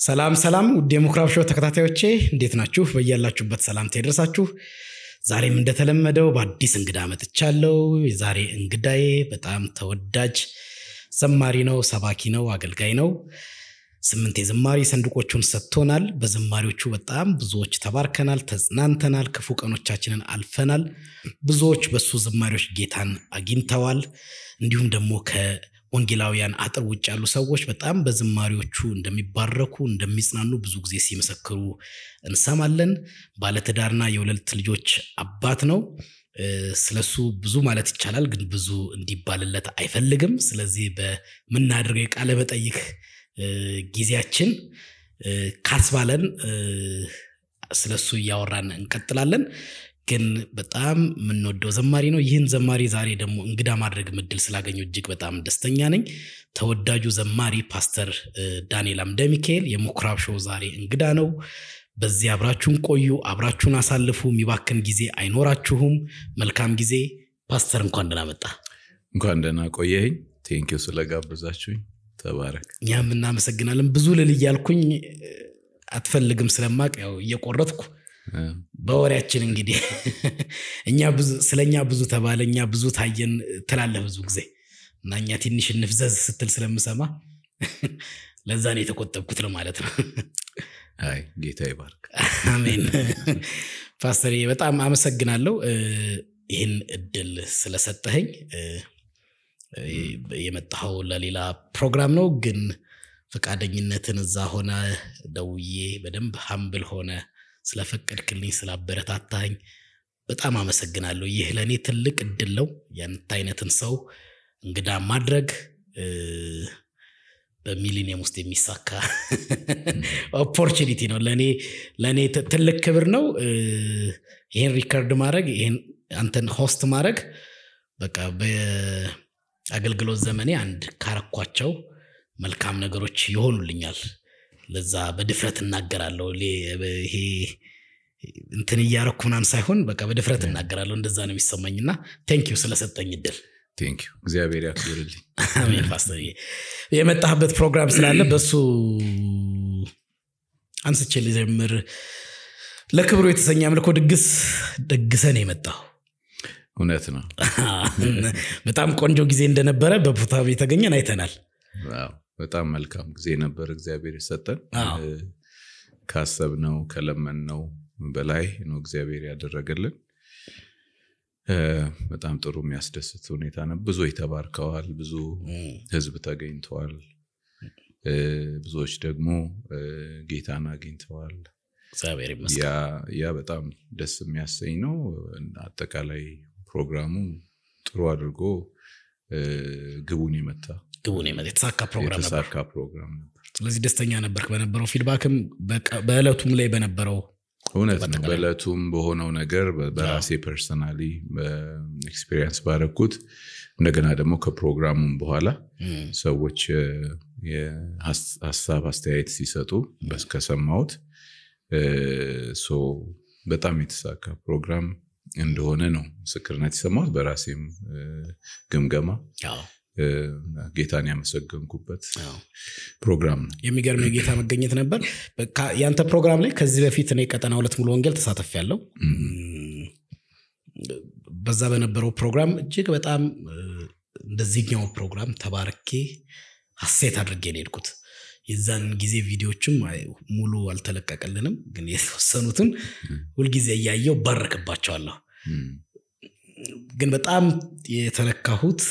ሰላም ሰላም ውድ የሙክራብ ሾው ተከታታዮቼ እንዴት ናችሁ? በእያላችሁበት ሰላምታ ይድረሳችሁ። ዛሬም እንደተለመደው በአዲስ እንግዳ መጥቻለሁ። የዛሬ እንግዳዬ በጣም ተወዳጅ ዘማሪ ነው፣ ሰባኪ ነው፣ አገልጋይ ነው። 8 የዝማሬ ሰንዱቆቹን ሰጥቶናል። በዝማሬዎቹ በጣም ብዙዎች ተባርከናል፣ ተጽናንተናል፣ ክፉ ቀኖቻችንን አልፈናል። ብዙዎች በሱ ዝማሬዎች ጌታን አግኝተዋል። እንዲሁም ደግሞ ከወንጌላውያን አጥር ውጭ ያሉ ሰዎች በጣም በዝማሬዎቹ እንደሚባረኩ እንደሚጽናኑ ብዙ ጊዜ ሲመሰክሩ እንሰማለን። ባለትዳርና የሁለት ልጆች አባት ነው። ስለሱ ብዙ ማለት ይቻላል፣ ግን ብዙ እንዲባልለት አይፈልግም። ስለዚህ በመናደርገው ቃለ መጠይቅ ጊዜያችን ካስባለን ስለሱ ያወራን እንቀጥላለን። ግን በጣም የምንወደው ዘማሪ ነው። ይህን ዘማሪ ዛሬ ደግሞ እንግዳ ማድረግ ምድል ስላገኘው እጅግ በጣም ደስተኛ ነኝ። ተወዳጁ ዘማሪ ፓስተር ዳንኤል አምደ ሚካኤል የሙክራብ ሾው ዛሬ እንግዳ ነው። በዚህ አብራችሁን ቆዩ፣ አብራችሁን አሳልፉ። የሚባክን ጊዜ አይኖራችሁም። መልካም ጊዜ። ፓስተር እንኳን ደህና መጣ። እንኳን ደህና ቆየኝ። ቴንኪው ስለጋበዛችሁኝ። ተባረክ። እኛም እናመሰግናለን። ብዙ ልል እያልኩኝ አትፈልግም ስለማቅ ያው እየቆረጥኩ በወሬያችን እንግዲህ እኛ ብዙ ስለኛ ብዙ ተባለኛ ብዙ ታየን ትላለህ ብዙ ጊዜ እና እኛ ትንሽ እንፍዘዝ ስትል ስለምሰማ ለዛ ነው የተቆጠብኩት ማለት ነው። አይ ጌታ ይባርክ። አሜን። ፓስተር በጣም አመሰግናለሁ ይህን እድል ስለሰጠኸኝ። የመጣው ለሌላ ፕሮግራም ነው፣ ግን ፈቃደኝነትን እዛ ሆነ ደውዬ በደንብ ሃምብል ሆነ ስለፈቀድክልኝ ስላበረታታኝ በጣም አመሰግናለሁ። ይህ ለኔ ትልቅ እድል ነው። ያንተ አይነትን ሰው እንግዳ ማድረግ በሚሊኒየም ውስጥ የሚሳካ ኦፖርቹኒቲ ነው። ለኔ ትልቅ ክብር ነው። ይሄን ሪከርድ ማድረግ፣ ይሄን አንተን ሆስት ማድረግ በቃ በአገልግሎት ዘመኔ አንድ ካረኳቸው መልካም ነገሮች ይሆኑልኛል። ለዛ በድፍረት እናገራለሁ። ይሄ እንትን እያረኩናን ሳይሆን በቃ በድፍረት እናገራለሁ። እንደዛ ነው የሚሰማኝና ቴንኪው ስለሰጠኝ እድል። ቴንኪው። እግዚአብሔር ያክብርልኝ። አሜን። ፓስተር የመጣህበት ፕሮግራም ስላለ በሱ አንስቼ ልጀምር። ለክብሩ የተሰኘ አምልኮ ድግስ ደግሰን የመጣው እውነት ነው። በጣም ቆንጆ ጊዜ እንደነበረ በቦታው የተገኘን አይተናል። ዋው፣ በጣም መልካም ጊዜ ነበር። እግዚአብሔር የሰጠን ካሰብነው ከለመንነው በላይ ነው እግዚአብሔር ያደረገልን። በጣም ጥሩ የሚያስደስት ሁኔታ ነው። ብዙ ተባርከዋል፣ ብዙ ህዝብ ተገኝተዋል፣ ብዙዎች ደግሞ ጌታን አግኝተዋል። እግዚአብሔር ይመስገን። ያ በጣም ደስ የሚያሰኝ ነው። አጠቃላይ ፕሮግራሙ ጥሩ አድርጎ ግቡን የተሳካ ፕሮግራም ነበር። ስለዚህ ደስተኛ ነበርክ በነበረው ፊድባክም በእለቱም ላይ በነበረው? እውነት ነው። በእለቱም በሆነው ነገር በራሴ ፐርሰናሊ ኤክስፒሪየንስ ባረኩት። እንደገና ደግሞ ከፕሮግራሙም በኋላ ሰዎች የሐሳብ አስተያየት ሲሰጡ ከሰማሁት በጣም የተሳካ ፕሮግራም እንደሆነ ነው ምስክርነት የሰማሁት። በራሴም ግምገማ ጌታን ያመሰገንኩበት ፕሮግራም ነው። የሚገርም የጌታ መገኘት ነበር። ያንተ ፕሮግራም ላይ ከዚህ በፊት እኔ ቀጠና 2 ሙሉ ወንጌል ተሳትፌያለሁ። በዛ በነበረው ፕሮግራም እጅግ በጣም እንደዚህኛው ፕሮግራም ተባርኬ ሐሴት አድርጌ ነው የሄድኩት። የዛን ጊዜ ቪዲዮዎችም ሙሉ አልተለቀቀልንም፣ ግን የተወሰኑትን ሁልጊዜ እያየው ባረክባቸዋለሁ። ግን በጣም የተነካሁት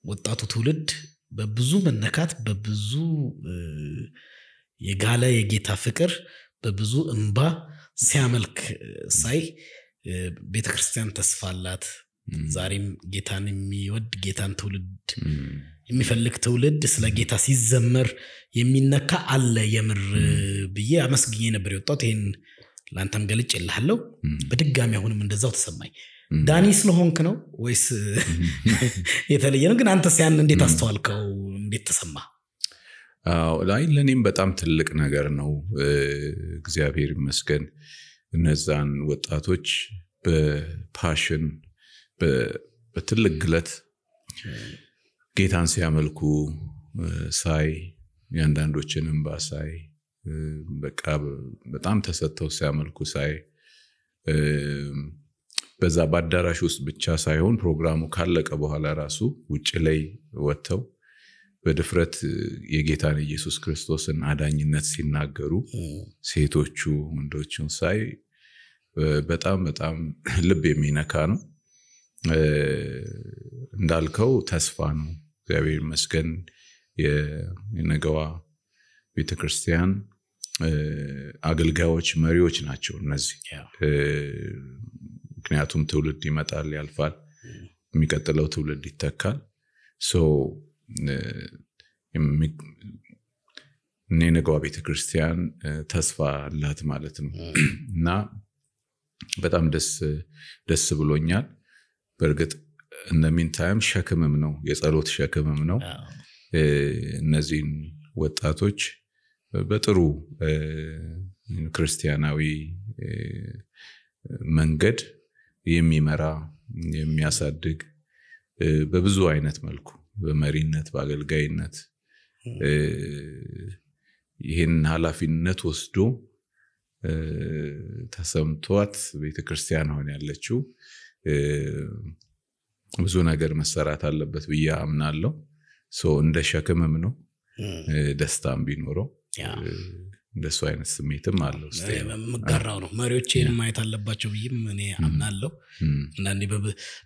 ወጣቱ ትውልድ በብዙ መነካት፣ በብዙ የጋለ የጌታ ፍቅር፣ በብዙ እንባ ሲያመልክ ሳይ ቤተክርስቲያን ተስፋ አላት። ዛሬም ጌታን የሚወድ ጌታን ትውልድ የሚፈልግ ትውልድ ስለ ጌታ ሲዘመር የሚነካ አለ የምር ብዬ አመስግኜ ነበር የወጣሁት። ይሄን ላንተም ገልጬልሃለሁ። በድጋሚ አሁንም እንደዛው ተሰማኝ። ዳኒ ስለሆንክ ነው ወይስ የተለየ ነው? ግን አንተስ ያን እንዴት አስተዋልከው? እንዴት ተሰማ? ለእኔም በጣም ትልቅ ነገር ነው። እግዚአብሔር ይመስገን እነዛን ወጣቶች በፓሽን በትልቅ ግለት ጌታን ሲያመልኩ ሳይ፣ ያንዳንዶችንም ባሳይ በቃ በጣም ተሰጥተው ሲያመልኩ ሳይ በዛ በአዳራሽ ውስጥ ብቻ ሳይሆን ፕሮግራሙ ካለቀ በኋላ ራሱ ውጭ ላይ ወጥተው በድፍረት የጌታን ኢየሱስ ክርስቶስን አዳኝነት ሲናገሩ ሴቶቹ ወንዶቹን ሳይ በጣም በጣም ልብ የሚነካ ነው። እንዳልከው ተስፋ ነው። እግዚአብሔር ይመስገን የነገዋ ቤተክርስቲያን አገልጋዮች መሪዎች ናቸው እነዚህ። ምክንያቱም ትውልድ ይመጣል ያልፋል፣ የሚቀጥለው ትውልድ ይተካል። የነገዋ ቤተክርስቲያን ተስፋ አላት ማለት ነው እና በጣም ደስ ብሎኛል። በእርግጥ in the meantime ሸክምም ነው፣ የጸሎት ሸክምም ነው። እነዚህን ወጣቶች በጥሩ ክርስቲያናዊ መንገድ የሚመራ የሚያሳድግ በብዙ አይነት መልኩ በመሪነት በአገልጋይነት ይሄን ኃላፊነት ወስዶ ተሰምቷት ቤተክርስቲያን ሆነ ያለችው ብዙ ነገር መሰራት አለበት ብዬ አምናለሁ። እንደ ሸክምም ነው ደስታም ቢኖረው እንደሱ አይነት ስሜትም አለው። መጋራው ነው መሪዎችን ማየት አለባቸው ብዬም እኔ አምናለሁ። አንዳንዴ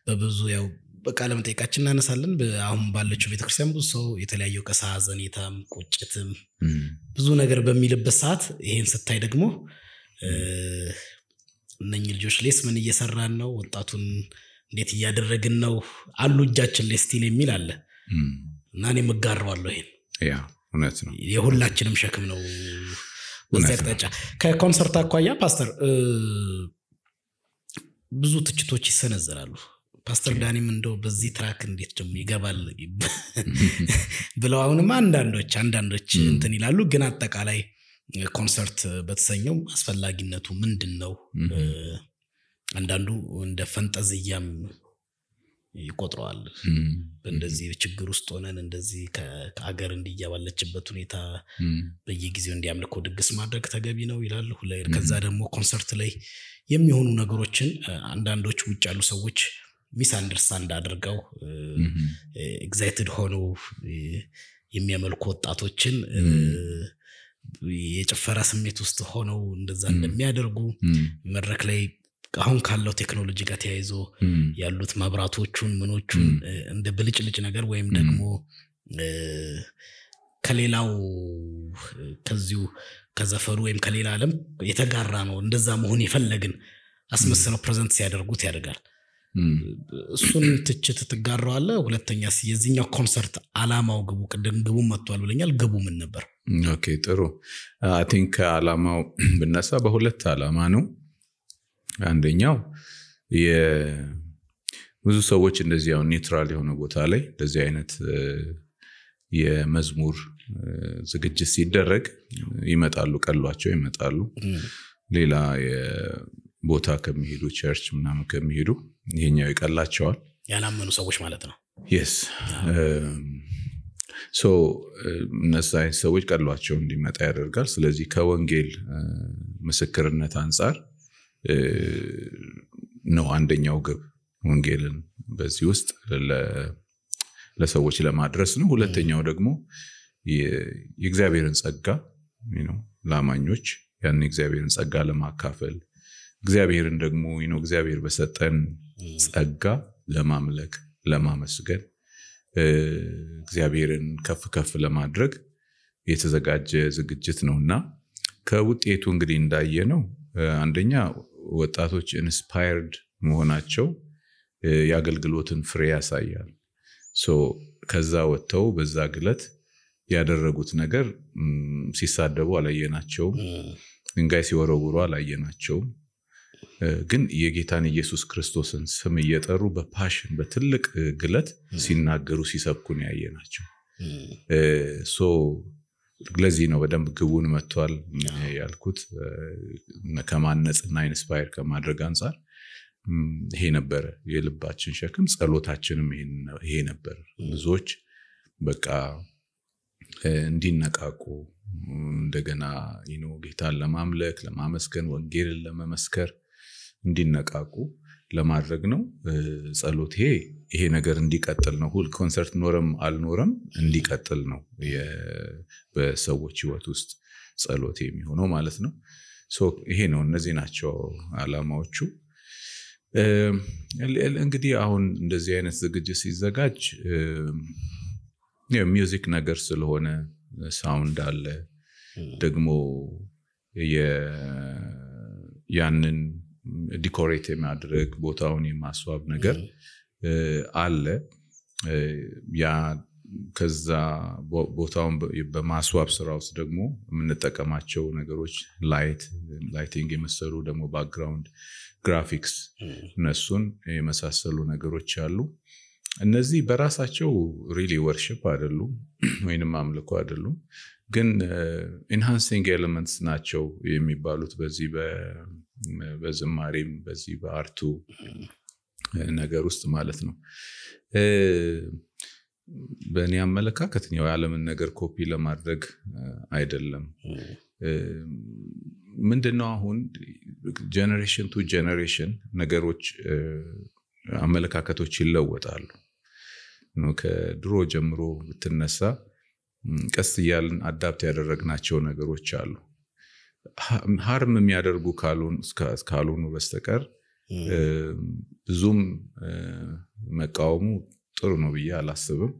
በብዙ ያው በቃለ መጠይቃችን እናነሳለን። አሁን ባለችው ቤተክርስቲያን ብዙ ሰው የተለያየው ከሳዘኔታም ቁጭትም ብዙ ነገር በሚልበት ሰዓት ይሄን ስታይ ደግሞ እነኚህ ልጆች ሌስ ምን እየሰራን ነው፣ ወጣቱን እንዴት እያደረግን ነው አሉ እጃችን ላይ ስቲል የሚል አለ እና እኔ መጋራዋለሁ። ይሄን ያ እውነት ነው፣ የሁላችንም ሸክም ነው። ወጣጫ ከኮንሰርት አኳያ ፓስተር ብዙ ትችቶች ይሰነዘራሉ። ፓስተር ዳኒም እንደው በዚህ ትራክ እንዴት ደግሞ ይገባል ብለው አሁንም አንዳንዶች እንትን ይላሉ። ግን አጠቃላይ ኮንሰርት በተሰኘው አስፈላጊነቱ ምንድነው? አንዳንዱ እንደ ፈንጠዝያም ይቆጥረዋል። እንደዚህ ችግር ውስጥ ሆነን እንደዚህ ከሀገር እንዲያባለችበት ሁኔታ በየጊዜው እንዲያምልኮ ድግስ ማድረግ ተገቢ ነው ይላሉ። ከዛ ደግሞ ኮንሰርት ላይ የሚሆኑ ነገሮችን አንዳንዶች ውጭ ያሉ ሰዎች ሚስ አንደርስታንድ አድርገው ኤግዛይትድ ሆነው የሚያመልኩ ወጣቶችን የጭፈራ ስሜት ውስጥ ሆነው እንደዛ እንደሚያደርጉ መድረክ ላይ አሁን ካለው ቴክኖሎጂ ጋር ተያይዞ ያሉት መብራቶቹን ምኖቹን እንደ ብልጭልጭ ነገር ወይም ደግሞ ከሌላው ከዚሁ ከዘፈሩ ወይም ከሌላ ዓለም የተጋራ ነው እንደዛ መሆን ይፈልግን አስመስለው ፕሬዘንት ሲያደርጉት ያደርጋል። እሱን ትችት ትጋራዋለ? ሁለተኛስ የዚህኛው ኮንሰርት አላማው ግቡ መጥቷል ብለኛል። ግቡ ምን ነበር? ኦኬ ጥሩ። አይ ቲንክ አላማው ብነሳ በሁለት አላማ ነው። አንደኛው ብዙ ሰዎች እንደዚህ ያው ኒውትራል የሆነ ቦታ ላይ እንደዚህ አይነት የመዝሙር ዝግጅት ሲደረግ ይመጣሉ፣ ቀሏቸው ይመጣሉ። ሌላ ቦታ ከሚሄዱ ቸርች ምናምን ከሚሄዱ ይሄኛው ይቀላቸዋል፣ ያላመኑ ሰዎች ማለት ነው። yes እነዚህ ሰዎች ቀሏቸው እንዲመጣ ያደርጋል። ስለዚህ ከወንጌል ምስክርነት አንፃር ነው አንደኛው ግብ፣ ወንጌልን በዚህ ውስጥ ለሰዎች ለማድረስ ነው። ሁለተኛው ደግሞ የእግዚአብሔርን ጸጋ ለአማኞች ያን የእግዚአብሔርን ጸጋ ለማካፈል፣ እግዚአብሔርን ደግሞ እግዚአብሔር በሰጠን ጸጋ ለማምለክ ለማመስገን፣ እግዚአብሔርን ከፍ ለማድረግ የተዘጋጀ ዝግጅት ነውና ከውጤቱ እንግዲህ እንዳየነው አንደኛ ወጣቶች ኢንስፓየርድ መሆናቸው የአገልግሎትን ፍሬ ያሳያል። ከዛ ወጥተው በዛ ግለት ያደረጉት ነገር ሲሳደቡ አላየናቸው፣ ድንጋይ ሲወረውሩ አላየናቸው። ግን የጌታን ኢየሱስ ክርስቶስን ስም እየጠሩ በፓሽን በትልቅ ግለት ሲናገሩ ሲሰብኩን ያየናቸው። ለዚህ ነው በደንብ ግቡን መጥቷል ያልኩት። ከማነጽና ኢንስፓየር ከማድረግ አንፃር ይሄ ነበር የልባችን ሸክም፣ ጸሎታችንም ይሄ ነበር። ብዙዎች በቃ እንዲነቃቁ እንደገና ጌታን ለማምለክ ለማመስገን ወንጌልን ለመመስከር እንዲነቃቁ ለማድረግ ነው ጸሎት ይሄ ነገር እንዲቀጥል ነው ሁሉ ኮንሰርት ኖረም አልኖረም እንዲቀጥል ነው በሰዎች ህይወት ውስጥ ጸሎት የሚሆነው ማለት ነው ይሄ ነው እነዚህ ናቸው ዓላማዎቹ እንግዲህ አሁን እንደዚህ አይነት ዝግጅት ሲዘጋጅ ሚውዚክ ነገር ስለሆነ ሳውንድ አለ ደግሞ ያንን ዲኮሬት የማድረግ ቦታውን የማስዋብ ነገር አለ ያ ከዛ ቦታውን በማስዋብ ስራ ውስጥ ደግሞ የምንጠቀማቸው ነገሮች ላይቲንግ የመሰሉ ደግሞ ባክግራውንድ ግራፊክስ እነሱን የመሳሰሉ ነገሮች አሉ እነዚህ በራሳቸው ሪሊ ወርሺፕ አይደሉም ወይንም አምልኮ አይደሉም ግን ኢንሃንሲንግ ኤሌመንትስ ናቸው የሚባሉት በዚህ በዝማሬም በዚህ በአርቱ ነገር ውስጥ ማለት ነው በእኔ አመለካከት ነው የዓለምን ነገር ኮፒ ለማድረግ አይደለም ምንድነው አሁን ጀነሬሽን ቱ ጀነሬሽን ነገሮች አመለካከቶች ይለወጣሉ ከድሮ ጀምሮ ብትነሳ ቀስ እያልን አዳፕት ያደረግናቸው ነገሮች አሉ ሃርም የሚያደርጉ ካልሆኑ በስተቀር ብዙም መቃወሙ ጥሩ ነው ብዬ አላስብም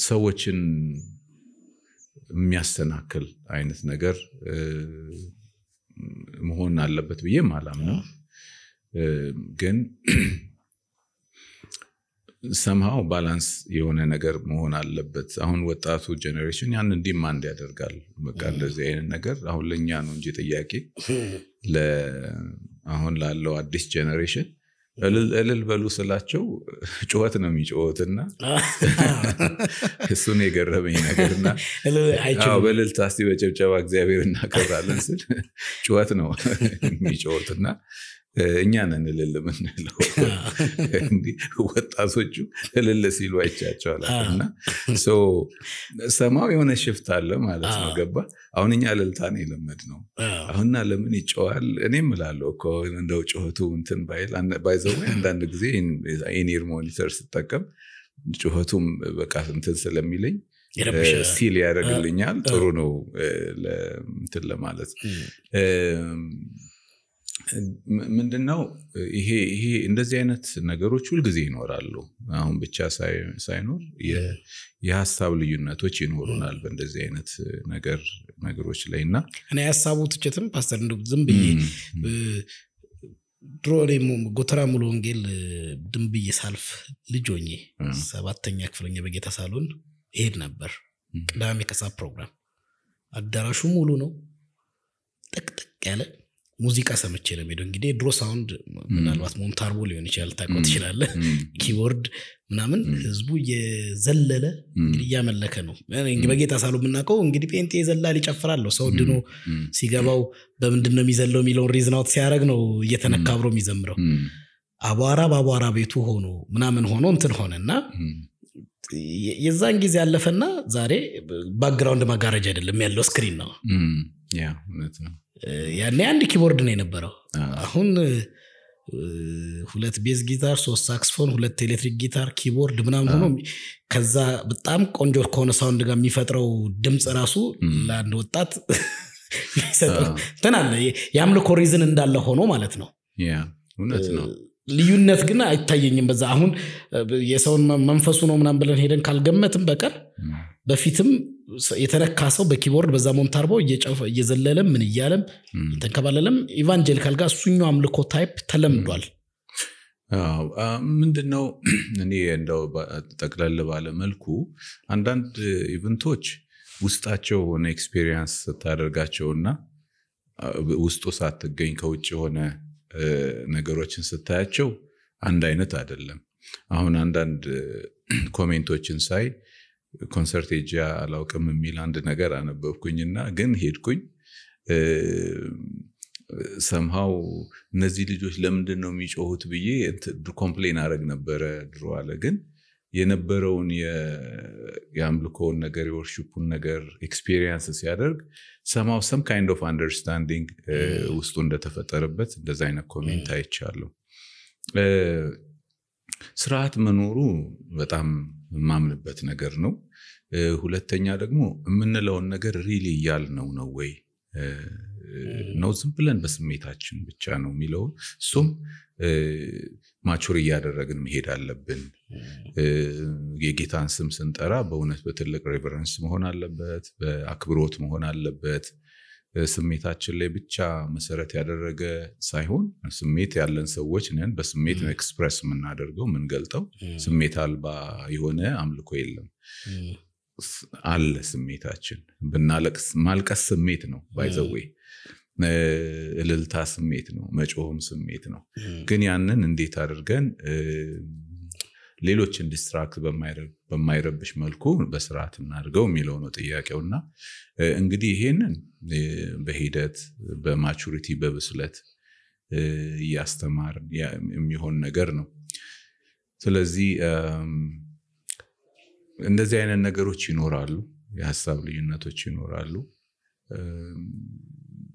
ሰዎችን የሚያስተናክል አይነት ነገር መሆን አለበት ብዬ ማላምነው ግን somehow balance የሆነ ነገር መሆን አለበት አሁን ወጣቱ ጄነሬሽን ያንን ዲማንድ ያደርጋል በቃ እንደዚህ አይነት ነገር አሁን ለኛ ነው እንጂ ጥያቄ አሁን ላለው አዲስ ጄነሬሽን እልል በሉ ስላቸው ጩኸት ነው የሚጮሁትና እሱን የገረመኝ ነገርና በእልልታ እስቲ በጭብጨባ እግዚአብሔርን እናከብራለን ስል ጩኸት ነው የሚጮሁትና እኛ ነን እልል ምንለው እንዴ ወጣቶቹ እልል ሲሉ አይቻቸዋልና ሰማው የሆነ ሽፍት አለ ማለት ነው ገባ አሁን እኛ እልልታ ነው የለመድነው አሁንና ለምን ይጮሃል እኔም እላለሁ እኮ እንደው ጩኸቱ እንትን ባይዘው አንዳንድ ጊዜ ኢንኢር ሞኒተር ስጠቀም ጩኸቱም በቃ እንትን ስለሚለኝ ሲል ያደርግልኛል ጥሩ ነው እንትን ለማለት ምንድነው ይሄ እንደዚህ አይነት ነገሮች ሁሉ ጊዜ ይኖራሉ አሁን ብቻ ሳይኖር የሐሳብ ልዩነቶች ይኖሩናል በእንደዚህ አይነት ነገሮች ላይና እኔ ሐሳቡ ትችትም ፓስተር እንደው ዝም ብዬ ድሮሬም ጎተራ ሙሉ ወንጌል ድምብዬ ሳልፍ ልጆኜ 7ኛ ክፍለኛ በጌታ ሳሎን ይሄድ ነበር ቅዳሜ ከሰዓት ፕሮግራም አዳራሹ ሙሉ ነው ጥቅጥቅ ያለ ሙዚቃ ሰምቼ ነው ሄዶ እንግዲህ ድሮ ሳውንድ ምናልባት ሞንታርቦ ሊሆን ይችላል ታቆት ይችላል ኪቦርድ ምናምን ህዝቡ የዘለለ እንግዲህ ያመለከ ነው እንግዲህ በጌታ ሳሉ ምናቀው እንግዲህ ፔንቴ ይዘላል ይጨፍራል ሰው ድኖ ሲገባው በምንድነው የሚዘለው ሚሊዮን ሪዝን አውት ሲያረግ ነው እየተነካብሮ የሚዘምረው አቧራ ቤቱ ሆኖ ምናምን ሆኖ እንትን ሆነና የዛን ጊዜ ያለፈና ዛሬ ባክግራውንድ ማጋረጃ አይደለም ያለው ስክሪን ነው ያ እውነት ነው ያኔ አንድ ኪቦርድ ነው የነበረው አሁን 2 ቤዝ ጊታር 3 ሳክስፎን 2 ኤሌክትሪክ ጊታር ኪቦርድ ምናምን ሆኖ ከዛ በጣም ቆንጆ ከሆነ ሳውንድ ጋር የሚፈጥረው ድምጽ ራሱ ለአንድ ወጣት ይሰጣል ተናለ ያምልኮ ሪዝን እንዳለ ሆኖ ማለት ነው ያ እውነት ነው ልዩነት ግን አይታየኝም በዛ አሁን የሰውን መንፈሱ ነው ምናምን ብለን ሄደን ካልገመትም በቀር በፊትም የተረካሰው በኪቦርድ በዛ ሞንታርቦ እየዘለለ ምን ይያለም ተንከባለለም ኢቫንጀሊካል ጋር እሱኛው አምልኮ ታይፕ ተለምዷል ምንድነው እኔ እንደው ተጠቅለል ባለ መልኩ አንዳንድ ኢቨንቶች ውስጣቸው ሆነ ኤክስፒሪየንስ ታደርጋቸውና ውስጡ ሳትገኝ ከውጭ ሆነ ነገሮችን ስታያቸው አንድ አይነት አይደለም አሁን አንዳንድ ኮሜንቶችን ሳይ ኮንሰርት ሄጄ አላውቅም የሚል አንድ ነገር አነበብኩኝና ግን ሄድኩኝ somehow እነዚህ ልጆች ለምንድን ነው የሚጮሁት ብዬ ኮምፕሌን አረግ ነበር ድሮ አለ ግን የነበረውን የአምልኮውን ነገር የወርሺፑን ነገር ኤክስፒሪየንስ ሲያደርግ somehow some kind of understanding ውስጡ እንደተፈጠረበት እንደዛ አይነት ኮሜንት አይቻለሁ። ስርዓት መኖሩ በጣም ማምንበት ነገር ነው። ሁለተኛ ደግሞ የምንለውን ነገር ሪሊ ያልነው ነው ወይ ነው ዝም ብለን በስሜታችን ብቻ ነው የሚለው እሱም ማቹር እያደረግን መሄድ አለብን። የጌታን ስም ስንጠራ በእውነት በትልቅ ሬቨረንስ መሆን አለበት፣ በአክብሮት መሆን አለበት። ስሜታችን ላይ ብቻ መሰረት ያደረገ ሳይሆን ስሜት ያለን ሰዎች ነን። በስሜት ነው ኤክስፕረስ የምናደርገው የምንገልጠው። ስሜት አልባ የሆነ አምልኮ የለም። አለ ስሜታችን። ብናለቅስ ማልቀስ ስሜት ነው ባይ ዘ ዌይ። እልልታ ስሜት ነው፣ መጮህም ስሜት ነው። ግን ያንን እንዴት አድርገን ሌሎችን ዲስትራክት በማይረብሽ መልኩ በስርዓት እናድርገው የሚለው ነው ጥያቄውና እንግዲህ ይሄንን በሂደት በማቹሪቲ በብስለት ያስተማርን የሚሆን ነገር ነው። ስለዚህ እንደዚህ አይነት ነገሮች ይኖራሉ፣ የሐሳብ ልዩነቶች ይኖራሉ።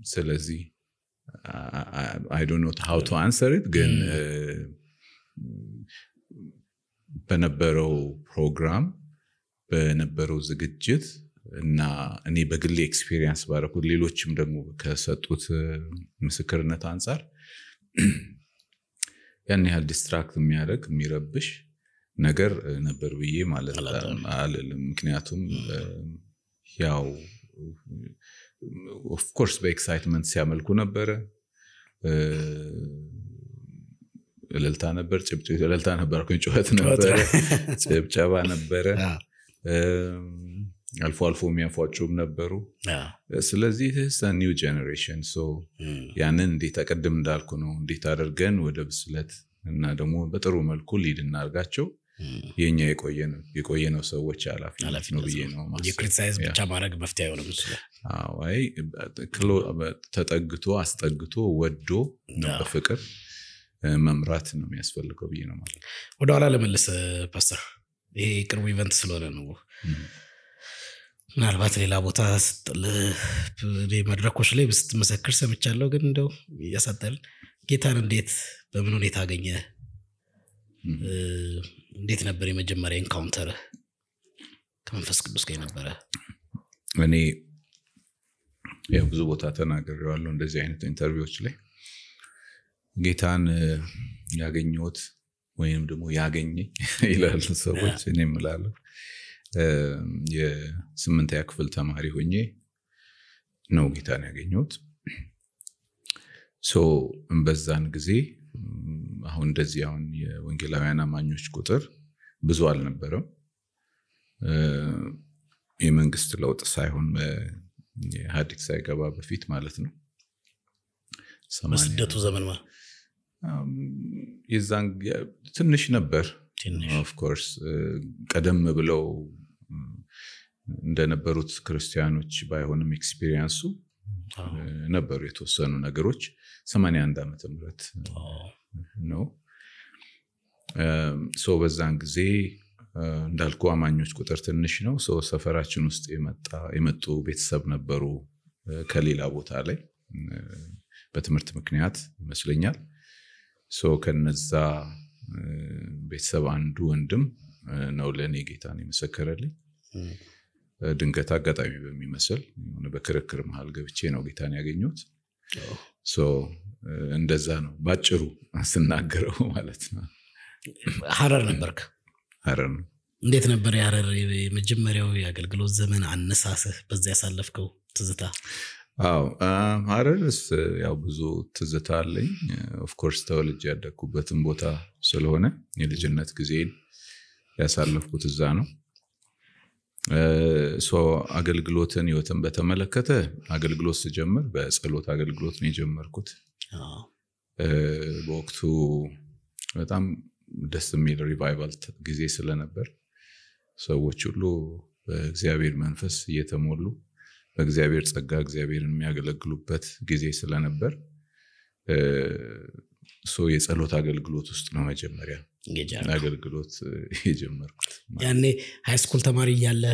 ስለዚህ I don't know how to answer it ግን በነበረው ፕሮግራም በነበረው ዝግጅት እና እኔ በግሌ ኤክስፒሪየንስ ባረኩት ሌሎችም ደግሞ ከሰጡት ምስክርነት አንፃር ያን ያህል ዲስትራክት የሚያደርግ የሚረብሽ ነገር ነበር ብዬ ማለት አልልም። ምክንያቱም ያው ኦፍ ኮርስ በኤክሳይትመንት ሲያመልኩ ነበረ። እልልታ ነበር፣ እልልታ ነበር፣ ጩኸት ነበር፣ ጭብጨባ ነበረ። አልፎ አልፎ የሚያፏጩም ነበሩ። ስለዚህ ኒው ጀነሬሽን ያንን እንዴት ተቀድም እንዳልኩ ነው እንዴት አድርገን ወደ ብስለት እና ደግሞ በጥሩ መልኩ ሊድ እናርጋቸው የኛ የቆየነው ሰዎች ኃላፊነት ነው ብዬ ነው ማሰብ። የክሪቲሳይዝ ብቻ ማድረግ መፍትሄ አይሆንም እሱ። አይ ተጠግቶ አስጠግቶ ወዶ በፍቅር መምራት ነው የሚያስፈልገው ብዬ ነው ማለት። ወደ ኋላ ለመለስ ፓስተር፣ ይሄ ቅርቡ ኢቨንት ስለሆነ ነው። ምናልባት ሌላ ቦታ ስትል መድረኮች ላይ ስትመሰክር ሰምቻለሁ፣ ግን እንደው ያሳጠል ጌታን እንዴት በምን ሁኔታ አገኘ? እንዴት ነበር የመጀመሪያ ኢንካውንተር ከመንፈስ ቅዱስ ጋር ነበረ? እኔ ያው ብዙ ቦታ ተናግሬዋለሁ እንደዚህ አይነት ኢንተርቪዎች ላይ ጌታን ያገኘሁት ወይንም ደግሞ ያገኘኝ ይላሉ ሰዎች። እኔ እምላለሁ የ8ኛ ክፍል ተማሪ ሆኜ ነው ጌታን ያገኘሁት። በዛን ጊዜ አሁን እንደዚህ አሁን የወንጌላውያን አማኞች ቁጥር ብዙ አልነበረም። የመንግስት ለውጥ ሳይሆን የኢህአዴግ ሳይገባ በፊት ማለት ነው። በስደቱ ዘመን ማለት የዛን ትንሽ ነበር። ኦፍ ኮርስ ቀደም ብለው እንደነበሩት ክርስቲያኖች ባይሆንም ኤክስፒሪየንሱ ነበሩ የተወሰኑ ነገሮች። 81 ዓመተ ምህረት ነው። በዛን ጊዜ እንዳልኩ አማኞች ቁጥር ትንሽ ነው። ሰፈራችን ውስጥ የመጡ ቤተሰብ ነበሩ ከሌላ ቦታ ላይ በትምህርት ምክንያት ይመስለኛል። ከነዛ ቤተሰብ አንዱ ወንድም ነው ለኔ ጌታን የመሰከረልኝ። ድንገት አጋጣሚ በሚመስል በክርክር መሃል ገብቼ ነው ጌታን ያገኘሁት። እንደዛ ነው ባጭሩ ስናገረው ማለት ነው። ሐረር ነበርክ? ሐረር ነው። እንዴት ነበር የሐረር የመጀመሪያው የአገልግሎት ዘመን አነሳስህ? በዛ ያሳለፍከው ትዝታ? ሐረርስ ያው ብዙ ትዝታ አለኝ። ኦፍ ኮርስ ተወልጄ ያደግኩበትን ቦታ ስለሆነ የልጅነት ጊዜን ያሳለፍኩት እዛ ነው። አገልግሎትን ህይወትን በተመለከተ አገልግሎት ስጀምር በጸሎት አገልግሎት ነው የጀመርኩት። በወቅቱ በጣም ደስ የሚል ሪቫይቫል ጊዜ ስለነበር ሰዎች ሁሉ በእግዚአብሔር መንፈስ እየተሞሉ በእግዚአብሔር ጸጋ እግዚአብሔርን የሚያገለግሉበት ጊዜ ስለነበር የጸሎት አገልግሎት ውስጥ ነው መጀመሪያ አገልግሎት የጀመርኩት። ያኔ ሃይ ስኩል ተማሪ ያለ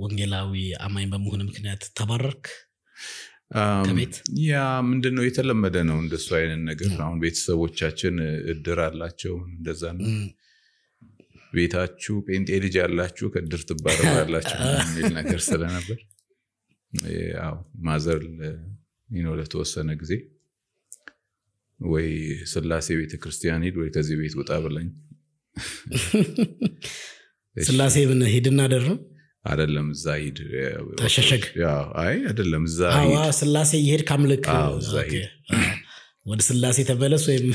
ወንጌላዊ አማኝ በመሆን ምክንያት ተባረርክ ከቤት? ያ ምንድነው የተለመደ ነው እንደሱ አይነት ነገር። አሁን ቤተሰቦቻችን እድር አላቸው እንደዛ ነው። ቤታችሁ ጴንጤ ልጅ ያላችሁ ከእድር ትባረራላችሁ የሚል ነገር ስለነበር ያው ማዘር ለተወሰነ ጊዜ ወይ ስላሴ ቤተክርስቲያን ሄድ ወይ ከዚህ ቤት ወጣ ብለኝ። ስላሴ ምን ሄድና ደረም አይደለም እዛ ሄድ ተሸሸግ። ያው አይ አይደለም እዛ ሄድ ስላሴ ይሄድ ካምልክ ወደ ስላሴ ተበለስ ወይም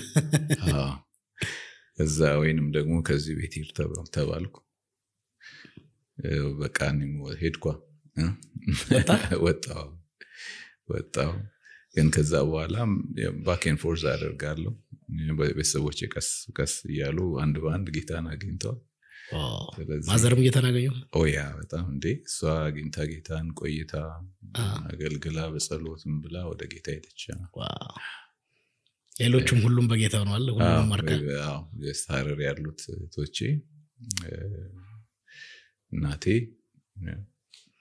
እዛ ወይንም ደግሞ ከዚህ ቤት ሄድ ተባልኩ። በቃ እኔም ሄድኳ ወጣው። ግን ከዛ በኋላ ባክ ኤንድ ፎርዝ አደርጋለሁ። ቤተሰቦቼ ቀስ እያሉ አንድ በአንድ ጌታን አግኝተዋል። ማዘርም ጌታን አገኘው? ያ በጣም እንዴ እሷ አግኝታ ጌታን ቆይታ አገልግላ በጸሎትም ብላ ወደ ጌታ ሄደች። ሌሎችም ሁሉም በጌታ ሆነዋል። ሁሉም ማርካ የስታረር ያሉት ቶቼ እናቴ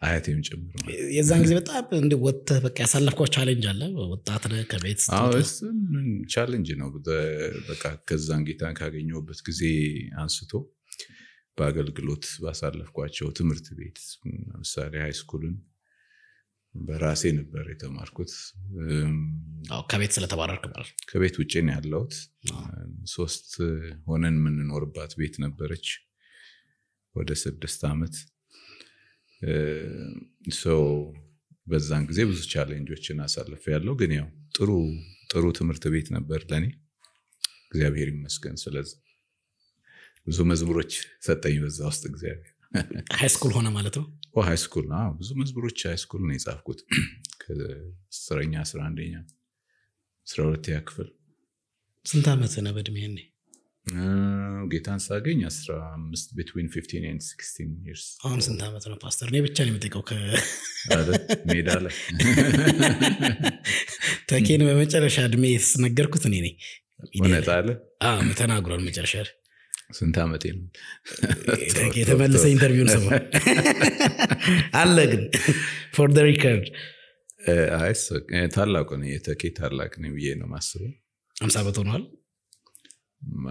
አያቴም ጭምር ነው። የዛን ጊዜ በጣም እንደ ወጥተህ በቃ ያሳለፍከው ቻሌንጅ አለ? ወጣት ነህ ከቤት ምን ቻሌንጅ ነው በቃ ከዛን ጌታን ካገኘሁበት ጊዜ አንስቶ በአገልግሎት ባሳለፍኳቸው ትምህርት ቤት ለምሳሌ ሃይ ስኩልን በራሴ ነበር የተማርኩት። ከቤት ስለተባረርክ ማለት? ከቤት ውጪ ነው ያለሁት። 3 ሆነን የምንኖርባት ቤት ነበረች ወደ 6 ዓመት። በዛን ጊዜ ብዙ ቻሌንጆችን አሳልፌያለሁ። ግን ያው ጥሩ ትምህርት ቤት ነበር ለኔ፣ እግዚአብሔር ይመስገን። ስለዚህ ብዙ መዝሙሮች ሰጠኝ በዛ ውስጥ እግዚአብሔር። ሃይ ስኩል ሆነ ማለት ነው? ሃይ ስኩል ብዙ መዝሙሮች ሃይ ስኩል ነው የጻፍኩት። ከ10ኛ 11ኛ 12ኛ ክፍል። ስንት ዓመት ነህ በእድሜ ያኔ? ጌታን ሳገኝ 15 between 15 and 16 years። አሁን ስንት ዓመት ነው ፓስተር? እኔ ብቻ ነው የምጠይቀው ሜዳ ላይ ተኬን በመጨረሻ እድሜ ስነገርኩት እኔ ነኝ። እውነት አለ? ተናግሯል መጨረሻ። ስንት ዓመቴ ነው? የተመለሰ ኢንተርቪውን ሰማ አለ። ግን for the record ታላቁ ነው የተኬ ታላቅ ነው ብዬ ነው ማስበው። 50 ዓመት ሆኗል።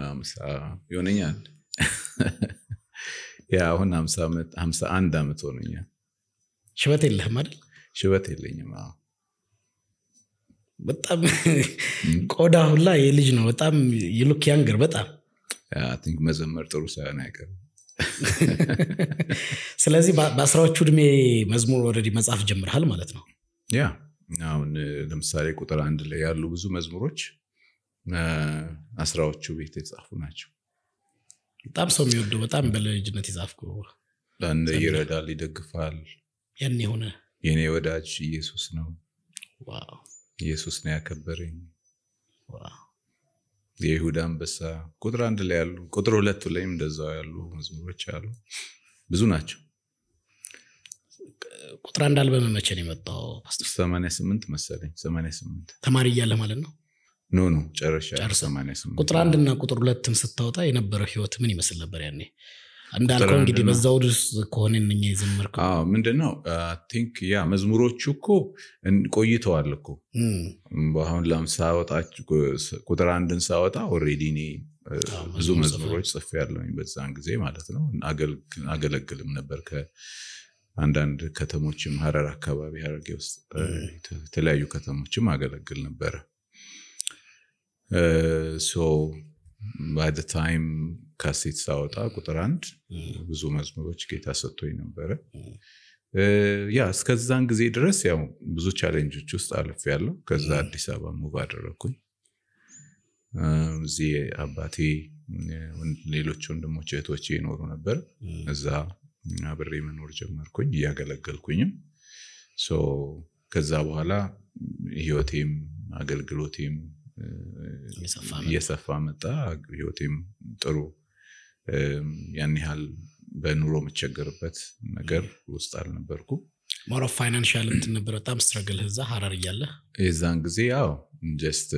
50 ይሆነኛል። ያ አሁን 51 ዓመት ሆነኛል። ሽበት የለህም አይደል? ሽበት የለኝም። በጣም ቆዳ ሁላ የልጅ ነው። በጣም you look younger በጣም I think መዘመር ጥሩ ሳይሆን አይቀርም። ስለዚህ በ10ዎቹ እድሜ መዝሙር ኦልሬዲ መጻፍ ጀምረሃል ማለት ነው? ያ አሁን ለምሳሌ ቁጥር 1 ላይ ያሉ ብዙ መዝሙሮች 10ዎቹ ቤት የተጻፉ ናቸው። በጣም ሰው የሚወደው በጣም በልጅነት የጻፍከው ለአንድ ይረዳል ይደግፋል ያኔ ሆነ የኔ ወዳጅ ኢየሱስ ነው። ዋው! ኢየሱስ ነው ያከበረኝ። ዋው! የይሁዳ አንበሳ ቁጥር 1 ላይ ያሉ፣ ቁጥር 2 ላይም እንደዛው ያሉ መዝሙሮች አሉ። ብዙ ናቸው። ቁጥር 1 አልበም መቼ ነው የመጣው? 88 መሰለኝ። 88 ተማሪ እያለ ማለት ነው? ኖ ጨርሻ 88። ቁጥር 1 እና ቁጥር 2ን ስታወጣ የነበረው ህይወት ምን ይመስል ነበር ያኔ? እንዳልከው እንግዲህ በዛው ድረስ ከሆነ እነኛ የዘመርከው ምንድነው I think ያ መዝሙሮቹ እኮ ቆይተዋል እኮ። አሁን ለምሳወጣ ቁጥር 1ን ሳወጣ ኦሬዲ እኔ ብዙ መዝሙሮች ጽፌያለሁኝ በዛን ጊዜ ማለት ነው። አገለግልም ነበር ከአንዳንድ ከተሞችም ሐረር አካባቢ ሐረርጌ ውስጥ የተለያዩ ከተሞችም አገለግል ነበር። so by the time ካሴት ሳወጣ ቁጥር 1 ብዙ መዝሙሮች ጌታ ሰጥቶኝ ነበር። ያ እስከዛን ጊዜ ድረስ ያው ብዙ ቻሌንጆች ውስጥ አልፌያለሁ። ከዛ አዲስ አበባ ሙቭ አደረኩኝ። እዚህ አባቴ ሌሎች ወንድሞች እህቶቼ ይኖሩ ነበር። እዛ አብሬ መኖር ጀመርኩኝ እያገለገልኩኝም። ከዛ በኋላ ህይወቴም አገልግሎቴም እየሰፋ መጣ። ህይወቴም ጥሩ ያን ያህል በኑሮ መቸገርበት ነገር ውስጥ አልነበርኩም። ሞር ኦፍ ፋይናንሻል እንትን ነበር በጣም ስትራግል እዛ ሐረር እያለ። የዛን ጊዜ ያው ጀስት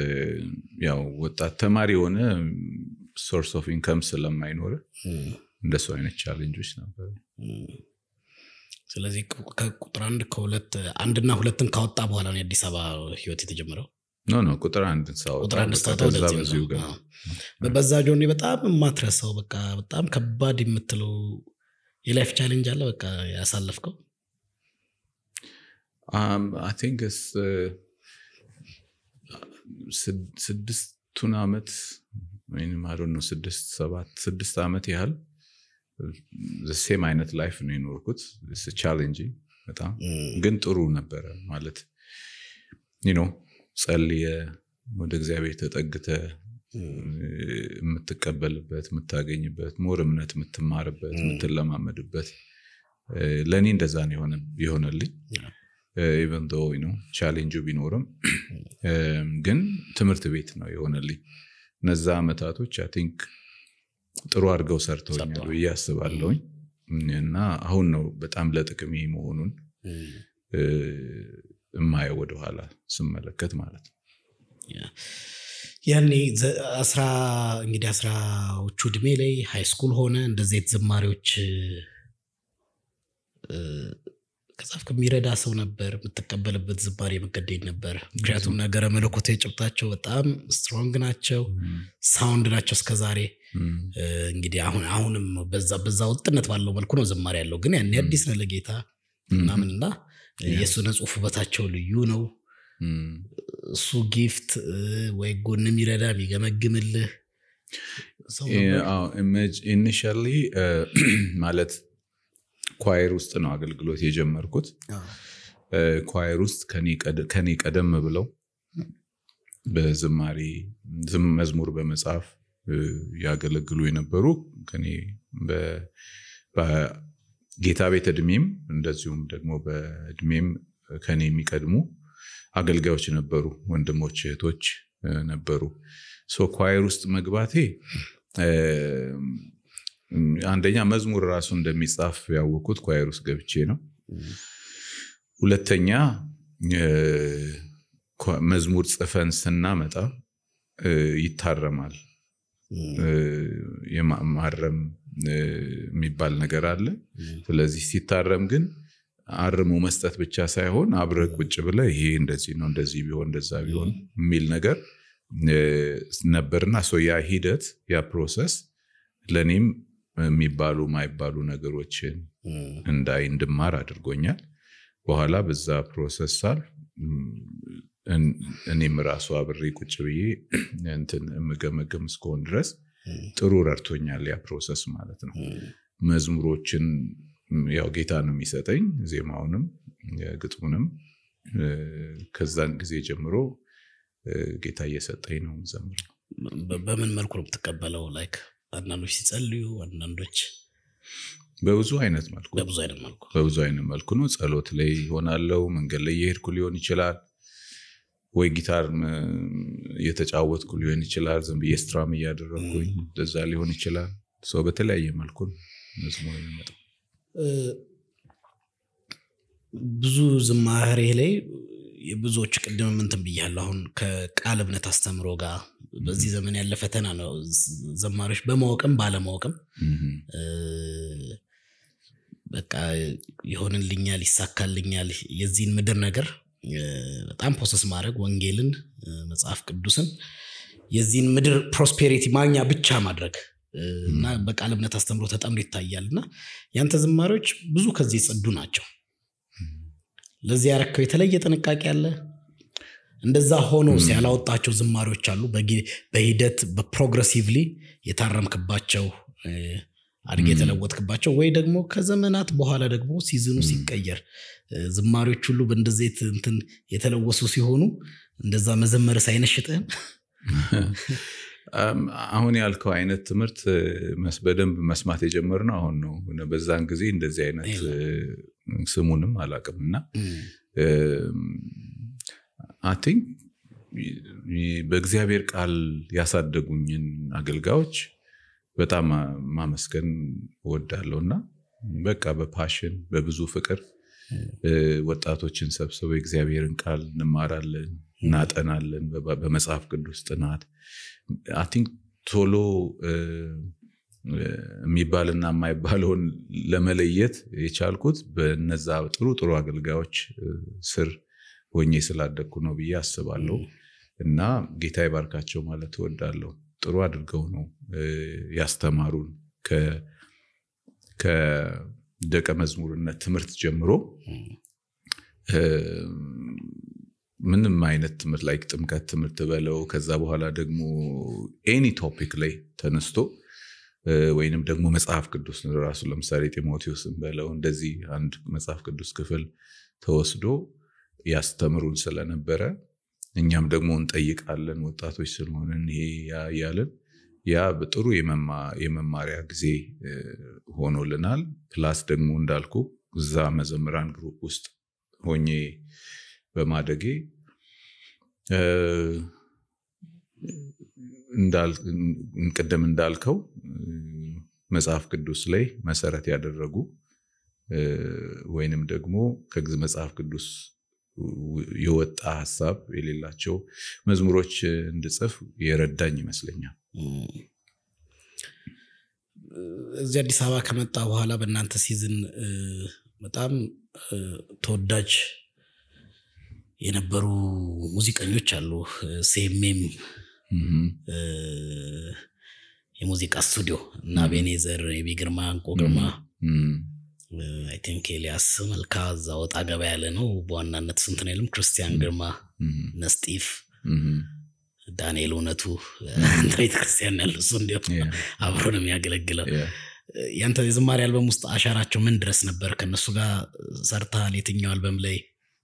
ያው ወጣት ተማሪ ሆነ ሶርስ ኦፍ ኢንካም ስለማይኖር እንደሱ አይነት ቻሌንጆች ነበር። ስለዚህ ከቁጥር 1 ከ2 1 እና 2ን ካወጣ በኋላ ነው አዲስ አበባ ህይወት የተጀመረው? ኖ ቁጥር 1 ሳወጣ በዛ ጆርኒ በጣም የማትረሳው በቃ በጣም ከባድ የምትለው የላይፍ ቻሌንጅ አለ በቃ ያሳለፍከው? I think it's 6 ዓመት ወይንም I don't know 6 ዓመት ያህል the same አይነት ላይፍ ነው የኖርኩት። it's challenging በጣም ግን ጥሩ ነበር ማለት ጸልየ ወደ እግዚአብሔር ተጠግተ የምትቀበልበት የምታገኝበት ሞር እምነት የምትማርበት የምትለማመድበት ለኔ እንደዛ ነው የሆነልኝ። even though ቻሌንጁ ቢኖርም ግን ትምህርት ቤት ነው የሆነልኝ። እነዛ አመታቶች I think ጥሩ አድርገው ሰርተውኛል ብዬ አስባለሁኝ እና አሁን ነው በጣም ለጥቅሜ መሆኑን የማየው ወደ ኋላ ስመለከት ማለት ነው። ያኔ እንግዲህ 10ዎቹ እድሜ ላይ ሃይ ስኩል ሆነ እንደዚህ የተዘማሪዎች ከዛፍ ከሚረዳ ሰው ነበር የምትቀበልበት ዝማሬ መገደኝ ነበር። ምክንያቱም ነገረ መለኮታዊ ጭብጣቸው በጣም ስትሮንግ ናቸው፣ ሳውንድ ናቸው እስከዛሬ። እንግዲህ አሁንም በዛ ወጥነት ባለው መልኩ ነው ዝማሬ ያለው። ግን ያኔ አዲስ ነው ለጌታ እናምንና የሱነ ጽሁፍ ውበታቸው ልዩ ነው። እሱ ጊፍት ወይ ጎን የሚረዳ የሚገመግምልህ ሰው ነው። ኢኒሺያሊ ማለት ኳየር ውስጥ ነው አገልግሎት የጀመርኩት። ኳየር ውስጥ ከኔ ቀደም ብለው በዝማሬ መዝሙር በመጻፍ ያገለግሉ የነበሩ ከኔ በጌታ ቤት እድሜም እንደዚሁም ደግሞ በእድሜም ከኔ የሚቀድሙ አገልጋዮች ነበሩ፣ ወንድሞች እህቶች ነበሩ። ኳየር ውስጥ መግባቴ አንደኛ መዝሙር ራሱ እንደሚጻፍ ያወቁት ኳየር ውስጥ ገብቼ ነው። ሁለተኛ መዝሙር ጽፈን ስናመጣ ይታረማል። የማረም የሚባል ነገር አለ። ስለዚህ ሲታረም ግን አርሞ መስጠት ብቻ ሳይሆን አብረህ ቁጭ ብለህ ይሄ እንደዚህ ነው እንደዚህ ቢሆን እንደዛ ቢሆን የሚል ነገር ነበርና ያ ሂደት ያ ፕሮሰስ ለኔም የሚባሉ ማይባሉ ነገሮችን እንድማር አድርጎኛል። በኋላ በዛ ፕሮሰስ ሳል እኔም ራሱ አብሬ ቁጭ ብዬ የምገመገም እስከሆን ድረስ ጥሩ ረድቶኛል ያ ፕሮሰስ ማለት ነው። መዝሙሮችን ያው ጌታ ነው የሚሰጠኝ፣ ዜማውንም ግጥሙንም ከዛን ጊዜ ጀምሮ ጌታ እየሰጠኝ ነው ዘምረው። በምን መልኩ ነው የምትቀበለው? ላይክ አንዳንዶች ሲጸልዩ፣ አንዳንዶች በብዙ አይነት መልኩ ነው። ጸሎት ላይ ሆናለው፣ መንገድ ላይ እየሄድኩ ሊሆን ይችላል፣ ወይ ጊታር እየተጫወትኩ ሊሆን ይችላል፣ ዝም ብዬ ስትራም እያደረኩኝ እንደዛ ሊሆን ይችላል። በተለያየ መልኩ መዝሙር የሚመጣው ብዙ ዝማሬ ላይ የብዙዎች ቅድም እንትን ብያለሁ። አሁን ከቃል እምነት አስተምሮ ጋር በዚህ ዘመን ያለ ፈተና ነው። ዘማሪዎች በማወቅም ባለማወቅም በቃ ይሆንልኛል፣ ይሳካልኛል የዚህን ምድር ነገር በጣም ፕሮሰስ ማድረግ ወንጌልን፣ መጽሐፍ ቅዱስን የዚህን ምድር ፕሮስፔሪቲ ማግኛ ብቻ ማድረግ እና በቃል እምነት አስተምሮ ተጠምዶ ይታያልና ያንተ ዝማሬዎች ብዙ ከዚህ ጽዱ ናቸው። ለዚህ ያረከው የተለየ ጥንቃቄ አለ? እንደዛ ሆኖ ሲያላወጣቸው ዝማሬዎች አሉ በሂደት በፕሮግሬሲቭሊ የታረምክባቸው አድርጌ የተለወጥክባቸው፣ ወይ ደግሞ ከዘመናት በኋላ ደግሞ ሲዝኑ ሲቀየር ዝማሬዎች ሁሉ በእንደዚህ እንትን የተለወሱ ሲሆኑ እንደዛ መዘመር ሳይነሽጥህም? አሁን ያልከው አይነት ትምህርት በደንብ መስማት የጀመርነው አሁን ነው። በዛን ጊዜ እንደዚህ አይነት ስሙንም አላውቅምና I think በእግዚአብሔር ቃል ያሳደጉኝን አገልጋዮች በጣም ማመስገን እወዳለሁና በቃ በፓሽን በብዙ ፍቅር ወጣቶችን ሰብስበው የእግዚአብሔርን ቃል እንማራለን፣ እናጠናለን። በመጽሐፍ ቅዱስ ጥናት I think ቶሎ የሚባልና የማይባለውን ለመለየት የቻልኩት በነዛ ጥሩ አገልጋዮች ስር ሆኜ ስላደግኩ ነው ብዬ አስባለሁ እና ጌታ ይባርካቸው ማለት እወዳለሁ። ጥሩ አድርገው ነው ያስተማሩን ከደቀ መዝሙርነት ትምህርት ጀምሮ ምንም አይነት ትምህርት ላይ ጥምቀት ትምህርት በለው ከዛ በኋላ ደግሞ ኤኒ ቶፒክ ላይ ተነስቶ ወይንም ደግሞ መጽሐፍ ቅዱስ ራሱ ለምሳሌ ጢሞቴዎስን በለው እንደዚህ አንድ መጽሐፍ ቅዱስ ክፍል ተወስዶ ያስተምሩን ስለነበረ እኛም ደግሞ እንጠይቃለን ወጣቶች ስለሆነን ይሄ ያያለን ያ በጥሩ የመማሪያ ጊዜ ሆኖልናል። ፕላስ ደግሞ እንዳልኩ እዛ መዘምራን ግሩፕ ውስጥ ሆኜ በማደጌ ቀደም እንዳልከው መጽሐፍ ቅዱስ ላይ መሰረት ያደረጉ ወይንም ደግሞ ከመጽሐፍ ቅዱስ የወጣ ሐሳብ የሌላቸው መዝሙሮች እንድጽፍ የረዳኝ ይመስለኛል። እዚህ አዲስ አበባ ከመጣ በኋላ በእናንተ ሲዝን በጣም ተወዳጅ የነበሩ ሙዚቀኞች አሉ። ሴሜም የሙዚቃ ስቱዲዮ እና ቤኔዘር የቢግርማ እንቆ ግርማ I think ኤልያስ መልካ እዛ ወጣ ገባ ያለ ነው። በዋናነት ስንትነልም ክርስቲያን ግርማ ነስጢፍ ዳንኤል እውነቱ አንተ ቤተክርስቲያን ያለው እሱ እንዲያው አብሮ ነው የሚያገለግለው። ያንተ የዝማሬ አልበም ውስጥ አሻራቸው ምን ድረስ ነበር? ከነሱ ጋር ሰርታል? የትኛው አልበም ላይ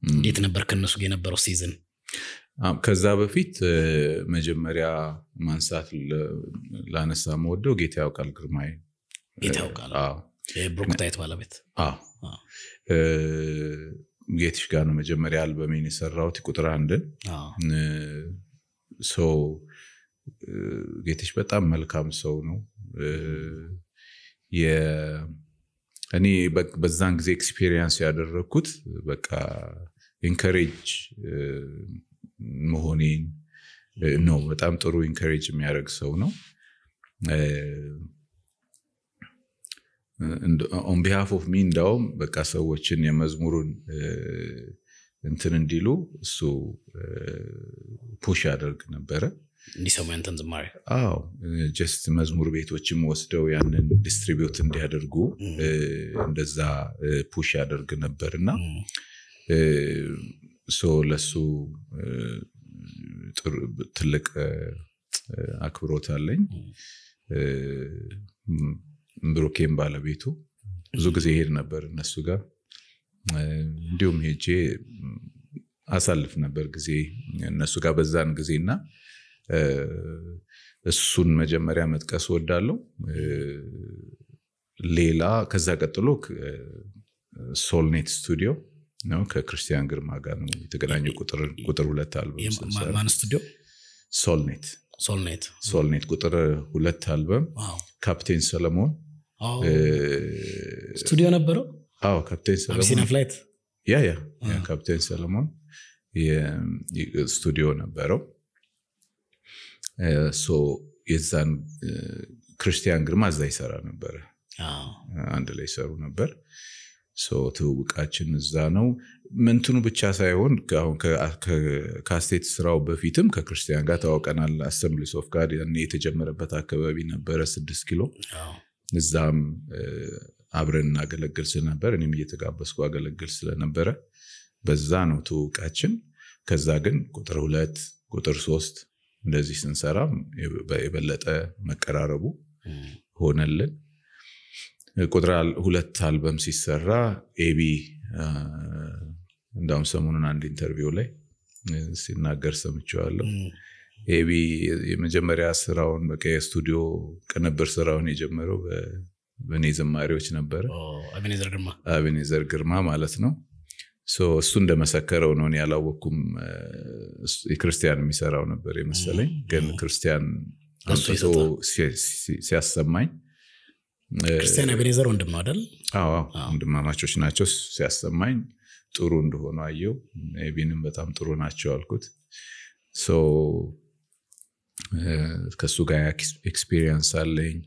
እንዴት ነበር ከነሱ ጋር የነበረው ሲዝን? ከዛ በፊት መጀመሪያ ማንሳት ላነሳ መወደው ጌታ ያውቃል ግርማይ ጌታ ያውቃል የብሩክታይት ባለቤት ጌትሽ ጋር ነው መጀመሪያ አልበሜን የሰራሁት ቁጥር 1 ሶ ጌትሽ በጣም መልካም ሰው ነው። እኔ በዛን ጊዜ ኤክስፒሪየንስ ያደረኩት በቃ ኢንካሬጅ መሆኔን ነው። በጣም ጥሩ ኢንካሬጅ የሚያደርግ ሰው ነው። on behalf of me እንዳውም በቃ ሰዎችን የመዝሙሩን እንትን እንዲሉ እሱ ፑሽ ያደርግ ነበር እንዲሰሙ ያንተን ዝማሬ። ጀስት መዝሙር ቤቶችም ወስደው ያንን ዲስትሪቢዩት እንዲያደርጉ እንደዛ ፑሽ ያደርግ ነበርና ሶ ለሱ ትልቅ አክብሮት አለኝ። ብሩኬም ባለቤቱ ብዙ ጊዜ ሄድ ነበር እነሱ ጋር እንዲሁም ሄጄ አሳልፍ ነበር ጊዜ እነሱ ጋር በዛን ጊዜና እሱን መጀመሪያ መጥቀስ ወዳለው። ሌላ ከዛ ቀጥሎ ሶልኔት ስቱዲዮ ነው ከክርስቲያን ግርማ ጋር ነው የተገናኘው። ቁጥር 2 አልበም ሰንሰራ ማን ስቱዲዮ? ሶልኔት ቁጥር 2 አልበም ካፕቴን ሰለሞን ስቱዲዮ ነበረው። ካፕቴን ሰለሞን አብሲና ፍላይት ያ ካፕቴን ሰለሞን የስቱዲዮ ነበረው። ሶ የዛን ክርስቲያን ግርማ እዛ ይሰራ ነበር። አንድ ላይ ሰሩ ነበር። ሶ ትውውቃችን እዛ ነው። ምንትኑ ብቻ ሳይሆን ከካስቴት ስራው በፊትም ከክርስቲያን ጋር ታውቀናል። አሰምብሊስ ኦፍ ጋድ የተጀመረበት አካባቢ ነበር 6 ኪሎ። እዛም አብረን እናገለግል ስለነበር እኔም እየተጋበዝኩ አገለግል ስለነበረ በዛ ነው ትውውቃችን። ከዛ ግን ቁጥር 2 ቁጥር 3 እንደዚህ ስንሰራ የበለጠ መቀራረቡ ሆነልን። ቁጥር 2 አልበም ሲሰራ ኤቢ እንዳውም ሰሞኑን አንድ ኢንተርቪው ላይ ሲናገር ሰምቼዋለሁ። ኤቢ የመጀመሪያ ስራውን በቃ የስቱዲዮ ቅንብር ስራውን የጀመረው በኔ ዘማሪዎች ነበር። አቤኔዘር ግርማ ማለት ነው። ሶ እሱ እንደመሰከረው ነው። እኔ ያላወኩም የክርስቲያን የሚሰራው ነበር የመሰለኝ። ግን ክርስቲያን አንተቶ ሲያሰማኝ ክርስቲያን አቤኔዘር ወንድም ነው አይደል? ወንድማማቾች ናቸው። ሲያሰማኝ ጥሩ እንደሆነ አየው። ኤቢንም በጣም ጥሩ ናቸው አልኩት። ሶ ከሱ ጋር ኤክስፒሪየንስ አለኝ።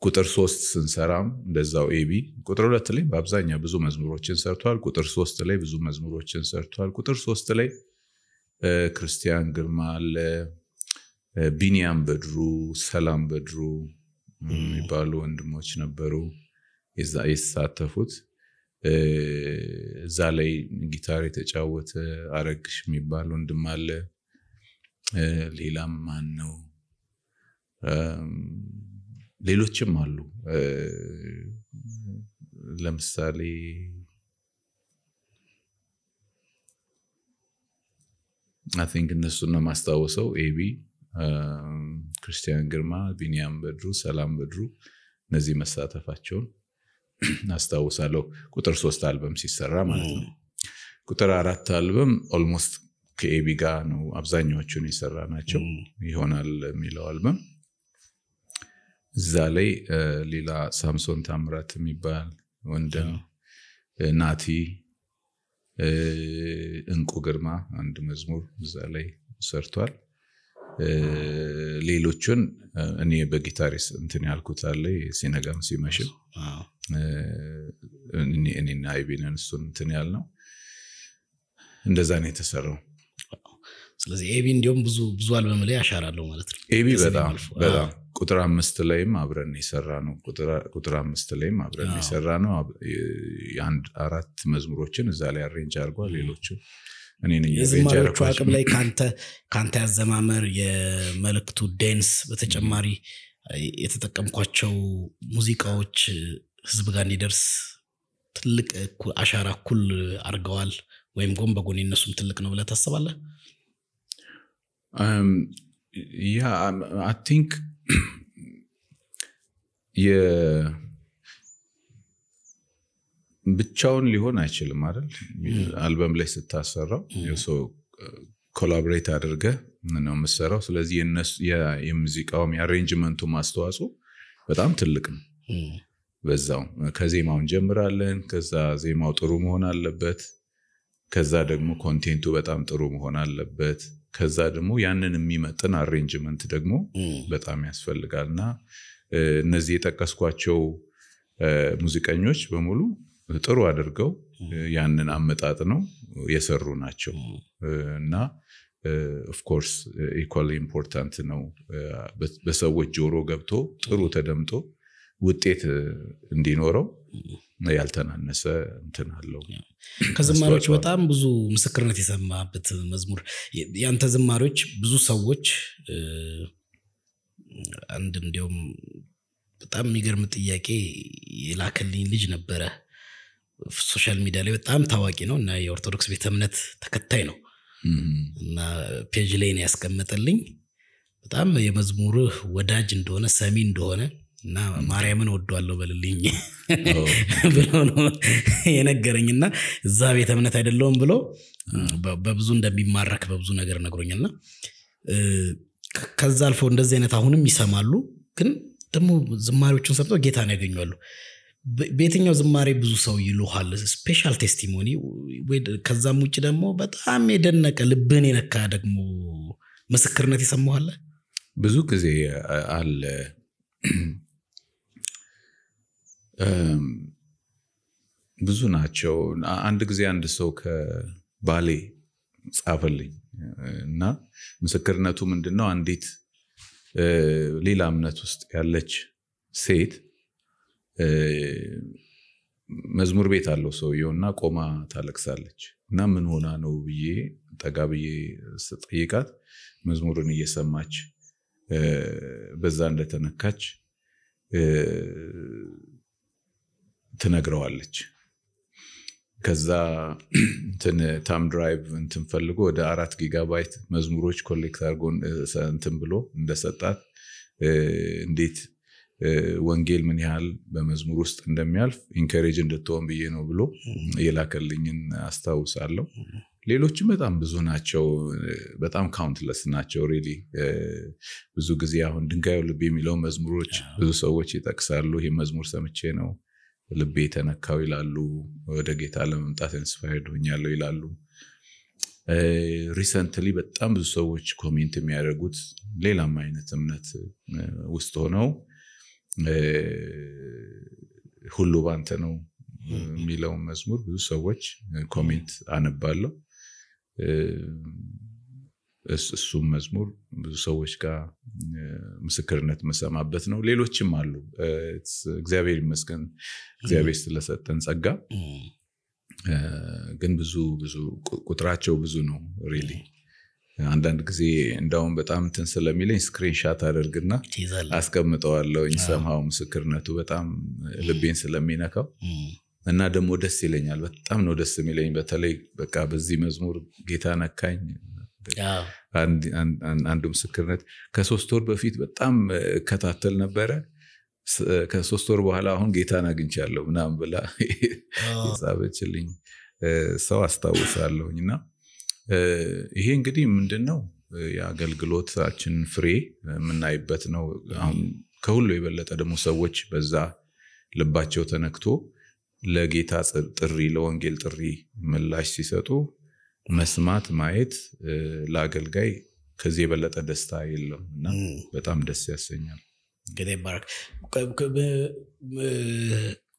ቁጥር 3 ስንሰራም እንደዛው ኤቢ ቁጥር 2 ላይ በአብዛኛው ብዙ መዝሙሮችን ሰርቷል። ቁጥር 3 ላይ ብዙ መዝሙሮችን ሰርቷል። ቁጥር 3 ላይ ክርስቲያን ግርማ አለ፣ ቢኒያም በድሩ፣ ሰላም በድሩ የሚባሉ ወንድሞች ነበሩ የተሳተፉት። እዛ ላይ ጊታር የተጫወተ አረግሽ የሚባል ወንድም አለ። ሌላም ማን ነው? ሌሎችም አሉ። ለምሳሌ I think እነሱን ነው ማስታወሰው። ኤቢ፣ ክርስቲያን ግርማ፣ ቢኒያም በድሩ፣ ሰላም በድሩ እነዚህ መሳተፋቸውን አስታውሳለሁ። ቁጥር 3 አልበም ሲሰራ ማለት ነው። ቁጥር 4 አልበም ኦልሞስት ከኤቢ ጋር ነው አብዛኛዎቹን የሰራናቸው ይሆናል የሚለው አልበም። እዛ ላይ ሌላ ሳምሶን ታምራት የሚባል ወንድም፣ ናቲ፣ እንቁ ግርማ አንድ መዝሙር እዛ ላይ ሰርቷል። ሌሎቹን እኔ በጊታሪስ እንትን ያልኩት አለ ሲነጋም ሲመሽም እኔና አይቢነን እሱን እንትን ያልነው እንደዛ ነው የተሰራው። ስለዚህ ኤቢ እንዲያውም ብዙ አልበም ላይ ያሻራለው ማለት ነው። ኤቢ በጣም ቁጥር 5 ላይም አብረን የሰራነው ቁጥር 5 ላይም አብረን የሰራነው አንድ 4 መዝሙሮችን እዛ ላይ አሬንጅ አድርጓል። ሌሎቹ እኔ ነኝ የዝማሬዎቹ አቅም ላይ ካንተ ያዘማመር የመልእክቱ ዴንስ በተጨማሪ የተጠቀምኳቸው ሙዚቃዎች ህዝብ ጋር እንዲደርስ ትልቅ አሻራ እኩል አድርገዋል ወይም ጎን በጎን እነሱም ትልቅ ነው ብለህ ታስባለህ? I think ብቻውን ሊሆን አይችልም አይደል? አልበም ላይ ስታሰራው የሰው ኮላቦሬት አድርገ ነው የምትሰራው። ስለዚህ የሙዚቃውም የአሬንጅመንቱ ማስተዋጽኦ በጣም ትልቅ ነው። በዛው ከዜማው እንጀምራለን። ከዛ ዜማው ጥሩ መሆን አለበት። ከዛ ደግሞ ኮንቴንቱ በጣም ጥሩ መሆን አለበት። ከዛ ደግሞ ያንን የሚመጥን አሬንጅመንት ደግሞ በጣም ያስፈልጋልና እነዚህ የጠቀስኳቸው ሙዚቀኞች በሙሉ ጥሩ አድርገው ያንን አመጣጥ ነው የሰሩ ናቸው እና of course equally important ነው በሰዎች ጆሮ ገብቶ ጥሩ ተደምጦ ውጤት እንዲኖረው ያልተናነሰ እንትን አለው። ከዝማሬዎች በጣም ብዙ ምስክርነት የሰማበት መዝሙር ያንተ ዝማሬዎች ብዙ ሰዎች አንድ እንዲያውም በጣም የሚገርም ጥያቄ የላከልኝ ልጅ ነበረ። ሶሻል ሚዲያ ላይ በጣም ታዋቂ ነው እና የኦርቶዶክስ ቤተ እምነት ተከታይ ነው እና ፔጅ ላይ ነው ያስቀመጠልኝ። በጣም የመዝሙርህ ወዳጅ እንደሆነ ሰሚ እንደሆነ እና ማርያምን ወዷለው በልልኝ ብሎ ነው የነገረኝና እዛ ቤተ እምነት አይደለም ብሎ በብዙ እንደሚማረክ በብዙ ነገር ነግሮኛልና ከዛ አልፎ እንደዚህ አይነት አሁንም ይሰማሉ ግን ደግሞ ዝማሬዎችን ሰምተው ጌታን ያገኛሉ። በየትኛው ዝማሬ ብዙ ሰው ይሉሃል ስፔሻል ቴስቲሞኒ ወይ ከዛም ውጭ ደግሞ በጣም የደነቀ ልብን የነካ ደግሞ ምስክርነት ይሰማዋል? ብዙ ጊዜ አለ። ብዙ ናቸው። አንድ ጊዜ አንድ ሰው ከባሌ ጻፈልኝ እና ምስክርነቱ ምንድነው? አንዲት ሌላ እምነት ውስጥ ያለች ሴት መዝሙር ቤት አለው ሰውየውና ቆማ ታለቅሳለች እና ምን ሆና ነው ብዬ ጠጋ ብዬ ስጠይቃት መዝሙርን እየሰማች በዛ እንደተነካች ትነግረዋለች። ከዛ እንትን ታም ድራይቭ እንትን ፈልጎ ወደ 4 ጊጋባይት መዝሙሮች ኮሌክት አድርጎ እንትን ብሎ እንደሰጣት እንዴት ወንጌል ምን ያህል በመዝሙር ውስጥ እንደሚያልፍ ኢንከሬጅ እንድትሆን ብዬ ነው ብሎ የላከልኝን አስታውሳለሁ። ሌሎችም በጣም ብዙ ናቸው። በጣም ካውንትለስ ናቸው ሪሊ። ብዙ ጊዜ አሁን ድንጋዩ ልቤ የሚለው መዝሙሮች ብዙ ሰዎች ይጠቅሳሉ። ይሄ መዝሙር ሰምቼ ነው ልቤ ተነካው ይላሉ። ወደ ጌታ ለመምጣት ኢንስፓየርድ ሆኛለሁ ይላሉ። ሪሰንትሊ በጣም ብዙ ሰዎች ኮሜንት የሚያደርጉት ሌላም አይነት እምነት ውስጥ ሆነው ሁሉ ባንተ ነው የሚለው መዝሙር ብዙ ሰዎች ኮሜንት አነባለሁ እሱም መዝሙር ብዙ ሰዎች ጋር ምስክርነት መሰማበት ነው ሌሎችም አሉ እግዚአብሔር ይመስገን እግዚአብሔር ስለሰጠን ጸጋ ግን ብዙ ቁጥራቸው ብዙ ነው ሪሊ አንዳንድ ጊዜ እንዳውም በጣም እንትን ስለሚለኝ ስክሪንሻት አደርግና አስቀምጠዋለሁ ሰማው ምስክርነቱ በጣም ልቤን ስለሚነካው እና ደግሞ ደስ ይለኛል በጣም ነው ደስ የሚለኝ በተለይ በቃ በዚህ መዝሙር ጌታ ነካኝ አንዱ ምስክርነት ከ3 ወር በፊት በጣም ከታተል ነበረ ከ3 ወር በኋላ አሁን ጌታን አግኝቻለሁ ምናምን ብላ ይጻፈችልኝ ሰው አስታውሳለሁና ይሄ እንግዲህ ምንድነው የአገልግሎታችን ፍሬ የምናይበት ነው አሁን ከሁሉ የበለጠ ደግሞ ሰዎች በዛ ልባቸው ተነክቶ ለጌታ ጥሪ ለወንጌል ጥሪ ምላሽ ሲሰጡ መስማት ማየት ለአገልጋይ ከዚህ የበለጠ ደስታ የለምና በጣም ደስ ያሰኛል ጌታ ይባረክ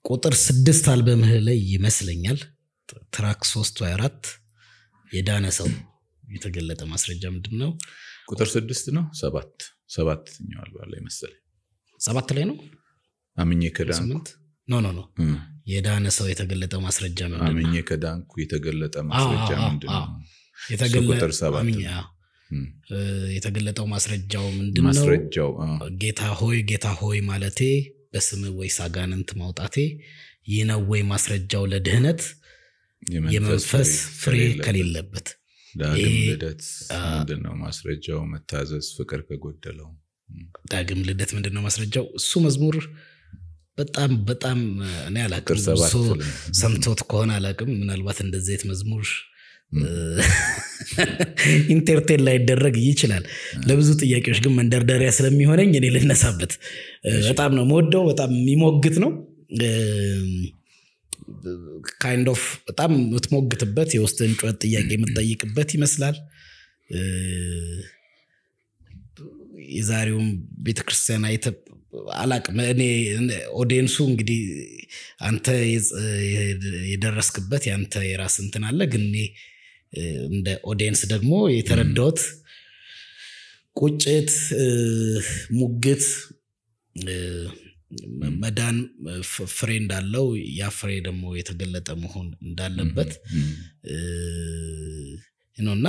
ቁጥር 6 አልበምህ ላይ ይመስለኛል ትራክ 3 ወይ 4 የዳነ ሰው የተገለጠ ማስረጃ ምንድነው ቁጥር 6 ነው 7ኛው አልባል ላይ መሰለኝ 7 ላይ ነው አምኜ ከዳንኩ ኖ የዳነ ሰው የተገለጠ ማስረጃ ምንድነው አምኜ ከዳንኩ የተገለጠ ማስረጃ ምንድነው ቁጥር 7 የተገለጠው ማስረጃው ምንድነው ማስረጃው ጌታ ሆይ ማለቴ በስም ወይ ሳጋንንት ማውጣቴ ይነው ወይ ማስረጃው ለድህነት የመንፈስ ፍሬ ከሌለበት ዳግም ልደት ምንድነው ማስረጃው መታዘዝ ፍቅር ከጎደለው ዳግም ልደት ምንድነው ማስረጃው እሱ መዝሙር በጣም እኔ አላቅም ሰምቶት ከሆነ አላቅም ምናልባት እንደዚህ አይነት መዝሙር ኢንተርቴን ላይ ይደረግ ይችላል ለብዙ ጥያቄዎች ግን መንደርደሪያ ስለሚሆነኝ እኔ ልነሳበት በጣም ነው የምወደው በጣም የሚሞግት ነው kind of በጣም የምትሞግትበት የውስጥን ጩኸት ጥያቄ የምትጠይቅበት ይመስላል የዛሬውም ቤተክርስቲያን አላቅም እኔ ኦዲየንሱ እንግዲህ አንተ የደረስክበት ያንተ የራስ እንትን አለ ግን እንደ ኦዲየንስ ደግሞ የተረዳሁት ቁጭት ሙግት መዳን ፍሬ እንዳለው ያ ፍሬ ደግሞ የተገለጠ መሆን እንዳለበት ነውና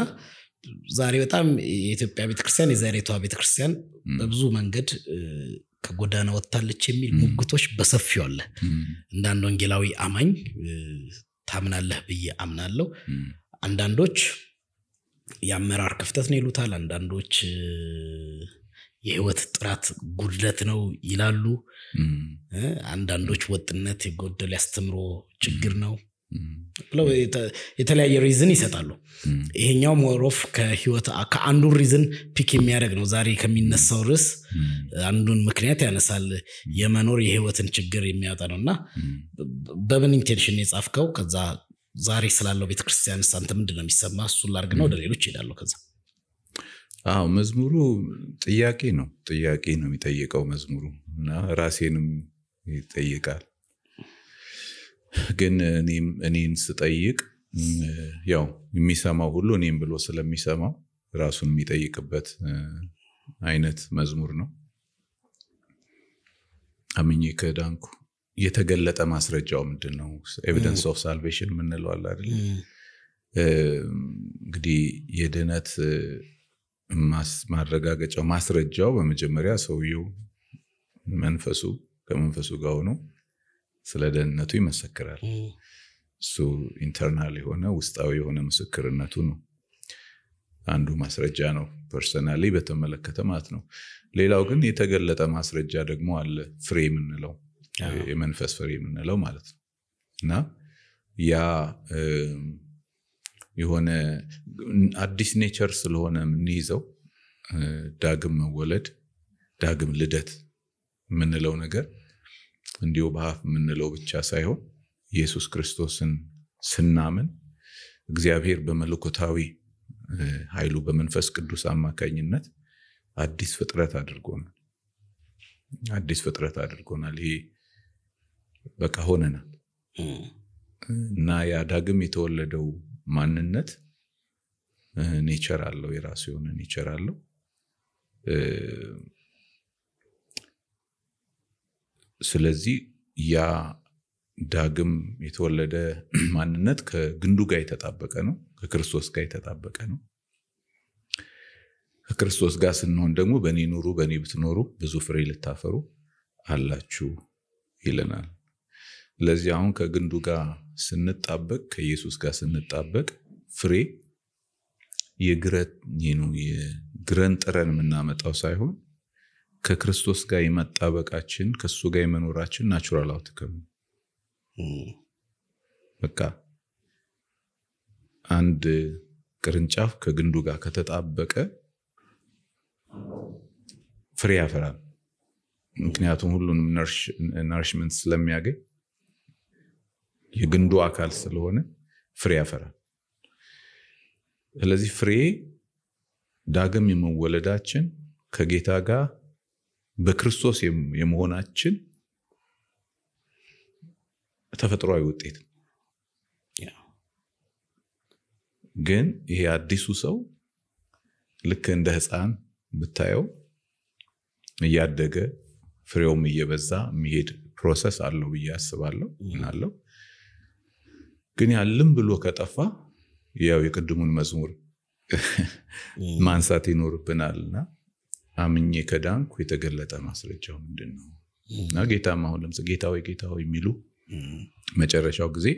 ዛሬ በጣም የኢትዮጵያ ቤተክርስቲያን የዛሬቷ ቤተክርስቲያን በብዙ መንገድ ከጎዳና ወጣለች የሚል ሙግቶች በሰፊው አለ እንዳንድ ወንጌላዊ አማኝ ታምናለህ ብዬ አምናለሁ አንዳንዶች ያመራር ክፍተት ነው ይሉታል አንዳንዶች የህይወት ጥራት ጉድለት ነው ይላሉ አንዳንዶች ወጥነት የጎደለ ያስተምሮ ችግር ነው ብለው የተለያየ ሪዝን ይሰጣሉ ይሄኛው ሞሮፍ ከህይወት ከአንዱ ሪዝን ፒክ የሚያደርግ ነው ዛሬ ከሚነሳው ርስ አንዱን ምክንያት ያነሳል የመኖር የህይወትን ችግር የሚያወጣ ነውና በምን ኢንቴንሽን የጻፍከው ከዛ ዛሬ ስላለው ቤተክርስቲያን ሳንተ ምንድነው የሚሰማ እሱን ላርግና ወደ ሌሎች ይላሉ ከዛ መዝሙሩ ጥያቄ ነው የሚጠይቀው መዝሙሩ እና ራሴንም ይጠይቃል ግን እኔን ስጠይቅ ያው የሚሰማው ሁሉ እኔም ብሎ ስለሚሰማው ራሱን የሚጠይቅበት አይነት መዝሙር ነው አምኜ ከዳንኩ የተገለጠ ማስረጃው ምንድነው ኤቪደንስ ኦፍ ሳልቬሽን ምንለው አለ አይደል እንግዲህ የድነት ማረጋገጫው ማስረጃው በመጀመሪያ ሰውየው መንፈሱ ከመንፈሱ ጋር ሆኖ ስለ ደህንነቱ ይመሰክራል እሱ ኢንተርናል የሆነ ውስጣዊ የሆነ ምስክርነቱ ነው አንዱ ማስረጃ ነው ፐርሰናሊ በተመለከተ ማለት ነው ሌላው ግን የተገለጠ ማስረጃ ደግሞ አለ ፍሬ ምንለው የመንፈስ ፍሬ ምንለው ማለት ነው እና ያ የሆነ አዲስ ኔቸር ስለሆነ ምንይዘው ዳግም መወለድ ዳግም ልደት ምንለው ነገር እንዲሁ በአፍ ምንለው ብቻ ሳይሆን ኢየሱስ ክርስቶስን ስናምን እግዚአብሔር በመለኮታዊ ኃይሉ በመንፈስ ቅዱስ አማካኝነት አዲስ ፍጥረት አድርጎናል አዲስ ፍጥረት አድርጎናል። ይሄ በቃ ሆነናል። እና ያ ዳግም የተወለደው ማንነት ኔቸር አለው፣ የራሱ የሆነ ኔቸር አለው። ስለዚህ ያ ዳግም የተወለደ ማንነት ከግንዱ ጋር የተጣበቀ ነው፣ ከክርስቶስ ጋር የተጣበቀ ነው። ከክርስቶስ ጋር ስንሆን ደግሞ በእኔ ኑሩ፣ በእኔ ብትኖሩ ብዙ ፍሬ ልታፈሩ አላችሁ ይለናል። ስለዚህ አሁን ከግንዱ ጋር ስንጣበቅ፣ ከኢየሱስ ጋር ስንጣበቅ ፍሬ የግረን ጥረን የምናመጣው ሳይሆን ከክርስቶስ ጋር የመጣበቃችን ከሱ ጋር የመኖራችን ናቹራል አውትከም። በቃ አንድ ቅርንጫፍ ከግንዱ ጋር ከተጣበቀ ፍሬ ያፈራል። ምክንያቱም ሁሉንም ናርሽመንት ስለሚያገኝ የግንዱ አካል ስለሆነ ፍሬ ያፈራል። ስለዚህ ፍሬ ዳግም የመወለዳችን ከጌታ ጋር በክርስቶስ የመሆናችን ተፈጥሯዊ ውጤት። ግን ይሄ አዲሱ ሰው ልክ እንደ ሕፃን ብታየው እያደገ ፍሬውም እየበዛ የሚሄድ ፕሮሰስ አለው ብዬ አስባለሁ እናለው። ግን ያልም ብሎ ከጠፋ ያው የቅድሙን መዝሙር ማንሳት ይኖርብናልና አምኜ ከዳንኩ የተገለጠ ማስረጃው ምንድነው? እና ጌታም አሁን ለምሳሌ ጌታ ሆይ የሚሉ መጨረሻው ጊዜ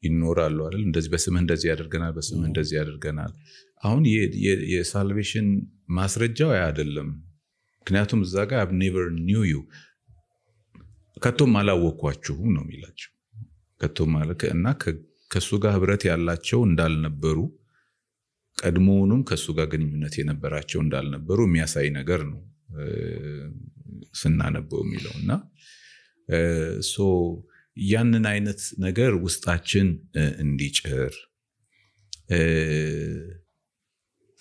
ይኖራሉ አይደል? እንደዚህ በስምህ እንደዚህ ያደርገናል፣ በስምህ እንደዚህ ያደርገናል። አሁን የሳልቬሽን ማስረጃው አይደለም። ምክንያቱም እዛ ጋር I've never knew you ከቶም አላወቅኳችሁም ነው የሚላቸው። ከቶም እና ከሱ ጋር ህብረት ያላቸው እንዳልነበሩ፣ ቀድሞውንም ከሱ ጋር ግንኙነት የነበራቸው እንዳልነበሩ የሚያሳይ ነገር ነው ስናነበው የሚለውና ያንን አይነት ነገር ውስጣችን እንዲጭር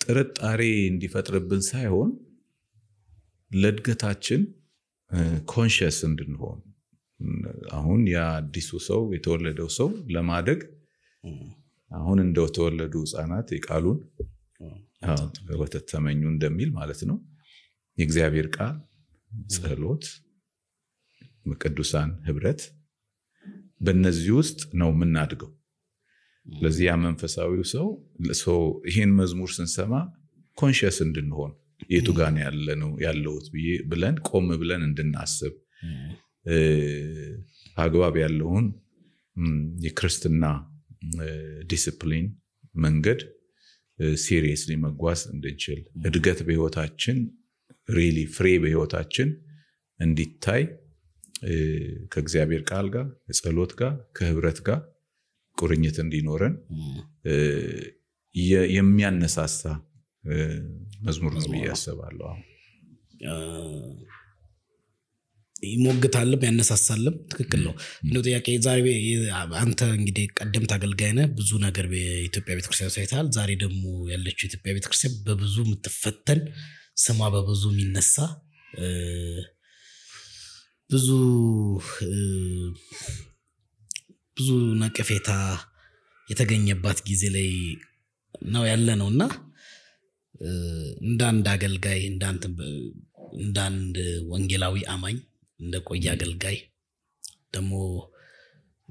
ጥርጣሬ እንዲፈጥርብን ሳይሆን ለእድገታችን ኮንሽስ እንድንሆን አሁን ያ አዲሱ ሰው የተወለደው ሰው ለማደግ አሁን እንደተወለዱ ህፃናት የቃሉን ወተት ተመኙ እንደሚል ማለት ነው። የእግዚአብሔር ቃል፣ ጸሎት፣ ቅዱሳን ህብረት በእነዚህ ውስጥ ነው የምናድገው። ለዚህ ያ መንፈሳዊው ሰው ይሄን መዝሙር ስንሰማ ኮንሽስ እንድንሆን የቱ ጋር ያለውት ብለን ቆም ብለን እንድናስብ አግባብ ያለውን የክርስትና ዲሲፕሊን መንገድ ሲሪየስሊ መጓዝ እንድንችል እድገት በህይወታችን ሪሊ ፍሬ በህይወታችን እንዲታይ ከእግዚአብሔር ቃል ጋር ከጸሎት ጋር ከህብረት ጋር ቁርኝት እንዲኖረን የሚያነሳሳ መዝሙር ነው ያሰባለሁ። ይሞግታልም ያነሳሳልም። ትክክል ነው። እንደው ጥያቄ ዛሬ አንተ እንግዲህ ቀደምት አገልጋይ ነህ፣ ብዙ ነገር በኢትዮጵያ ቤተክርስቲያን ሳይታል። ዛሬ ደግሞ ያለችው ኢትዮጵያ ቤተክርስቲያን በብዙ የምትፈተን ስሟ በብዙ የሚነሳ ብዙ ነቀፌታ የተገኘባት ጊዜ ላይ ነው ያለ ነውና እንዳንድ አገልጋይ እንዳንድ ወንጌላዊ አማኝ እንደቆየ አገልጋይ ደግሞ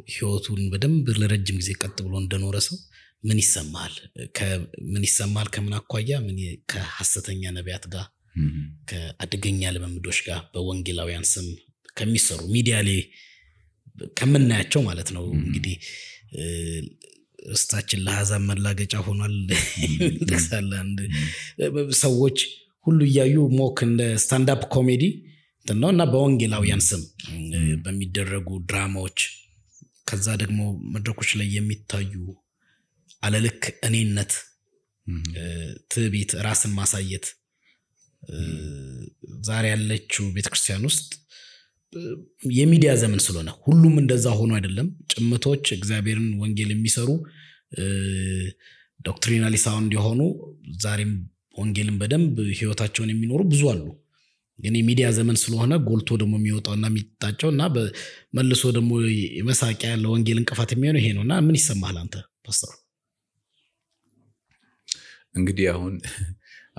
ህይወቱን በደንብ ለረጅም ጊዜ ቀጥ ብሎ እንደኖረ ሰው ምን ይሰማል? ከምን አኳያ ከሐሰተኛ ነቢያት ጋር ከአደገኛ ልምምዶች ጋር በወንጌላውያን ስም ከሚሰሩ ሚዲያ ላይ ከምናያቸው ማለት ነው። እንግዲህ እስታችን ለሐዛብ መላገጫ ሆኗል። ሰዎች ሁሉ እያዩ ሞክ እንደ ስታንድ አፕ ኮሜዲ እና በወንጌላውያን ስም በሚደረጉ ድራማዎች ከዛ ደግሞ መድረኮች ላይ የሚታዩ አለልክ እኔነት፣ ትዕቢት፣ ራስን ማሳየት ዛሬ ያለችው ቤተክርስቲያን ውስጥ የሚዲያ ዘመን ስለሆነ ሁሉም እንደዛ ሆኖ አይደለም። ጭምቶች እግዚአብሔርን ወንጌል የሚሰሩ ዶክትሪናሊ ሳውንድ የሆኑ ዛሬም ወንጌልን በደንብ ህይወታቸውን የሚኖሩ ብዙ አሉ። ግን የሚዲያ ዘመን ስለሆነ ጎልቶ ደግሞ የሚወጣውና የሚጣጨውና መልሶ ደግሞ የመሳቂያ ያለው ወንጌል እንቅፋት የሚሆነው ይሄ ነውና ምን ይሰማሃል አንተ ፓስተር? እንግዲህ አሁን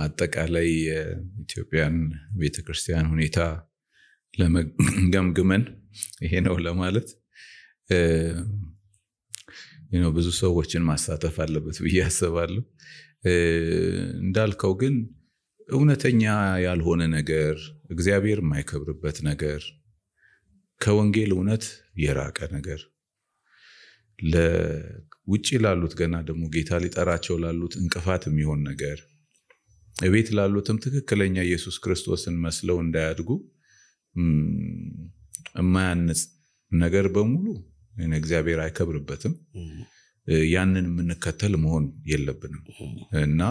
አጠቃላይ የኢትዮጵያን ቤተክርስቲያን ሁኔታ ለመገምገመን ይሄ ነው ለማለት ብዙ ሰዎችን ማሳተፍ አለበት ብዬ አስባለሁ። እንዳልከው ግን እውነተኛ ያልሆነ ነገር እግዚአብሔር የማይከብርበት ነገር ከወንጌል እውነት የራቀ ነገር ለውጪ ላሉት ገና ደግሞ ጌታ ሊጠራቸው ላሉት እንቅፋት የሚሆን ነገር እቤት ላሉትም ትክክለኛ ኢየሱስ ክርስቶስን መስለው እንዳያድጉ የማያንጽ ነገር በሙሉ እግዚአብሔር አይከብርበትም። ያንን የምንከተል መሆን የለብንም እና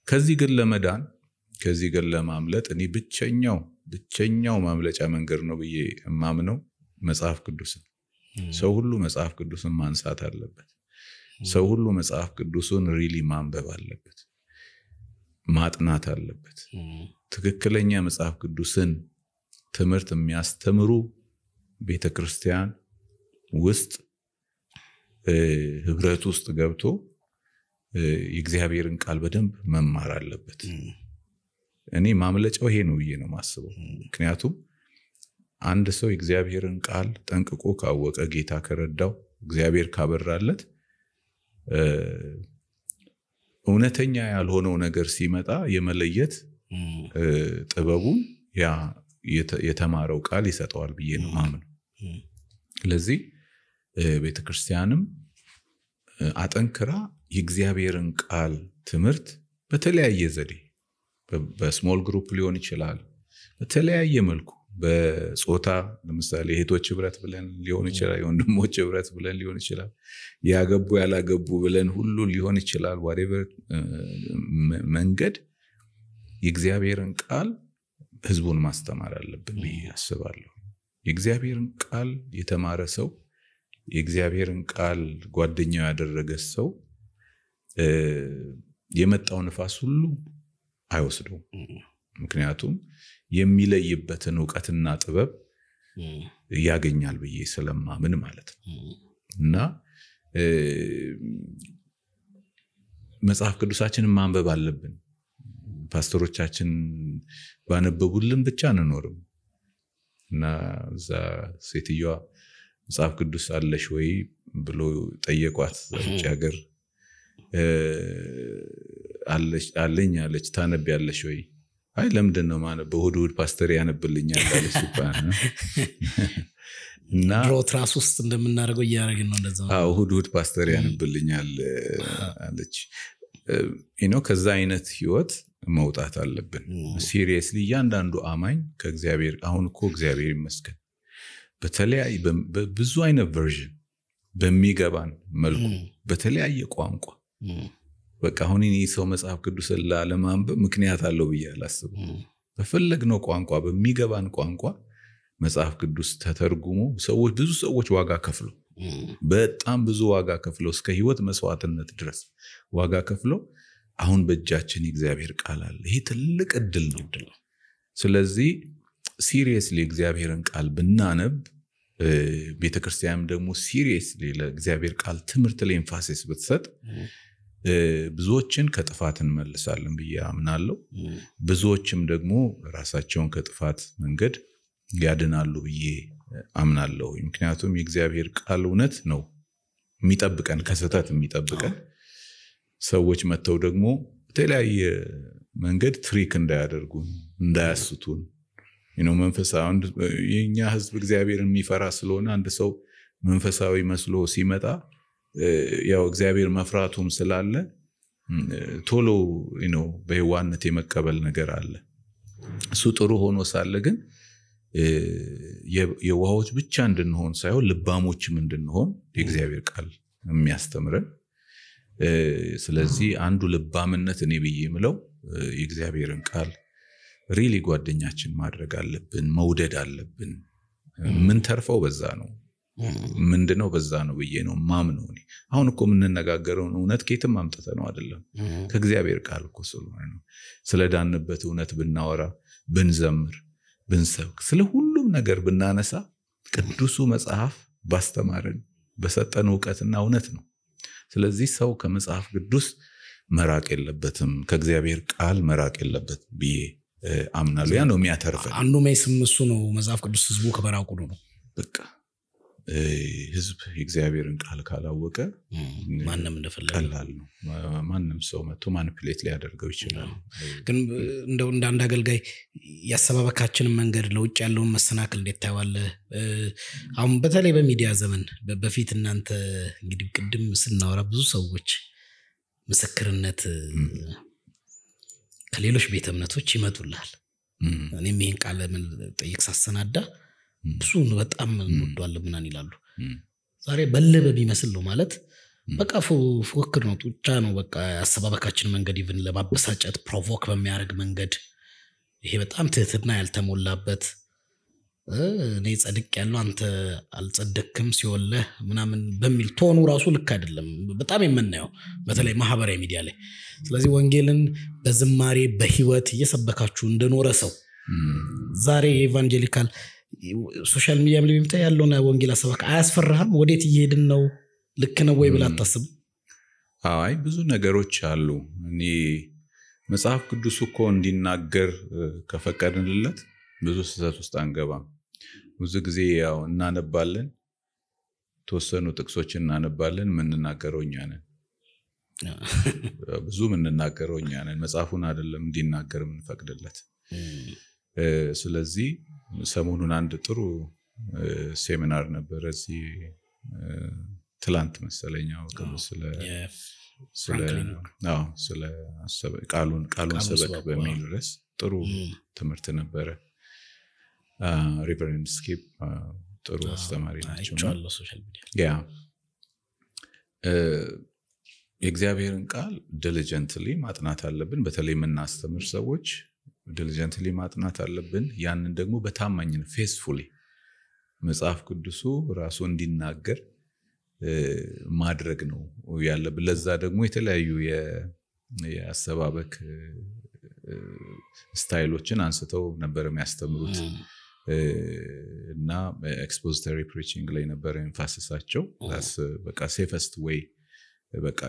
ከዚህ ግን ለመዳን ከዚህ ግን ለማምለጥ እኔ ብቸኛው ማምለጫ መንገድ ነው ብዬ የማምነው መጽሐፍ ቅዱስን። ሰው ሁሉ መጽሐፍ ቅዱስን ማንሳት አለበት። ሰው ሁሉ መጽሐፍ ቅዱስን ሪሊ ማንበብ አለበት፣ ማጥናት አለበት። ትክክለኛ መጽሐፍ ቅዱስን ትምህርት የሚያስተምሩ ቤተክርስቲያን ውስጥ ህብረት ውስጥ ገብቶ የእግዚአብሔርን ቃል በደንብ መማር አለበት። እኔ ማምለጫው ይሄ ነው ብዬ ነው ማስበው። ምክንያቱም አንድ ሰው የእግዚአብሔርን ቃል ጠንቅቆ ካወቀ፣ ጌታ ከረዳው፣ እግዚአብሔር ካበራለት እውነተኛ ያልሆነው ነገር ሲመጣ የመለየት ጥበቡን ያ የተማረው ቃል ይሰጠዋል ብዬ ነው ማምነው። ስለዚህ ቤተክርስቲያንም አጠንክራ የእግዚአብሔርን ቃል ትምህርት በተለያየ ዘዴ በስሞል ግሩፕ ሊሆን ይችላል፣ በተለያየ መልኩ በጾታ ለምሳሌ እህቶች ህብረት ብለን ሊሆን ይችላል፣ የወንድሞች ህብረት ብለን ሊሆን ይችላል፣ ያገቡ ያላገቡ ብለን ሁሉ ሊሆን ይችላል። whatever መንገድ የእግዚአብሔርን ቃል ህዝቡን ማስተማር አለብን ብዬ አስባለሁ። የእግዚአብሔርን ቃል የተማረ ሰው፣ የእግዚአብሔርን ቃል ጓደኛው ያደረገ ሰው የመጣው ንፋስ ሁሉ አይወስደው። ምክንያቱም የሚለይበትን ዕውቀትና ጥበብ ያገኛል ብዬ ስለማምን ማለት ነው። እና መጽሐፍ ቅዱሳችንን ማንበብ አለብን። ፓስተሮቻችን ባነበቡልን ብቻ አንኖርም። እና እዛ ሴትዮዋ መጽሐፍ ቅዱስ አለሽ ወይ ብሎ ጠየቋት። ውጭ ሀገር አለኝ አለች። ታነቢያለሽ ወይ? አይ ለምንድን ነው ማነበው? እሑድ ፓስተር ያነብልኛል አለች ይባላል። እና ድሮ ትራስ ውስጥ እንደምናደርገው እያደረግን ነው እንደዛ። እሑድ ፓስተር ያነብልኛል አለች። ከዛ አይነት ህይወት መውጣት አለብን። ሲሪየስሊ እያንዳንዱ አማኝ ከእግዚአብሔር አሁን እኮ እግዚአብሔር ይመስገን በተለያየ በብዙ አይነት ቨርዥን በሚገባን መልኩ በተለያየ ቋንቋ በቃ አሁን እኔ ሰው መጽሐፍ ቅዱስን ለማንበብ ምክንያት አለው ብዬ አላስብም። በፈለግነው ቋንቋ በሚገባን ቋንቋ መጽሐፍ ቅዱስ ተተርጉሞ ብዙ ሰዎች ዋጋ ከፍለው በጣም ብዙ ዋጋ ከፍለው እስከ ህይወት መስዋዕትነት ድረስ ዋጋ ከፍለው አሁን በእጃችን የእግዚአብሔር ቃል አለ። ይሄ ትልቅ እድል ነው። ስለዚህ ሲሪየስሊ እግዚአብሔርን ቃል ብናነብ ቤተክርስቲያንም ደግሞ ሲሪየስሊ ለእግዚአብሔር ቃል ትምህርት ላይ ኤምፋሲስ ብትሰጥ ብዙዎችን ከጥፋት እንመልሳለን ብዬ አምናለሁ። ብዙዎችም ደግሞ ራሳቸውን ከጥፋት መንገድ ያድናሉ ብዬ አምናለሁ። ምክንያቱም የእግዚአብሔር ቃል እውነት ነው የሚጠብቀን፣ ከስህተት የሚጠብቀን። ሰዎች መተው ደግሞ በተለያየ መንገድ ትሪክ እንዳያደርጉ እንዳያስቱን መንፈሳዊ የኛ ህዝብ እግዚአብሔርን የሚፈራ ስለሆነ አንድ ሰው መንፈሳዊ መስሎ ሲመጣ ያው እግዚአብሔር መፍራቱም ስላለ ቶሎ በህዋነት የመቀበል ነገር አለ። እሱ ጥሩ ሆኖ ሳለ ግን የዋሆች ብቻ እንድንሆን ሳይሆን ልባሞችም እንድንሆን የእግዚአብሔር ቃል የሚያስተምረን። ስለዚህ አንዱ ልባምነት እኔ ብዬ የምለው የእግዚአብሔርን ቃል ሪሊ ጓደኛችን ማድረግ አለብን፣ መውደድ አለብን። ምን ተርፈው በዛ ነው ምንድነው በዛ ነው ብዬ ነው ማምነው። አሁን እኮ የምንነጋገረው እውነት ከየትም አምጥተ ነው አይደለም፣ ከእግዚአብሔር ቃል እኮ ስለሆነ ነው። ስለዳንበት እውነት ብናወራ ብንዘምር ብንሰብክ ስለ ሁሉም ነገር ብናነሳ ቅዱሱ መጽሐፍ ባስተማረን በሰጠን ዕውቀትና እውነት ነው። ስለዚህ ሰው ከመጽሐፍ ቅዱስ መራቅ የለበትም፣ ከእግዚአብሔር ቃል መራቅ የለበትም ብዬ አምናለሁ። ያ ነው የሚያተርፈን። አንዱ ሜስም እሱ ነው መጽሐፍ ቅዱስ ህዝቡ ከመራቁ ነው። በቃ ህዝብ የእግዚአብሔርን ቃል ካላወቀ ማንም እንደፈለገ ቀላል ነው። ማንም ሰው መጥቶ ማኒፑሌት ሊያደርገው ይችላል። ግን እንደው እንደ አንድ አገልጋይ ያሰባበካችንን መንገድ ለውጭ ያለውን መሰናክል እንዴት ታያዋለህ? አሁን በተለይ በሚዲያ ዘመን በፊት እናንተ እንግዲህ ቅድም ስናወራ ብዙ ሰዎች ምስክርነት ከሌሎች ቤተ እምነቶች ይመጡልሃል። እኔም ይሄን ቃል ምን ጠይቅ ሳሰናዳ ብዙ በጣም እንወደዋለን ምናን ይላሉ። ዛሬ በለበ ቢመስል ነው ማለት በቃ ፉክክር ነው፣ ጡጫ ነው። በቃ ያሰባበካችን መንገድ ኢቭን ለማበሳጨት ፕሮቮክ በሚያደርግ መንገድ ይሄ በጣም ትህትና ያልተሞላበት እኔ ጸድቅ ያለው አንተ አልጸደቅክም ሲወለህ ምናምን በሚል ቶኑ ራሱ ልክ አይደለም በጣም የምናየው በተለይ ማህበራዊ ሚዲያ ላይ። ስለዚህ ወንጌልን በዝማሬ በህይወት እየሰበካችሁ እንደኖረ ሰው ዛሬ ኢቫንጀሊካል ሶሻል ሚዲያ ላይ የሚመጣ ያለውን ወንጌል አሰባካ አያስፈራህም? ወዴት እየሄድን ነው? ልክ ነው ወይ ብላ አታስብ? አይ ብዙ ነገሮች አሉ። እኔ መጽሐፍ ቅዱስ እኮ እንዲናገር ከፈቀድንለት ብዙ ስህተት ውስጥ አንገባም። ብዙ ጊዜ ያው እናነባለን፣ ተወሰኑ ጥቅሶችን እናነባለን፣ ምንናገረው እኛ ነን። ብዙ ምንናገረው እኛ ነን፣ መጽሐፉን አይደለም እንዲናገር ምንፈቅድለት። ስለዚህ ሰሞኑን አንድ ጥሩ ሴሚናር ነበር እዚህ ትላንት መሰለኛው ስለ ቃሉን ሰበክ በሚል ርዕስ ጥሩ ትምህርት ነበረ። ሪቨረንድ ስኪፕ ጥሩ አስተማሪ ናቸው። የእግዚአብሔርን ቃል ዲሊጀንትሊ ማጥናት አለብን። በተለይ የምናስተምር ሰዎች ዲሊጀንትሊ ማጥናት አለብን። ያንን ደግሞ በታማኝነት ፌስፉሊ መጽሐፍ ቅዱሱ ራሱ እንዲናገር ማድረግ ነው ያለብን። ለዛ ደግሞ የተለያዩ የአሰባበክ ስታይሎችን አንስተው ነበር የሚያስተምሩት እና ኤክስፖዚተሪ ፕሪቺንግ ላይ ነበር ኤምፋሲሳቸው። በቃ ሴፈስት ዌይ በቃ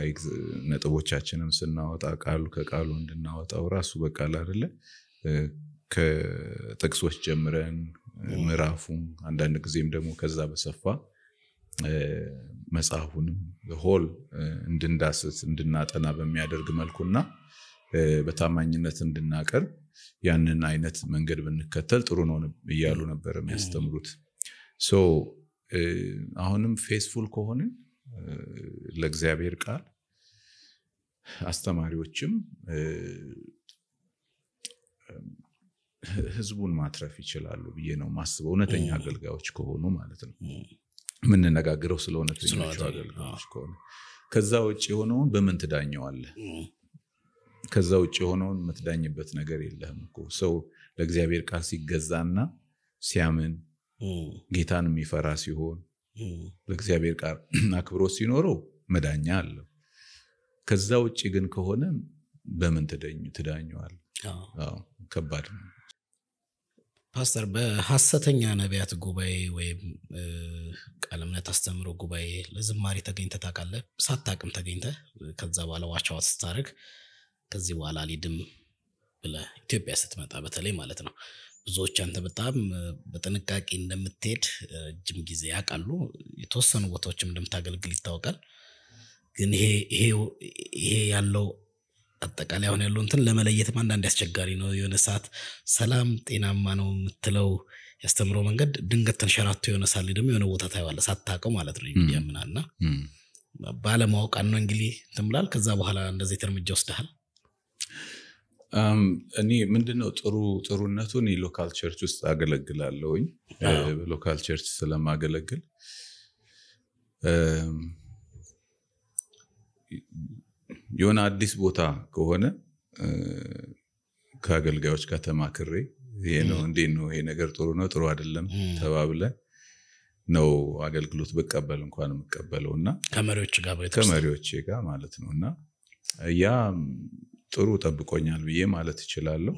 ነጥቦቻችንም ስናወጣ ቃሉ ከቃሉ እንድናወጣው ራሱ በቃ አይደለ ከጥቅሶች ጀምረን ምዕራፉን አንዳንድ ጊዜም ደግሞ ከዛ በሰፋ መጽሐፉንም ሆል እንድንዳስስ እንድናጠና በሚያደርግ መልኩና በታማኝነት እንድናቀርብ ያንን አይነት መንገድ ብንከተል ጥሩ ነው እያሉ ነበር የሚያስተምሩት። ሶ አሁንም ፌስፉል ከሆነ ለእግዚአብሔር ቃል አስተማሪዎችም ህዝቡን ማትረፍ ይችላሉ ብዬ ነው ማስበው። እውነተኛ አገልጋዮች ከሆኑ ማለት ነው። ምንነጋገረው ስለ እውነተኞች አገልጋዮች ከሆነ ከዛ ውጪ ሆነውን በምን ትዳኘዋለህ? ከዛ ውጪ ሆነውን የምትዳኝበት ነገር የለህም እኮ። ሰው ለእግዚአብሔር ቃል ሲገዛና ሲያምን ጌታን የሚፈራ ሲሆን ለእግዚአብሔር ቃል አክብሮት ሲኖረው መዳኛ አለው። ከዛ ውጪ ግን ከሆነ በምን ትዳኘዋለህ? አዎ ከባድ ነው። ፓስተር በሐሰተኛ ነቢያት ጉባኤ ወይም ቃለ እምነት አስተምሮ ጉባኤ ለዝማሬ ተገኝተህ ታውቃለህ? ሳታውቅም ተገኝተህ ከዛ በኋላ ዋቻዋት ስታደርግ ከዚህ በኋላ አልሄድም ብለህ ኢትዮጵያ ስትመጣ በተለይ ማለት ነው ብዙዎች አንተ በጣም በጥንቃቄ እንደምትሄድ ረጅም ጊዜ ያውቃሉ። የተወሰኑ ቦታዎችም እንደምታገልግል ይታወቃል። ግን ይሄ ያለው አጠቃላይ አሁን ያለው እንትን ለመለየትም አንዳንድ አስቸጋሪ ነው። የሆነ ሰዓት ሰላም ጤናማ ነው የምትለው ያስተምሮ መንገድ ድንገት ተንሸራቶ የሆነ ሳል ደግሞ የሆነ ቦታ ታይዋለህ ሳታውቀው ማለት ነው። ሚዲያ ምናና ባለማወቅ ነው እንግዲህ ተምላል። ከዛ በኋላ እንደዚህ እርምጃ ወስደሃል? እኔ ምንድነው ጥሩነቱን ሎካል ቸርች ውስጥ አገለግላለሁኝ። ሎካል ቸርች ስለማገለግል የሆነ አዲስ ቦታ ከሆነ ከአገልጋዮች ጋር ተማክሬ ይሄ ነው እንዴት ነው ይሄ ነገር ጥሩ ነው ጥሩ አይደለም ተባብለ ነው አገልግሎት በቀበል እንኳን መቀበለውና ከመሪዎች ጋር ማለት ነውና ያ ጥሩ ጠብቆኛል ብዬ ማለት እችላለሁ።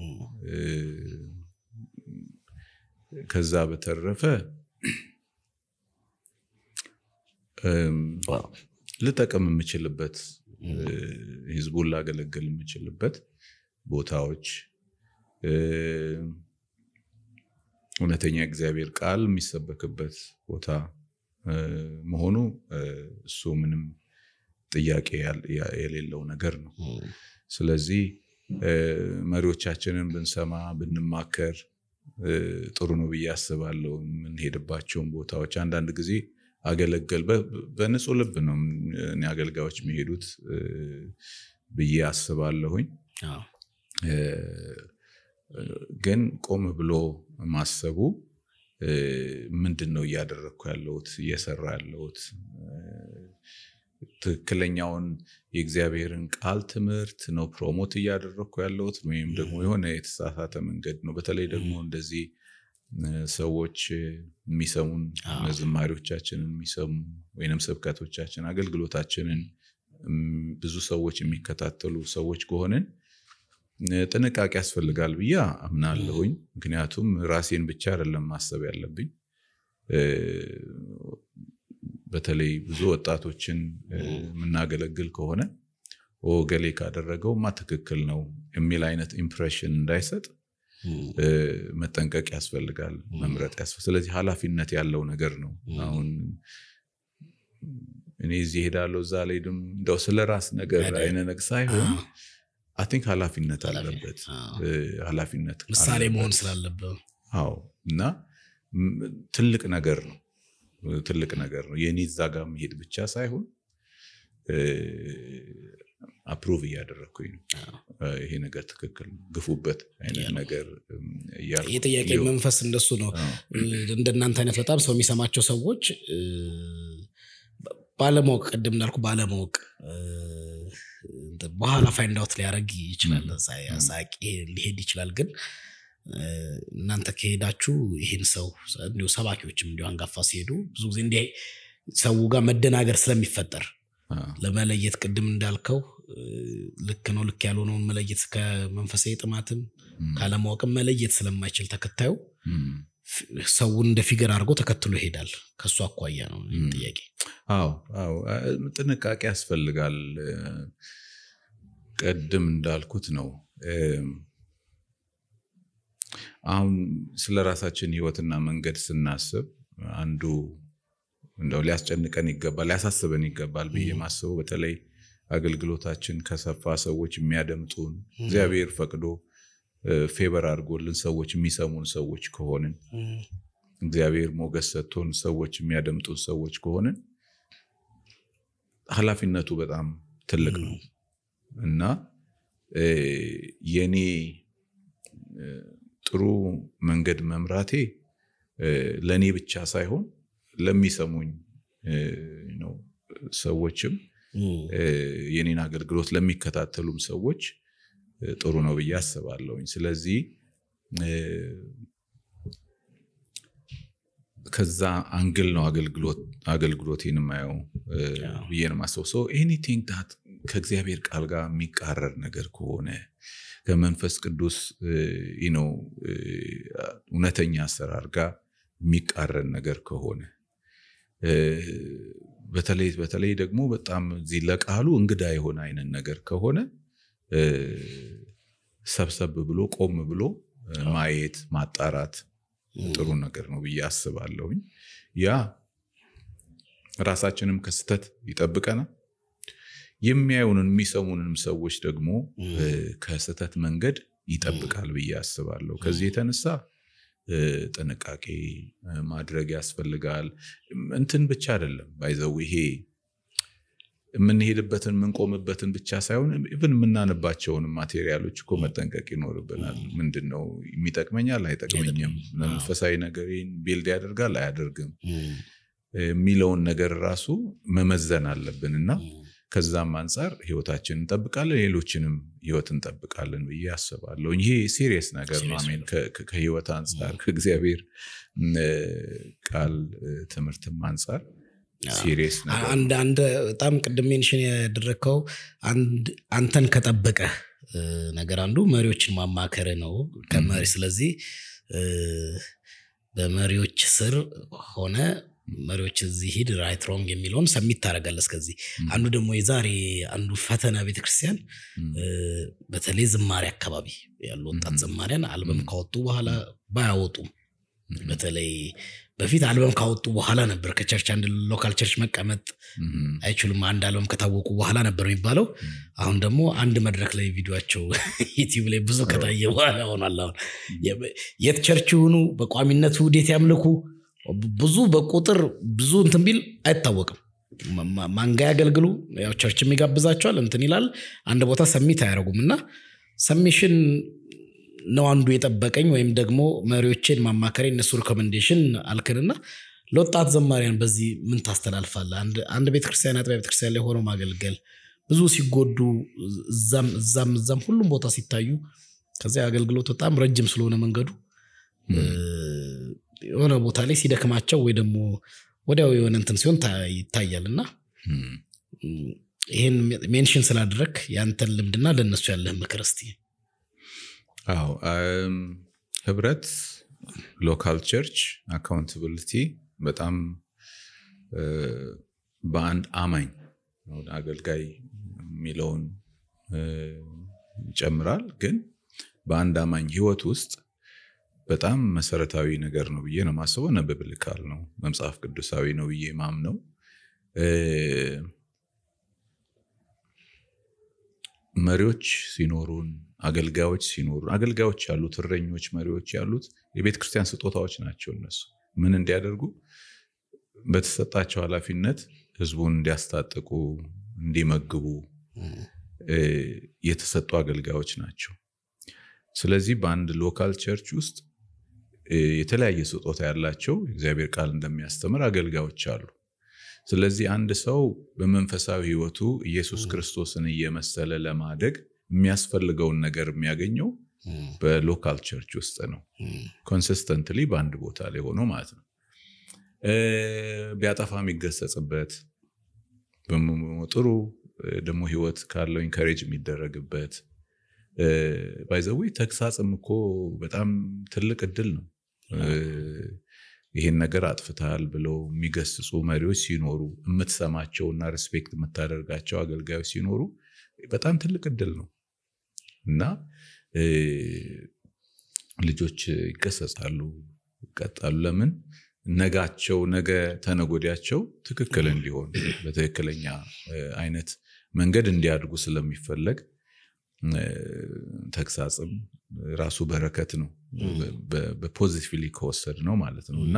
ከዛ በተረፈ ልጠቀም የምችልበት ህዝቡን ላገለግል የምችልበት ቦታዎች እውነተኛ እግዚአብሔር ቃል የሚሰበክበት ቦታ መሆኑ እሱ ምንም ጥያቄ የሌለው ነገር ነው። ስለዚህ መሪዎቻችንን ብንሰማ ብንማከር ጥሩ ነው ብዬ አስባለሁ። የምንሄድባቸውን ቦታዎች አንዳንድ ጊዜ አገለገል በንጹህ ልብ ነው አገልጋዮች የሚሄዱት ብዬ አስባለሁኝ። ግን ቆም ብሎ ማሰቡ ምንድነው እያደረኩ ያለሁት እየሰራ ያለሁት ትክክለኛውን የእግዚአብሔርን ቃል ትምህርት ነው ፕሮሞት እያደረኩ ያለሁት ወይም ደግሞ የሆነ የተሳሳተ መንገድ ነው? በተለይ ደግሞ እንደዚህ ሰዎች የሚሰሙን ዝማሬዎቻችንን የሚሰሙ ወይንም ስብከቶቻችን አገልግሎታችንን ብዙ ሰዎች የሚከታተሉ ሰዎች ከሆነን ጥንቃቄ ያስፈልጋል ብዬ አምናለሁኝ። ምክንያቱም ራሴን ብቻ አይደለም ማሰብ ያለብኝ። በተለይ ብዙ ወጣቶችን የምናገለግል ከሆነ ገሌ ካደረገውማ ትክክል ነው የሚል አይነት ኢምፕሬሽን እንዳይሰጥ መጠንቀቅ ያስፈልጋል፣ መምረጥ ያስፈልጋል። ስለዚህ ኃላፊነት ያለው ነገር ነው። አሁን እኔ እዚህ ሄዳለሁ እዛ ላይ እንደው ስለራስ ነገር አይነነግ ሳይሆን I think ኃላፊነት አለበት። ኃላፊነት ምሳሌ መሆን ስላለበት እና ትልቅ ነገር ነው። ትልቅ ነገር ነው። የኔ እዛ ጋር መሄድ ብቻ ሳይሆን አፕሩቭ እያደረኩኝ ነው። ይሄ ነገር ትክክል ግፉበት አይነት ነገር ያለው የጥያቄ መንፈስ እንደሱ ነው። እንደናንተ አይነት በጣም ሰው የሚሰማቸው ሰዎች ባለማወቅ ቀደም እንዳልኩ ባለማወቅ በኋላ ፋይንድ አውት ሊያደርግ ይችላል። ሳቂ ሊሄድ ይችላል። ግን እናንተ ከሄዳችሁ ይሄን ሰው እንዲሁ ሰባኪዎችም እንዲሁ አንጋፋ ሲሄዱ ብዙ ጊዜ እንዲህ ሰው ጋር መደናገር ስለሚፈጠር ለመለየት ቅድም እንዳልከው ልክ ነው ልክ ያልሆነውን መለየት ከመንፈሳዊ ጥማትም ካለማወቅም መለየት ስለማይችል ተከታዩ ሰውን እንደ ፊገር አድርጎ ተከትሎ ይሄዳል። ከሱ አኳያ ነው ጥያቄ። ጥንቃቄ ያስፈልጋል። ቀደም እንዳልኩት ነው። አሁን ስለራሳችን ህይወትና መንገድ ስናስብ አንዱ እንደው ሊያስጨንቀን ይገባል፣ ሊያሳስበን ይገባል ብዬ ማስበው በተለይ አገልግሎታችን ከሰፋ ሰዎች የሚያደምጡን እግዚአብሔር ፈቅዶ ፌቨር አድርጎልን ሰዎች የሚሰሙን ሰዎች ከሆንን እግዚአብሔር ሞገስ ሰጥቶን ሰዎች የሚያደምጡን ሰዎች ከሆንን ኃላፊነቱ በጣም ትልቅ ነው እና የኔ ጥሩ መንገድ መምራቴ ለኔ ብቻ ሳይሆን ለሚሰሙኝ ነው ሰዎችም የኔን አገልግሎት ለሚከታተሉም ሰዎች ጥሩ ነው ብዬ አስባለሁኝ። ስለዚህ ከዛ አንግል ነው አገልግሎቴን ማየው ብዬ ነው ማሰው። so anything that ከእግዚአብሔር ቃል ጋር የሚቃረር ነገር ከሆነ ከመንፈስ ቅዱስ እውነተኛ አሰራር ጋር የሚቃረን ነገር ከሆነ በተለይ ደግሞ በጣም እዚህ ለቃሉ እንግዳ የሆነ አይነት ነገር ከሆነ ሰብሰብ ብሎ ቆም ብሎ ማየት ማጣራት ጥሩ ነገር ነው ብዬ አስባለሁኝ። ያ ራሳችንም ከስተት ይጠብቀናል፣ የሚያዩንን የሚሰሙንን ሰዎች ደግሞ ከስተት መንገድ ይጠብቃል ብዬ አስባለሁ። ከዚህ የተነሳ ጥንቃቄ ማድረግ ያስፈልጋል። እንትን ብቻ አይደለም ባይዘው ይሄ የምንሄድበትን የምንቆምበትን ብቻ ሳይሆን ኢቭን የምናነባቸውን ማቴሪያሎች እኮ መጠንቀቅ ይኖርብናል። ምንድነው የሚጠቅመኛል አይጠቅመኝም፣ መንፈሳዊ ነገሬን ቢልድ ያደርጋል አያደርግም የሚለውን ነገር ራሱ መመዘን አለብንና ከዛም አንፃር ህይወታችንን እንጠብቃለን፣ ሌሎችንም ህይወት እንጠብቃለን ብዬ አስባለሁ። ይሄ ሲሪየስ ነገር ነው። አሜን። ከህይወት አንፃር ከእግዚአብሔር ቃል ትምህርትም አንፃር ሲሪየስ ነገር አንድ በጣም ቅድም ሜንሽን ያደረከው አንተን ከጠበቀ ነገር አንዱ መሪዎችን ማማከር ነው ከመሪ። ስለዚህ በመሪዎች ስር ሆነ መሪዎች እዚህ ሂድ ራይት ሮንግ የሚለውን ሰሚት ታደርጋለህ እስከዚህ አንዱ ደግሞ የዛሬ አንዱ ፈተና ቤተክርስቲያን በተለይ ዝማሬ አካባቢ ያሉ ወጣት ዘማሪያን አልበም ካወጡ በኋላ ባያወጡም በተለይ በፊት አልበም ካወጡ በኋላ ነበር ከቸርች አንድ ሎካል ቸርች መቀመጥ አይችሉም አንድ አልበም ከታወቁ በኋላ ነበር የሚባለው አሁን ደግሞ አንድ መድረክ ላይ ቪዲዮአቸው ዩቲዩብ ላይ ብዙ ከታየ በኋላ ሆኗል አሁን የት ቸርች ሆኑ በቋሚነቱ ዴት ያምልኩ ብዙ በቁጥር ብዙ እንትን ቢል አይታወቅም ማንጋ ያገልግሉ ያው ቸርችም ይጋብዛቸዋል እንትን ይላል አንድ ቦታ ሰሚት አያረጉምና ሰሚሽን ነው አንዱ የጠበቀኝ ወይም ደግሞ መሪዎችን ማማከሬ እነሱ ሪኮሜንዴሽን አልከንና ለወጣት ዘማሪያን በዚህ ምን ታስተላልፋለህ አንድ ቤተክርስቲያን አጥቢያ ቤተክርስቲያን ላይ ሆኖ ማገልገል ብዙ ሲጎዱ እዛም ሁሉም ቦታ ሲታዩ ከዛ አገልግሎት በጣም ረጅም ስለሆነ መንገዱ የሆነ ቦታ ላይ ሲደክማቸው ወይ ደግሞ ወዲያው የሆነ እንትን ሲሆን ይታያልና ይሄን ሜንሽን ስላደረክ ያንተን ልምድና ለነሱ ያለህ ምክር እስቲ አዎ ህብረት ሎካል ቸርች አካውንታቢሊቲ በጣም በአንድ አማኝ አገልጋይ ሚለውን ይጨምራል ግን በአንድ አማኝ ህይወት ውስጥ በጣም መሰረታዊ ነገር ነው ብዬ ነው ማስበው ቢብሊካል ነው መጽሐፍ ቅዱሳዊ ነው ብዬ ማምነው መሪዎች ሲኖሩን አገልጋዮች ሲኖሩን አገልጋዮች ያሉት እረኞች መሪዎች ያሉት የቤተ ክርስቲያን ስጦታዎች ናቸው እነሱ ምን እንዲያደርጉ በተሰጣቸው ኃላፊነት ህዝቡን እንዲያስታጥቁ እንዲመግቡ የተሰጡ አገልጋዮች ናቸው ስለዚህ በአንድ ሎካል ቸርች ውስጥ የተለያየ ስጦታ ያላቸው እግዚአብሔር ቃል እንደሚያስተምር አገልጋዮች አሉ ስለዚህ አንድ ሰው በመንፈሳዊ ህይወቱ ኢየሱስ ክርስቶስን እየመሰለ ለማደግ የሚያስፈልገውን ነገር የሚያገኘው በሎካል ቸርች ውስጥ ነው ኮንሲስተንትሊ በአንድ ቦታ ላይ ሆኖ ማለት ነው ቢያጠፋ የሚገሰጽበት በጥሩ ደግሞ ህይወት ካለው ኢንካሬጅ የሚደረግበት ባይዘው ተክሳጽም እኮ በጣም ትልቅ እድል ነው ይሄን ነገር አጥፍታል ብለው የሚገስጹ መሪዎች ሲኖሩ የምትሰማቸውና ሪስፔክት የምታደርጋቸው አገልጋዮች ሲኖሩ በጣም ትልቅ እድል ነው እና ልጆች ይገሰጻሉ ይቀጣሉ ለምን ነጋቸው ነገ ተነጎዳቸው ትክክል እንዲሆን በትክክለኛ አይነት መንገድ እንዲያድጉ ስለሚፈልግ ተክሳጽም ራሱ በረከት ነው በፖዚቲቭሊ ከወሰድ ነው ማለት ነውና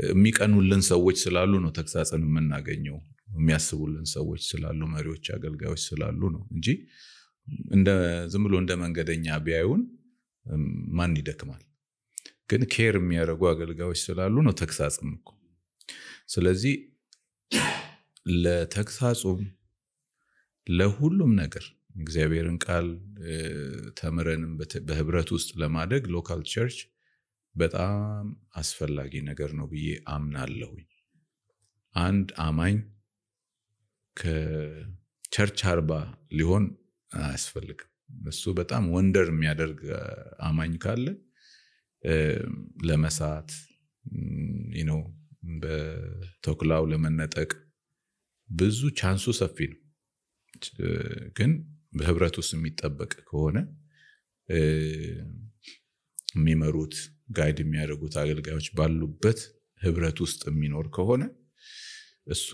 የሚቀኑልን ሰዎች ስላሉ ነው ተክሳጽን የምናገኘው የሚያስቡልን ሰዎች ስላሉ መሪዎች አገልጋዮች ስላሉ ነው እንጂ እንደ ዝም ብሎ እንደ መንገደኛ ቢያዩን ማን ይደክማል ግን ኬር የሚያደርጉ አገልጋዮች ስላሉ ነው ተክሳጽም እኮ ስለዚህ ለተክሳጹም ለሁሉም ነገር እግዚአብሔርን ቃል ተምረን በህብረት ውስጥ ለማደግ ሎካል ቸርች በጣም አስፈላጊ ነገር ነው ብዬ አምናለሁ አንድ አማኝ ከቸርች አርባ ሊሆን አያስፈልግም እሱ በጣም ወንደር የሚያደርግ አማኝ ካለ ለመሳት በተኩላው ለመነጠቅ ብዙ ቻንሱ ሰፊ ነው ግን በህብረት ውስጥ የሚጠበቅ ከሆነ የሚመሩት ጋይድ የሚያደርጉት አገልጋዮች ባሉበት ህብረት ውስጥ የሚኖር ከሆነ እሱ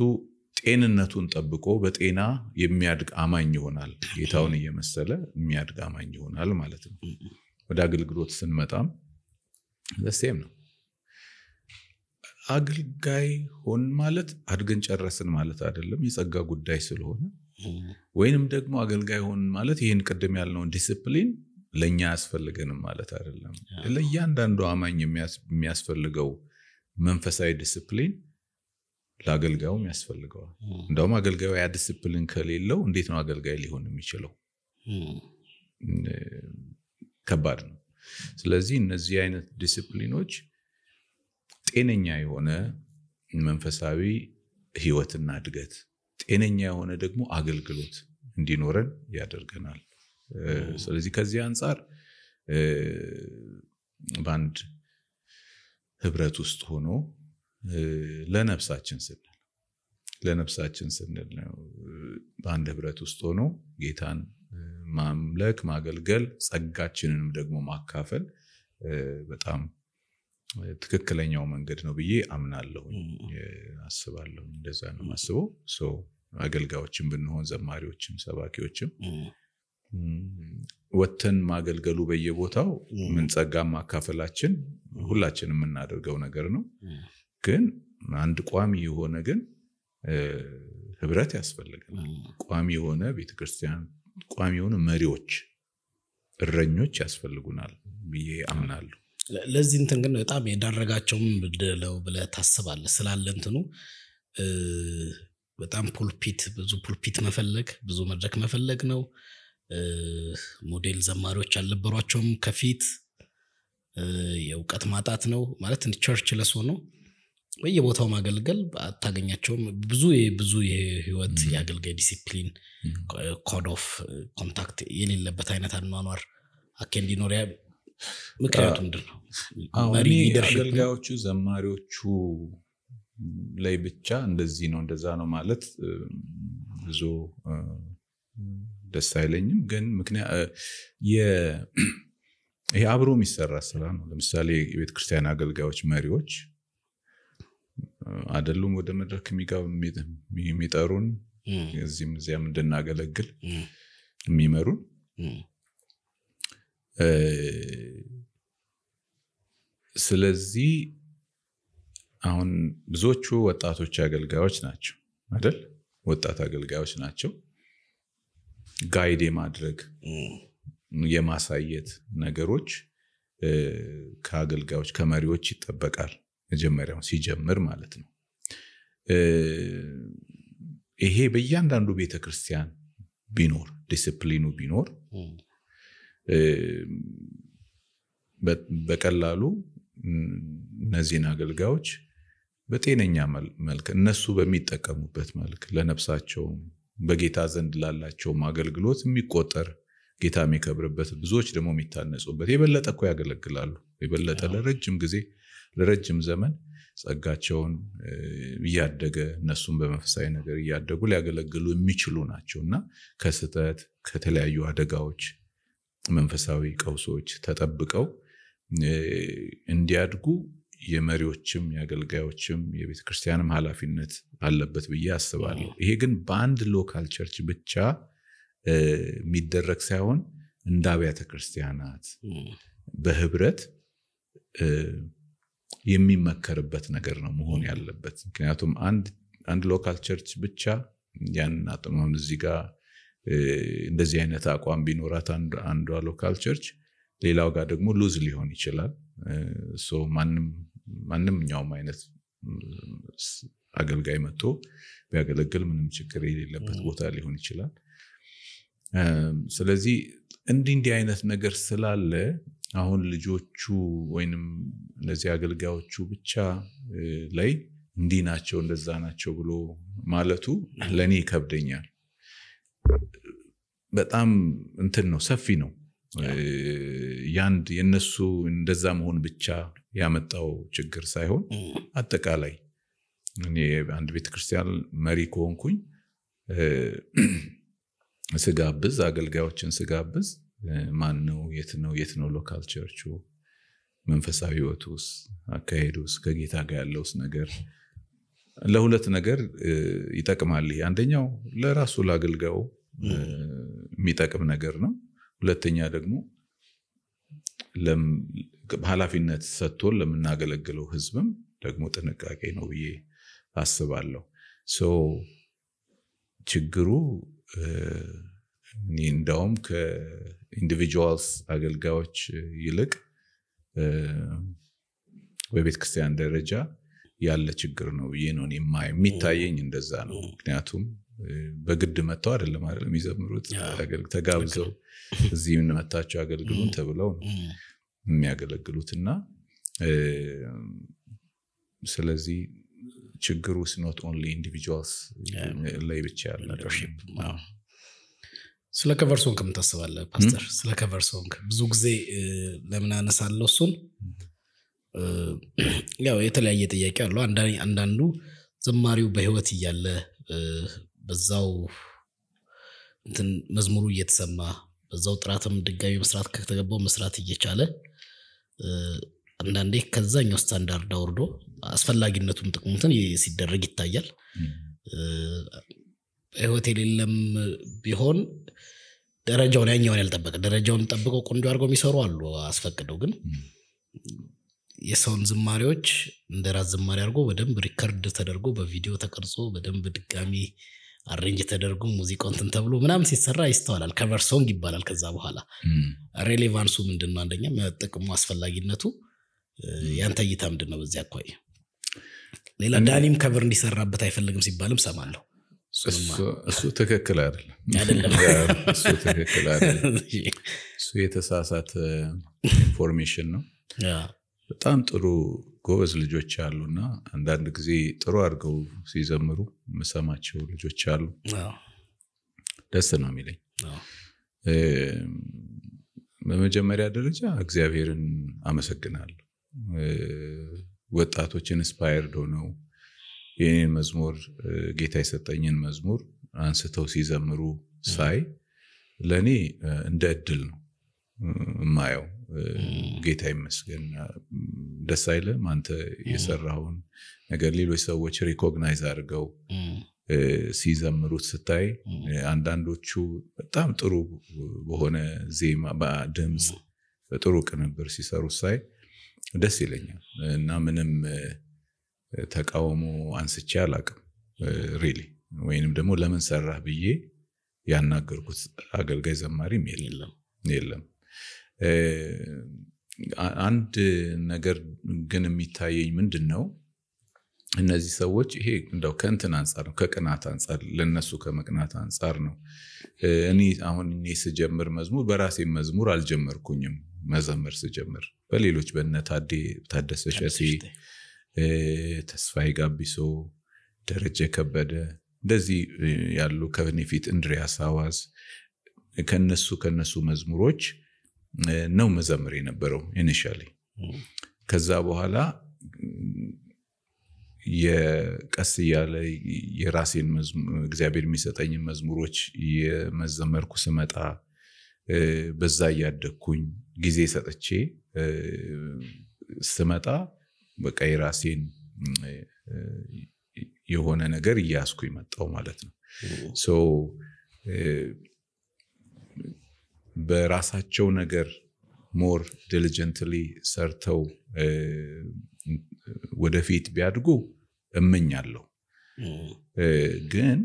ጤንነቱን ጠብቆ በጤና የሚያድግ አማኝ ይሆናል ጌታውን እየመሰለ የሚያድግ አማኝ ይሆናል ማለት ነው ወደ አገልግሎት ስንመጣም ለሴም ነው አገልጋይ ሆን ማለት አድገን ጨረስን ማለት አይደለም የጸጋ ጉዳይ ስለሆነ ወይንም ደግሞ አገልጋይ ሆን ማለት ይሄን ቀደም ያልነው ዲሲፕሊን ለኛ ያስፈልገንም ማለት አይደለም ለእያንዳንዱ አማኝ የሚያስፈልገው መንፈሳዊ ዲሲፕሊን ለአገልጋዩም ያስፈልገዋል እንደውም አገልጋዩ ያ ዲሲፕሊን ከሌለው እንዴት ነው አገልጋይ ሊሆን የሚችለው ከባድ ነው ስለዚህ እነዚህ አይነት ዲሲፕሊኖች ጤነኛ የሆነ መንፈሳዊ ህይወትና እድገት ጤነኛ የሆነ ደግሞ አገልግሎት እንዲኖረን ያደርገናል ስለዚህ ከዚህ አንፃር ባንድ ህብረት ውስጥ ሆኖ ለነፍሳችን ስንል ነው በአንድ ህብረት ውስጥ ሆኖ ጌታን ማምለክ ማገልገል ጸጋችንንም ደግሞ ማካፈል በጣም ትክክለኛው መንገድ ነው ብዬ አምናለሁ አስባለሁ እንደዛ ነው ማስበው አገልጋዮችም ብንሆን ዘማሪዎችም ሰባኪዎችም ወተን ማገልገሉ በየቦታው ምን ጸጋ ማካፈላችን ሁላችንም የምናደርገው ነገር ነው ግን አንድ ቋሚ የሆነ ግን ህብረት ያስፈልጋል ቋሚ የሆነ ቤተክርስቲያን ቋሚ የሆነ መሪዎች እረኞች ያስፈልጉናል ብዬ አምናለሁ ለዚህ እንትን ግን በጣም የዳረጋቸውም ብለው ብለህ ታስባለህ ስላለ እንትኑ በጣም ብዙ ፑልፒት መፈለግ ብዙ መድረክ መፈለግ ነው ሞዴል ዘማሪዎች አልነበሯቸውም ከፊት የእውቀት ማጣት ነው ማለት እንደ ቸርች ለሰው ነው በየቦታው ማገልገል አታገኛቸውም ብዙ የህይወት የአገልጋይ ዲሲፕሊን ኮድ ኦፍ ኮንታክት የሌለበት አይነት አኗኗር አከንዲኖሪያ ምክንያቱም ምንድነው መሪ አገልጋዮቹ ዘማሪዎቹ ላይ ብቻ እንደዚህ ነው እንደዛ ነው ማለት ብዙ ደስ አይለኝም ግን ምክንያት ይሄ አብሮ የሚሰራ ስራ ነው ለምሳሌ የቤተ ክርስቲያን አገልጋዮች መሪዎች አይደሉም ወደ መድረክ የሚጠሩን እዚህም እንድናገለግል የሚመሩን ስለዚህ አሁን ብዙዎቹ ወጣቶች አገልጋዮች ናቸው አይደል ወጣት አገልጋዮች ናቸው ጋይድ የማድረግ የማሳየት ነገሮች ከአገልጋዮች ከመሪዎች ይጠበቃል መጀመሪያው ሲጀምር ማለት ነው ይሄ በእያንዳንዱ ቤተክርስቲያን ቢኖር ዲሲፕሊኑ ቢኖር በቀላሉ እነዚህን አገልጋዮች በጤነኛ መልክ እነሱ በሚጠቀሙበት መልክ ለነፍሳቸው በጌታ ዘንድ ላላቸው አገልግሎት የሚቆጠር ጌታ የሚከብርበት ብዙዎች ደግሞ የሚታነጹበት የበለጠ እኮ ያገለግላሉ የበለጠ ለረጅም ጊዜ ለረጅም ዘመን ጸጋቸውን ያደገ እነሱም በመንፈሳዊ ነገር ያደጉ ሊያገለግሉ የሚችሉ ናቸውና ከስተት ከተለያዩ አደጋዎች መንፈሳዊ ቀውሶች ተጠብቀው እንዲያድጉ የመሪዎችም የአገልጋዮችም የቤተክርስቲያንም ኃላፊነት አለበት ብዬ አስባለሁ ይሄ ግን በአንድ ሎካል ቸርች ብቻ የሚደረግ ሳይሆን እንደ አብያተ ክርስቲያናት በህብረት የሚመከርበት ነገር ነው መሆን ያለበት ምክንያቱም አንድ ሎካል ቸርች ብቻ ያን አጥማውን እዚህ ጋር እንደዚህ አይነት አቋም ቢኖራት አንዷ ሎካል ቸርች ሌላው ጋር ደግሞ ሉዝ ሊሆን ይችላል ማንኛውም አይነት አገልጋይ መጥቶ ቢያገለግል ምንም ችግር የሌለበት ቦታ ሊሆን ይችላል ስለዚህ እንዲህ አይነት ነገር ስላለ አሁን ልጆቹ ወይንም እነዚህ አገልጋዮቹ ብቻ ላይ እንዲህ ናቸው እንደዛ ናቸው ብሎ ማለቱ ለኔ ይከብደኛል በጣም እንትን ነው ሰፊ ነው የነሱ እንደዛ መሆን ብቻ ያመጣው ችግር ሳይሆን አጠቃላይ እኔ አንድ ቤተክርስቲያን መሪ ከሆንኩኝ ስጋብዝ አገልጋዮችን ስጋብዝ ማን ነው የት ነው ሎካል ቸርቹ መንፈሳዊ ህይወቱስ አካሄዱስ ከጌታ ጋር ያለውስ ነገር ለሁለት ነገር ይጠቅማል አንደኛው ለራሱ ለአገልጋዩ የሚጠቅም ነገር ነው ሁለተኛ ደግሞ ኃላፊነት ሰጥቶን ለምናገለግለው ህዝብም ደግሞ ጥንቃቄ ነው ብዬ አስባለሁ ችግሩ እንደውም ከኢንዲቪጁዋልስ አገልጋዮች ይልቅ በቤተክርስቲያን ደረጃ ያለ ችግር ነው ብዬ ነው የሚታየኝ እንደዛ ነው ምክንያቱም በግድ መተው አይደለም የሚዘምሩት ተጋብዘው እዚህ እንመታቸው አገልግሎት ተብለው የሚያገለግሉትና ስለዚህ ችግሩ is not only individuals ላይ ብቻ ያለ leadership ስለ ከቨር ሶንግ ከምታስባለህ ፓስተር ስለ ከቨር ሶንግ ብዙ ጊዜ ለምን አነሳለሁ እሱን ያው የተለያየ ጥያቄ አለው። አንዳንዱ ዘማሪው በህይወት እያለ በዛው እንትን መዝሙሩ እየተሰማ በዛው ጥራትም ድጋሚ መስራት ከተገባው መስራት እየቻለ አንዳንዴ ከዛኛው ስታንዳርድ አውርዶ አስፈላጊነቱን ጥቅሙን ሲደረግ ይታያል። ህይወት የሌለም ቢሆን ደረጃውን ያኛውን ያልጠበቀ ደረጃውን ጠብቀው ቆንጆ አድርገው የሚሰሩ አሉ። አስፈቅደው ግን የሰውን ዝማሬዎች እንደራስ ዝማሬ አድርጎ በደንብ ሪከርድ ተደርጎ በቪዲዮ ተቀርጾ በደንብ ድጋሚ አሬንጅ ተደርጎ ሙዚቃውን እንትን ተብሎ ምናምን ሲሰራ ይስተዋላል። ከቨር ሶንግ ይባላል። ከዛ በኋላ ሬሌቫንሱ ምንድነው? አንደኛ ጥቅሙ አስፈላጊነቱ ያንተ እይታ ምንድነው? በዚያ አኳያ ሌላ ዳኒም ከቨር እንዲሰራበት አይፈልግም ሲባልም ሰማለሁ። እሱ ትክክል አይደለም። እሱ ትክክል አይደለም። እሱ የተሳሳተ ኢንፎርሜሽን ነው። በጣም ጥሩ ጎበዝ ልጆች አሉና አንዳንድ ጊዜ ጥሩ አድርገው ሲዘምሩ መሰማቸው ልጆች አሉ። ደስ ነው የሚለኝ። በመጀመሪያ ደረጃ እግዚአብሔርን አመሰግናለሁ። ወጣቶችን ኢንስፓየርድ ሆነው የኔን መዝሙር ጌታ የሰጠኝን መዝሙር አንስተው ሲዘምሩ ሳይ ለኔ እንደ እድል ነው ማየው። ጌታ ይመስገን። ደስ አይልም? አንተ የሰራውን ነገር ሌሎች ሰዎች ሪኮግናይዝ አድርገው ሲዘምሩት ስታይ፣ አንዳንዶቹ በጣም ጥሩ በሆነ ዜማ በድምጽ በጥሩ ቅንብር ሲሰሩ ሳይ ደስ ይለኛል እና ምንም ተቃውሞ አንስቼ አላቅም ሪሊ። ወይንም ደግሞ ለምን ሰራህ ብዬ ያናገርኩት አገልጋይ ዘማሪም የለም። አንድ ነገር ግን የሚታየኝ ምንድነው እነዚህ ሰዎች ይሄ እንደው ከእንትን አንፃር ነው፣ ከቅናት አንፃር ለነሱ ከመቅናት አንፃር ነው። እኔ ስጀምር መዝሙር በራሴ መዝሙር አልጀመርኩኝም። መዘመር ስጀምር በሌሎች በእነታዴ ታደሰ ሸቴ፣ ተስፋዬ ጋቢሶ፣ ደረጀ ከበደ እንደዚህ ያሉ ከኔ ፊት እንድሪያስ አዋዝ ከነሱ መዝሙሮች ነው መዘምር የነበረው ኢኒሺያሊ። ከዛ በኋላ የቀስ ያለ የራሴን እግዚአብሔር የሚሰጠኝ መዝሙሮች የመዘመርኩ ስመጣ በዛ ያደኩኝ ጊዜ ሰጥቼ ስመጣ በቃ የራሴን የሆነ ነገር እያስኩኝ መጣው ማለት ነው። ሶ በራሳቸው ነገር ሞር ዲሊጀንትሊ ሰርተው ወደፊት ቢያድጉ እመኛለሁ። ግን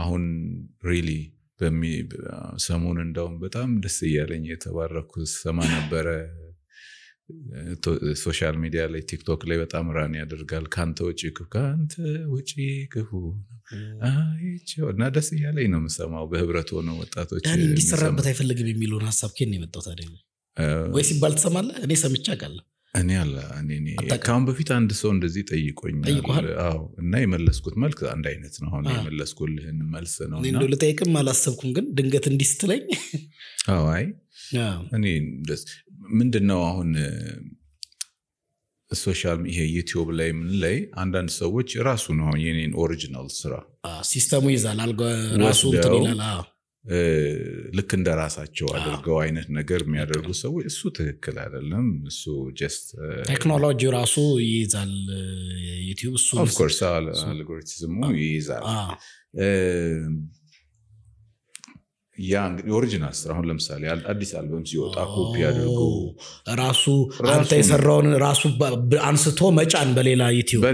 አሁን ሪሊ ሰሞኑን እንደውም በጣም ደስ እያለኝ የተባረኩ ሰማ ነበረ። ሶሻል ሚዲያ ላይ ቲክቶክ ላይ በጣም ራን ያደርጋል። ካንተ ውጪ ክፉ አይቼው እና ደስ እያለኝ ነው የምሰማው። በህብረት ሆነው ወጣቶች ዳኒ እንዲሰራበት አይፈልግም የሚሉን ሐሳብ ከኔ የመጣው ታዲያ ወይ ሲባል ትሰማለህ? እኔ ሰምቻ አውቃለሁ። እኔ ካሁን በፊት አንድ ሰው እንደዚህ ጠይቆኛል። እና የመለስኩት መልክ አንድ አይነት ነው። አሁን የመለስኩልህን መልስ ነው። እኔ እንደው ልጠይቅም አላሰብኩም፣ ግን ድንገት እንዲስትለኝ አይ እኔ ምንድነው አሁን ሶሻል ይሄ ዩቲዩብ ላይ ምን ላይ አንዳንድ ሰዎች ራሱ ነው የኔን ኦሪጂናል ስራ ሲስተሙ ይዛል ራሱ እንትን ይላል። ልክ እንደራሳቸው አድርገው አይነት ነገር የሚያደርጉ ሰዎች እሱ ትክክል አይደለም። እሱ ጀስት ቴክኖሎጂ ራሱ ይይዛል ዩቲዩብ። እሱ ኦፍ ኮርስ አልጎሪትሙ ይይዛል። ያ እንግዲህ ኦሪጂናል ስራ አሁን ለምሳሌ አዲስ አልበም ሲወጣ ኮፒ አድርጎ ራሱ አንተ የሰራውን ራሱ አንስቶ መጫን በሌላ ዩቲዩብ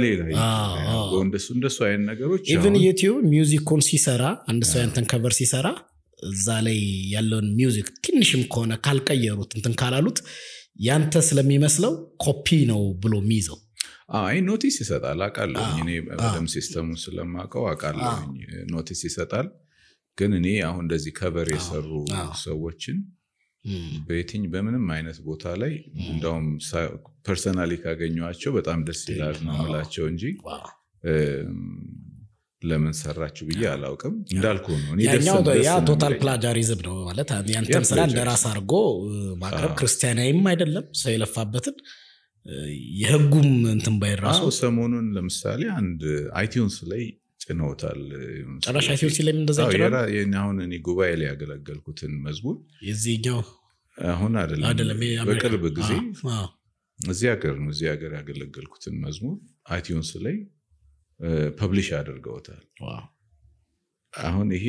እንደሱ አይነት ነገሮች ኢቭን ዩቲዩብ ሚውዚኩን ሲሰራ አንድ ሰው ያንተን ከቨር ሲሰራ እዛ ላይ ያለውን ሚውዚክ ትንሽም ከሆነ ካልቀየሩት እንትን ካላሉት ያንተ ስለሚመስለው ኮፒ ነው ብሎ የሚይዘው። ኖቲስ ይሰጣል አውቃለሁ። እኔ በደም ሲስተሙ ስለማውቀው አውቃለሁ። ኖቲስ ይሰጣል። ግን እኔ አሁን እንደዚህ ከቨር የሰሩ ሰዎችን በምንም አይነት ቦታ ላይ እንደውም ፐርሰናሊ ካገኘኋቸው በጣም ደስ ይላል ነው የምላቸው እንጂ ለምን ሰራችሁ ብዬ አላውቅም። እንዳልኩ ነው እኔ ያ ቶታል ፕላጃሪዝም ነው ማለት ያንተን ስራ እንደራስ አድርጎ ማቅረብ ክርስቲያናዊም አይደለም። ሰው የለፋበትን የህጉም እንትን ባይራሱ ሰሞኑን ለምሳሌ አንድ አይቲዩንስ ላይ ጭነውታል ጨራሽ አይቲዩንስ ላይ እንደዛ ይችላል አሁን እኔ ጉባኤ ላይ ያገለገልኩትን መዝሙር የዚህኛው አሁን አይደለም በቅርብ ጊዜ እዚህ ሀገር ያገለገልኩትን መዝሙር አይቲዩንስ ላይ ፐብሊሽ አድርገውታል አሁን ይሄ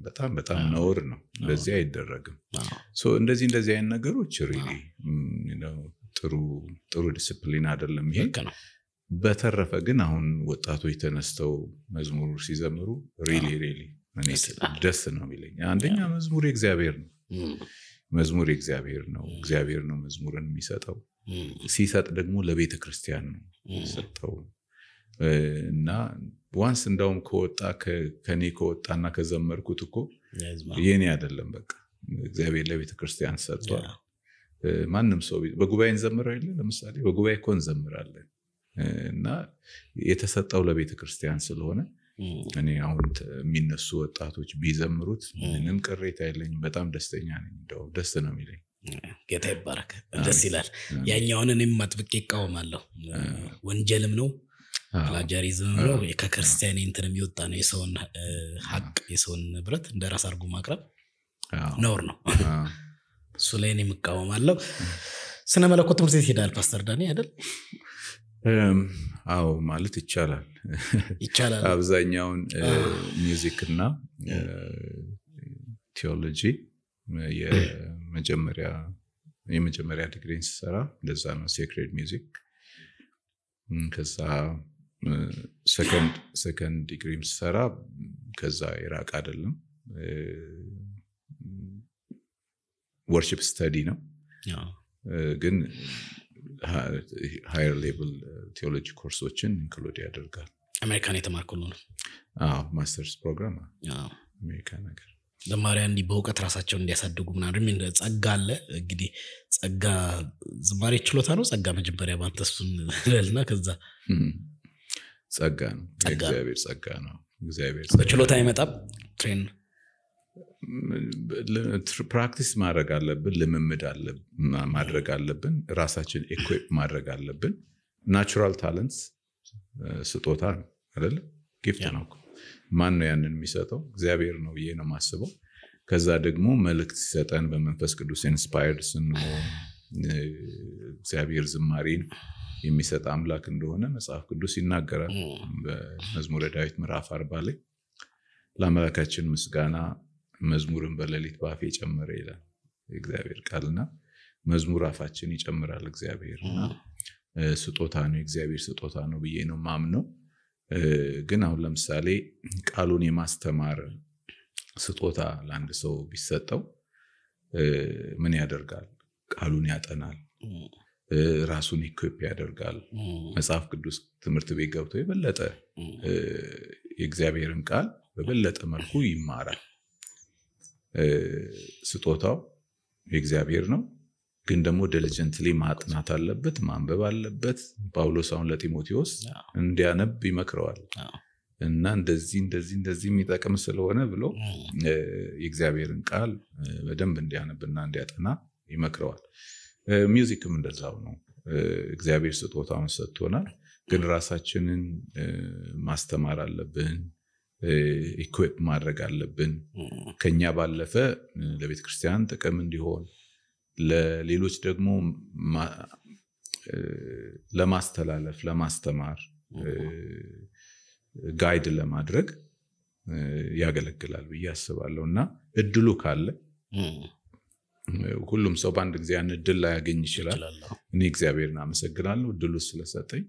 በጣም ነውር ነው ለዚህ አይደረግም እንደዚህ አይነት ነገሮች ሪሊ ጥሩ ዲሲፕሊን አይደለም ይሄ በተረፈ ግን አሁን ወጣቶች ተነስተው መዝሙር ሲዘምሩ ሪሊ ደስ ነው የሚለኝ አንደኛ መዝሙር እግዚአብሔር ነው እግዚአብሔር ነው መዝሙርን የሚሰጠው ሲሰጥ ደግሞ ለቤተ ክርስቲያን ነው ሰጠው እና ዋንስ እንደውም ከኔ ከወጣና ከዘመርኩት እኮ የኔ አይደለም በቃ እግዚአብሔር ለቤተ ክርስቲያን ሰጥቷል ማንንም ሰው በጉባኤ እንዘምራለን አይደል ለምሳሌ በጉባኤ እኮ እንዘምራለን እና የተሰጠው ለቤተ ክርስቲያን ስለሆነ እኔ አሁን የሚነሱ ወጣቶች ቢዘምሩት ምንም ቅሬታ የለኝም በጣም ደስተኛ ነኝ እንደው ደስ ነው የሚለኝ ጌታ ይባረክ ደስ ይላል ያኛውን እኔም ማጥብቄ እቃወማለሁ ወንጀልም ነው ፕላጃሪዝም ነው ከክርስቲያን እንትንም ይወጣ ነው የሰውን ሐቅ የሰውን ንብረት እንደራስ አድርጎ ማቅረብ ነውር ነው እሱ ላይ እኔም እቃወማለሁ ስነ መለኮት ትምህርት ቤት ሄዳል ፓስተር ዳኒ አይደል አዎ ማለት ይቻላል አብዛኛውን ሚውዚክ እና ቲዮሎጂ የመጀመሪያ ዲግሪን ስሰራ እንደዛ ነው ሴክሬድ ሚውዚክ ከዛ ሰከንድ ዲግሪም ስሰራ ከዛ ኢራቅ አይደለም ወርሺፕ ስተዲ ነው ግን ሃየር ሌቭል ቲዮሎጂ ኮርሶችን ኢንክሉድ ያደርጋል አሜሪካን የተማርኩት ነው ማስተርስ ፕሮግራም አሜሪካን ነገር ለማሪያ እንዲ በእውቀት ራሳቸውን እንዲያሳድጉ ምናምን ምን ጸጋ አለ እንግዲህ ጸጋ ዝማሬ ችሎታ ነው ጸጋ መጀመሪያ ባንተሱን ለልና ከዛ ጸጋ ነው እግዚአብሔር ጸጋ ነው እግዚአብሔር ችሎታ አይመጣም ትሬን ፕራክቲስ ማድረግ አለብን ልምምድ ማድረግ አለብን ራሳችን ኢኩዊፕ ማድረግ አለብን ናቹራል ታለንትስ ስጦታ ነው አይደል ጊፍት ነው ማን ነው ያንን የሚሰጠው እግዚአብሔር ነው ይሄ ነው ማስበው ከዛ ደግሞ መልእክት ሲሰጠን በመንፈስ ቅዱስ ኢንስፓየርድ ስንሆን እግዚአብሔር ዝማሬን የሚሰጥ አምላክ እንደሆነ መጽሐፍ ቅዱስ ይናገራል በመዝሙረ ዳዊት ምዕራፍ 40 ላይ ለአምላካችን ምስጋና መዝሙርን በሌሊት ባፌ ጨመረ ይላል እግዚአብሔር ቃልና መዝሙር አፋችን ይጨምራል እግዚአብሔርና ስጦታ ነው እግዚአብሔር ስጦታ ነው ብዬ ነው ማምነው ግን አሁን ለምሳሌ ቃሉን የማስተማር ስጦታ ለአንድ ሰው ቢሰጠው ምን ያደርጋል ቃሉን ያጠናል ራሱን ኢኩዊፕ ያደርጋል መጽሐፍ ቅዱስ ትምህርት ቤት ገብቶ የበለጠ የእግዚአብሔርን ቃል በበለጠ መልኩ ይማራል ስጦታው የእግዚአብሔር ነው ግን ደግሞ ዲሊጀንትሊ ማጥናት አለበት ማንበብ አለበት ጳውሎስ አሁን ለጢሞቴዎስ እንዲያነብ ይመክረዋል እና እንደዚህ የሚጠቅም ስለሆነ ብሎ የእግዚአብሔርን ቃል በደንብ እንዲያነብና እንዲያጠና ይመክረዋል ሚውዚክም እንደዛው ነው እግዚአብሔር ስጦታውን ሰጥቶናል ግን ራሳችንን ማስተማር አለብን ኢኩዊፕ ማድረግ አለብን ከኛ ባለፈ ለቤተ ክርስቲያን ጥቅም እንዲሆን ለሌሎች ደግሞ ለማስተላለፍ ለማስተማር ጋይድ ለማድረግ ያገለግላል ብዬ አስባለሁና እድሉ ካለ ሁሉም ሰው በአንድ ጊዜ ያን እድል ላይ ያገኝ ይችላል እኔ እግዚአብሔርን አመሰግናለሁ እድሉ ስለሰጠኝ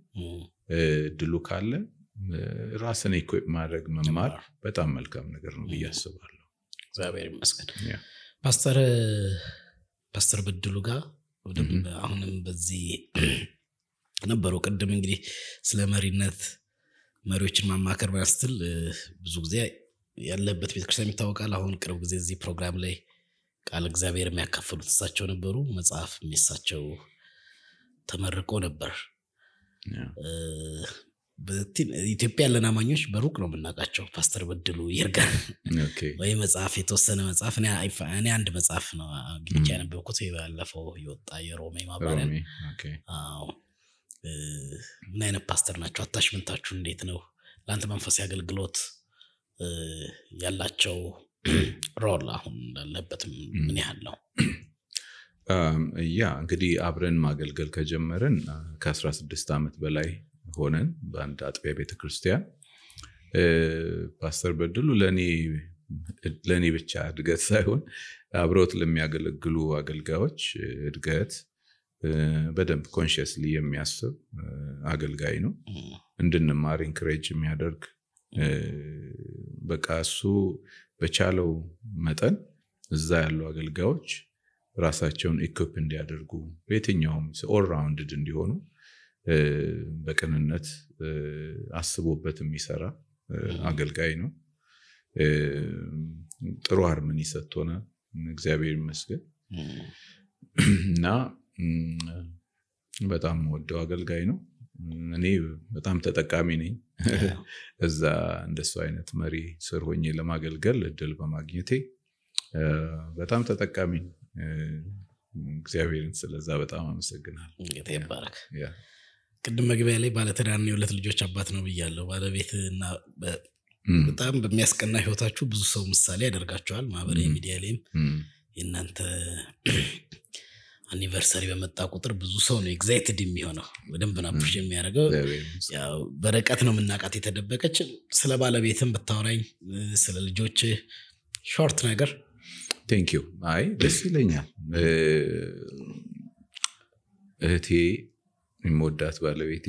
እድሉ ካለ ራስን ኢኩዊፕ ማድረግ መማር በጣም መልካም ነገር ነው ብዬ አስባለሁ እግዚአብሔር ይመስገን ፓስተር በድሉ ጋር አሁንም በዚህ ነበረው ቀደም እንግዲህ ስለ መሪነት መሪዎችን ማማከር ማስተል ብዙ ጊዜ ያለበት ቤተክርስቲያን ይታወቃል አሁን ቅርብ ጊዜ እዚህ ፕሮግራም ላይ ቃል እግዚአብሔር የሚያካፍሉት እሳቸው ነበሩ መጽሐፍ የሚሳቸው ተመርቆ ነበር በኢትዮጵያ ለናማኞች በሩቅ ነው የምናውቃቸው ፓስተር በድሉ ይርጋ ወይ መጽሐፍ የተወሰነ መጽሐፍ እኔ አንድ መጽሐፍ ነው ግንቻ ያነበብኩት ያለፈው ይወጣ የሮሜ ማባሪያ ምን አይነት ፓስተር ናቸው? አታችመንታችሁ እንዴት ነው? ለአንተ መንፈሳዊ አገልግሎት ያላቸው ሮል አሁን እንዳለበት ምን ያህል ነው? እንግዲህ አብረን ማገልገል ከጀመርን ከ16 ዓመት በላይ ሆነን በአንድ አጥቢያ ቤተክርስቲያን። ፓስተር በድሉ ለኔ ብቻ እድገት ሳይሆን አብሮት ለሚያገለግሉ አገልጋዮች እድገት በደንብ ኮንሺየስሊ የሚያስብ አገልጋይ ነው። እንድንማር ኢንከሬጅ የሚያደርግ በቃ እሱ በቻለው መጠን እዛ ያሉ አገልጋዮች ራሳቸውን ኢኩፕ እንዲያደርጉ በየትኛውም ኦል ራውንድድ እንዲሆኑ በቅንነት አስቦበት የሚሰራ አገልጋይ ነው። ጥሩ ሃርመኒ ሰጥቶና እግዚአብሔር ይመስገን እና በጣም ወደው አገልጋይ ነው። እኔ በጣም ተጠቃሚ ነኝ እዛ እንደሱ አይነት መሪ ስር ሆኜ ለማገልገል እድል በማግኘቴ በጣም ተጠቃሚ ነኝ። እግዚአብሔርን ስለዛ በጣም አመሰግናለሁ። ጌታ ይባረክ። ቅድም መግቢያ ላይ ባለትዳር ነው፣ የሁለት ልጆች አባት ነው ብያለሁ። ባለቤትና በጣም በሚያስቀና ህይወታችሁ ብዙ ሰው ምሳሌ ያደርጋቸዋል። ማህበራዊ ሚዲያ ላይም የእናንተ አኒቨርሰሪ በመጣ ቁጥር ብዙ ሰው ነው ኤግዛይትድ የሚሆነው፣ በደንብ ናፕሽ የሚያደርገው። ያው በረቀት ነው የምናውቃት የተደበቀች። ስለ ባለቤትም ብታወራኝ ስለ ልጆች ሾርት ነገር። ቴንክ ዩ። አይ ደስ ይለኛል። እህቴ የሚወዳት ባለቤቴ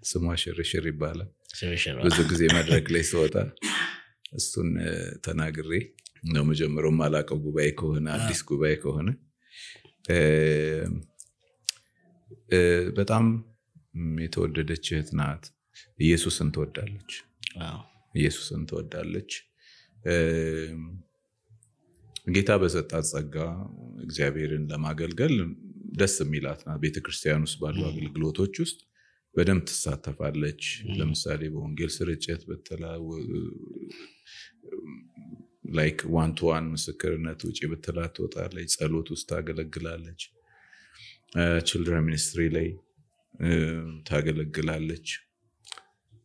ስሟ ሽርሽር ይባላል። ብዙ ጊዜ መድረክ ላይ ስወጣ እሱን ተናግሬ ነው መጀመሪያው። ማላቀው ጉባኤ ከሆነ አዲስ ጉባኤ ከሆነ በጣም የተወደደች እህት ናት። ኢየሱስን ትወዳለች። ኢየሱስን ትወዳለች። ጌታ በሰጣት ጸጋ እግዚአብሔርን ለማገልገል ደስ የሚላት ናት። ቤተክርስቲያን ውስጥ ባሉ አገልግሎቶች ውስጥ በደንብ ትሳተፋለች። ለምሳሌ በወንጌል ስርጭት በተላው ላይክ ዋን ቱ ዋን ምስክርነት ውጪ በተላት ትወጣለች። ጸሎት ውስጥ ታገለግላለች። ችልድረን ሚኒስትሪ ላይ ታገለግላለች።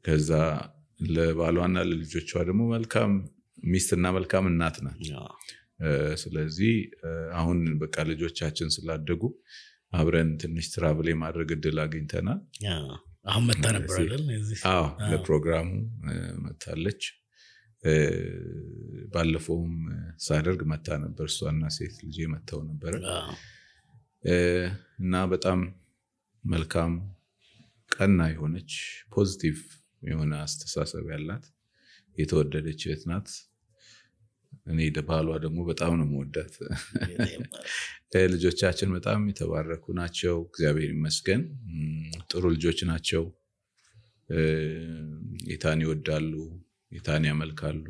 ከዛ ለባሏና ለልጆቿ ደግሞ መልካም ሚስትና መልካም እናት ናት። ስለዚህ አሁን በቃ ልጆቻችን ስላደጉ አብረን ትንሽ ትራቭል ማድረግ እድል አግኝተናል። አሁን መጣ ነበር አይደል? ለፕሮግራሙ መጣለች። ባለፈውም ሳደርግ መጣ ነበር። እሷና ሴት ልጅ መጣው ነበር እና በጣም መልካም ቀና የሆነች ፖዚቲቭ የሆነ አስተሳሰብ ያላት የተወደደች እህት ናት። እኔ ደባሏ ደግሞ በጣም ነው የምወዳት። ልጆቻችን በጣም የተባረኩ ናቸው። እግዚአብሔር ይመስገን። ጥሩ ልጆች ናቸው። ጌታን ይወዳሉ፣ ጌታን ያመልካሉ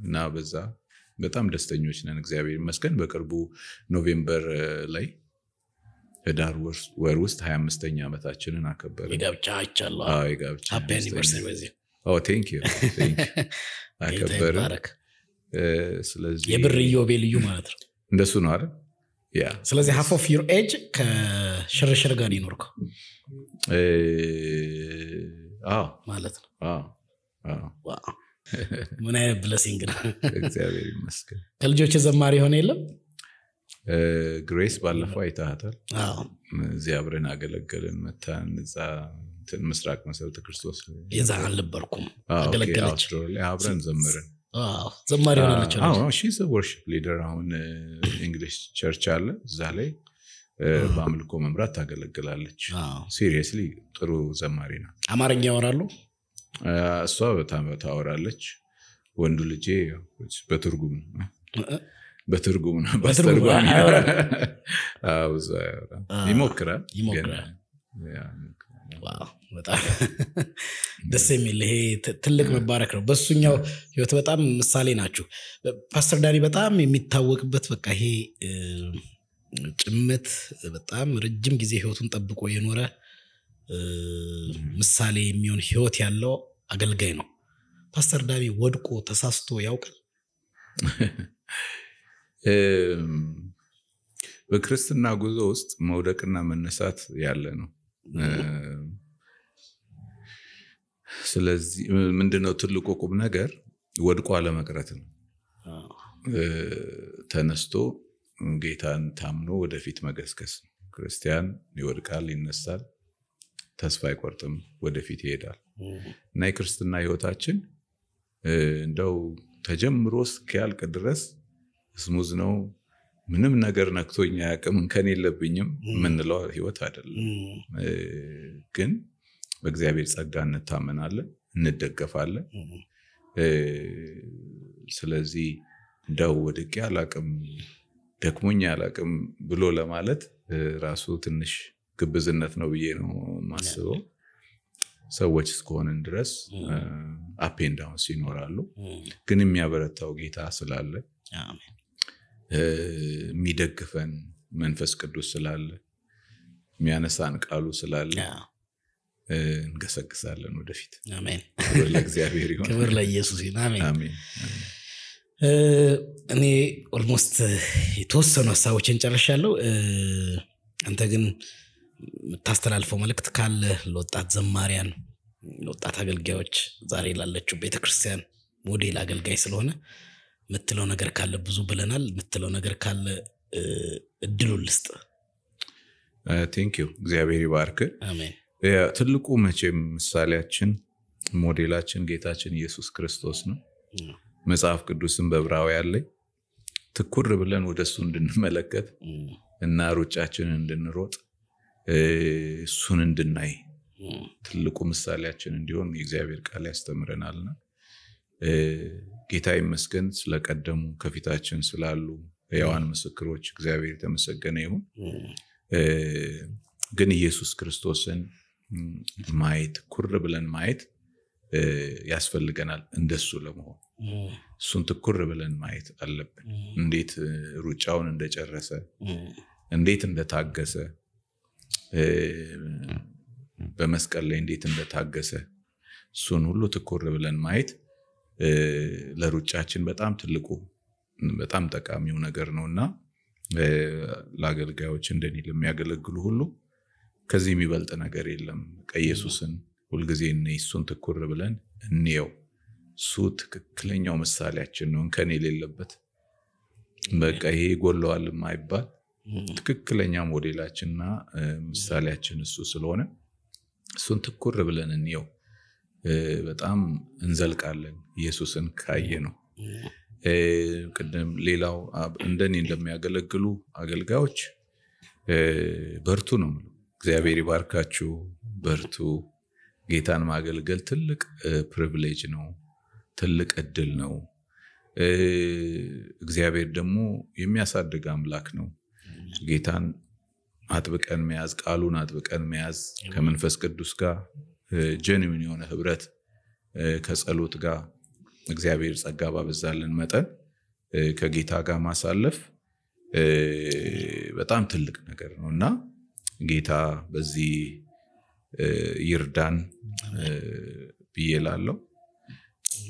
እና በዛ በጣም ደስተኞች ነን። እግዚአብሔር ይመስገን። በቅርቡ ኖቬምበር ላይ ህዳር ወር ውስጥ 25ኛ ዓመታችንን አከበርን። የጋብቻ አይቻለሁ። የጋብቻ ሃፒ አኒቨርሰሪ በዚህ። ቴንክ ዩ አከበርን። ስለዚህ የብር ኢዮቤልዩ ማለት ነው። እንደሱ ነው አይደል? ያ ስለዚህ half of your age ከሽርሽር ጋር ይኖርከው ማለት ነው። ዋው ምን አይነት ብለሲንግ ነው። እግዚአብሔር ይመስገን። ከልጆች ዘማሪ ሆነ የለም? ግሬስ ባለፈው አይታታል። እዚህ አብረን አገለገልን። መታን እዛ ምስራቅ መሰረተ ክርስቶስ የዛ አልነበርኩም። አገለገለች። አብረን ዘመርን። ዘማሪ ሆነች። she's a worship leader አሁን እንግሊሽ ቸርች አለ እዛ ላይ በአምልኮ መምራት ታገለግላለች። ሲሪየስሊ ጥሩ ዘማሪ ናት። አማርኛ ያወራሉ? እሷ በጣም ታወራለች። ወንዱ ልጄ በትርጉም ይሞክራል። ዋው በጣም ደስ የሚል ይሄ ትልቅ መባረክ ነው። በሱኛው ህይወት በጣም ምሳሌ ናችሁ። ፓስተር ዳኒ በጣም የሚታወቅበት በቃ ይሄ ጭምት በጣም ረጅም ጊዜ ህይወቱን ጠብቆ የኖረ ምሳሌ የሚሆን ህይወት ያለው አገልጋይ ነው። ፓስተር ዳኒ ወድቆ ተሳስቶ ያውቃል? በክርስትና ጉዞ ውስጥ መውደቅና መነሳት ያለ ነው። ስለዚህ ምንድነው ትልቁ ቁም ነገር ወድቆ አለመቅረት ነው። ተነስቶ ጌታን ታምኖ ወደፊት መገስገስ። ክርስቲያን ይወድቃል ይነሳል፣ ተስፋ አይቆርጥም፣ ወደፊት ይሄዳል። እና የክርስትና ህይወታችን እንደው ተጀምሮ እስኪያልቅ ድረስ ስሙዝ ነው፣ ምንም ነገር ነክቶኛ ያቅም ከኔ የለብኝም ምንለው ህይወት አይደለም። ግን በእግዚአብሔር ጸጋ እንታመናለን፣ እንደገፋለን። ስለዚህ እንደው ወድቄ አላቅም ደክሞኛ አላቅም ብሎ ለማለት ራሱ ትንሽ ግብዝነት ነው ብዬ ነው ማስበው። ሰዎች እስከሆነን ድረስ አፕ ኤንድ ዳውንስ ይኖራሉ። ግን የሚያበረታው ጌታ ስላለ አሜን የሚደግፈን መንፈስ ቅዱስ ስላለ የሚያነሳን ቃሉ ስላለ እንገሰግሳለን ወደፊት። አሜን ክብር ለእግዚአብሔር ይሁን። ክብር ለኢየሱስ ይሁን። አሜን አሜን። እኔ ኦልሞስት የተወሰኑ ሐሳቦችን ጨርሻለሁ። አንተ ግን የምታስተላልፈው መልእክት ካለ ለወጣት ዘማሪያን፣ ለወጣት አገልጋዮች፣ ዛሬ ላለችው ቤተክርስቲያን ሞዴል አገልጋይ ስለሆነ ምትለው ነገር ካለ ብዙ ብለናል። ምትለው ነገር ካለ እድሉን ልስጥ። ቴንክ ዩ። እግዚአብሔር ይባርክ። አሜን። ትልቁ መቼም ምሳሌያችን ሞዴላችን ጌታችን ኢየሱስ ክርስቶስ ነው። መጽሐፍ ቅዱስን በዕብራውያን ላይ ትኩር ብለን ወደሱ እንድንመለከት እና ሩጫችንን እንድንሮጥ እሱን እንድናይ ትልቁ ምሳሌያችን እንዲሆን የእግዚአብሔር ቃል ያስተምረናልና ጌታ ይመስገን ስለቀደሙ ከፊታችን ስላሉ ሕያዋን ምስክሮች እግዚአብሔር የተመሰገነ ይሁን። ግን ኢየሱስ ክርስቶስን ማየት ኩር ብለን ማየት ያስፈልገናል። እንደሱ ለመሆን እሱን ትኩር ብለን ማየት አለብን። እንዴት ሩጫውን እንደጨረሰ፣ እንዴት እንደታገሰ፣ በመስቀል ላይ እንዴት እንደታገሰ እሱን ሁሉ ትኩር ብለን ማየት ለሩጫችን በጣም ትልቁ በጣም ጠቃሚው ነገር ነውና ለአገልጋዮች እንደኔ ለሚያገለግሉ ሁሉ ከዚህ የሚበልጥ ነገር የለም። ኢየሱስን ሁልጊዜ እሱን ትኩር ብለን እንየው። እሱ ትክክለኛው ምሳሌያችን ነው፣ እንከን የሌለበት። በቃ ይሄ ጎለዋል የማይባል ትክክለኛ ሞዴላችንና ምሳሌያችን እሱ ስለሆነ እሱን ትኩር ብለን እንየው። በጣም እንዘልቃለን ኢየሱስን ካየ ነው። ቅድም ሌላው እንደኔ እንደሚያገለግሉ አገልጋዮች በርቱ ነው። እግዚአብሔር ይባርካችሁ፣ በርቱ። ጌታን ማገልገል ትልቅ ፕሪቪሌጅ ነው፣ ትልቅ እድል ነው። እግዚአብሔር ደግሞ የሚያሳድግ አምላክ ነው። ጌታን አጥብቀን መያዝ፣ ቃሉን አጥብቀን መያዝ፣ ከመንፈስ ቅዱስ ጋር ጀኒውን የሆነ ህብረት ከጸሎት ጋር እግዚአብሔር ጸጋ ባበዛልን መጠን ከጌታ ጋር ማሳለፍ በጣም ትልቅ ነገር ነውና ጌታ በዚህ ይርዳን ብዬላለሁ።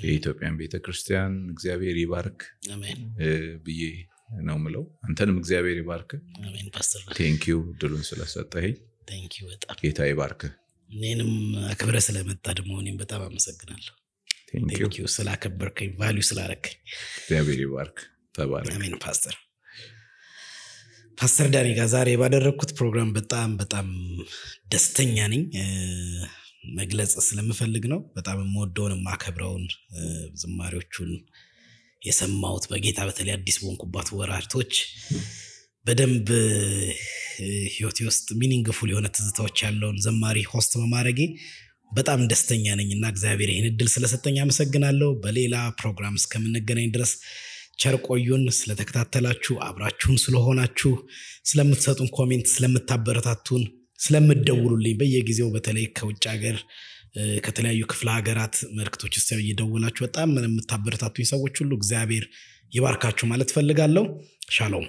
የኢትዮጵያን ቤተክርስቲያን እግዚአብሔር ይባርክ ብዬ ነው ምለው። አንተንም እግዚአብሔር ይባርክ። አሜን ፓስተር። ቴንክ ዩ ድሉን ስለሰጠኸኝ። ቴንክ ዩ በጣም ጌታ ይባርክ። እኔንም አክብረ ስለመጣ ደግሞ እኔም በጣም አመሰግናለሁ። ቴንክ ዩ ስላከበርከኝ፣ ቫልዩ ስላረከኝ። እግዚአብሔር ይባርክ። ተባረክ። አሜን ፓስተር። ፓስተር ዳኒ ጋር ዛሬ ባደረኩት ፕሮግራም በጣም በጣም ደስተኛ ነኝ። መግለጽ ስለምፈልግ ነው። በጣም የምወደውን የማከብረውን ዝማሬዎቹን የሰማሁት በጌታ በተለይ አዲስ በሆንኩባት ወራቶች በደንብ ህይወቴ ውስጥ ሚኒንግፉል የሆነ ትዝታዎች ያለውን ዘማሪ ሆስት በማድረጌ በጣም ደስተኛ ነኝና እግዚአብሔር ይህን እድል ስለሰጠኝ አመሰግናለሁ። በሌላ ፕሮግራም እስከምንገናኝ ድረስ ቸር ቆዩን። ስለተከታተላችሁ፣ አብራችሁን ስለሆናችሁ፣ ስለምትሰጡን ኮሜንት፣ ስለምታበረታቱን፣ ስለምትደውሉልኝ በየጊዜው በተለይ ከውጭ ሀገር ከተለያዩ ክፍለ ሀገራት መልእክቶች እየደወላችሁ በጣም የምታበረታቱኝ ሰዎች ሁሉ እግዚአብሔር ይባርካችሁ ማለት ፈልጋለሁ። ሻሎም።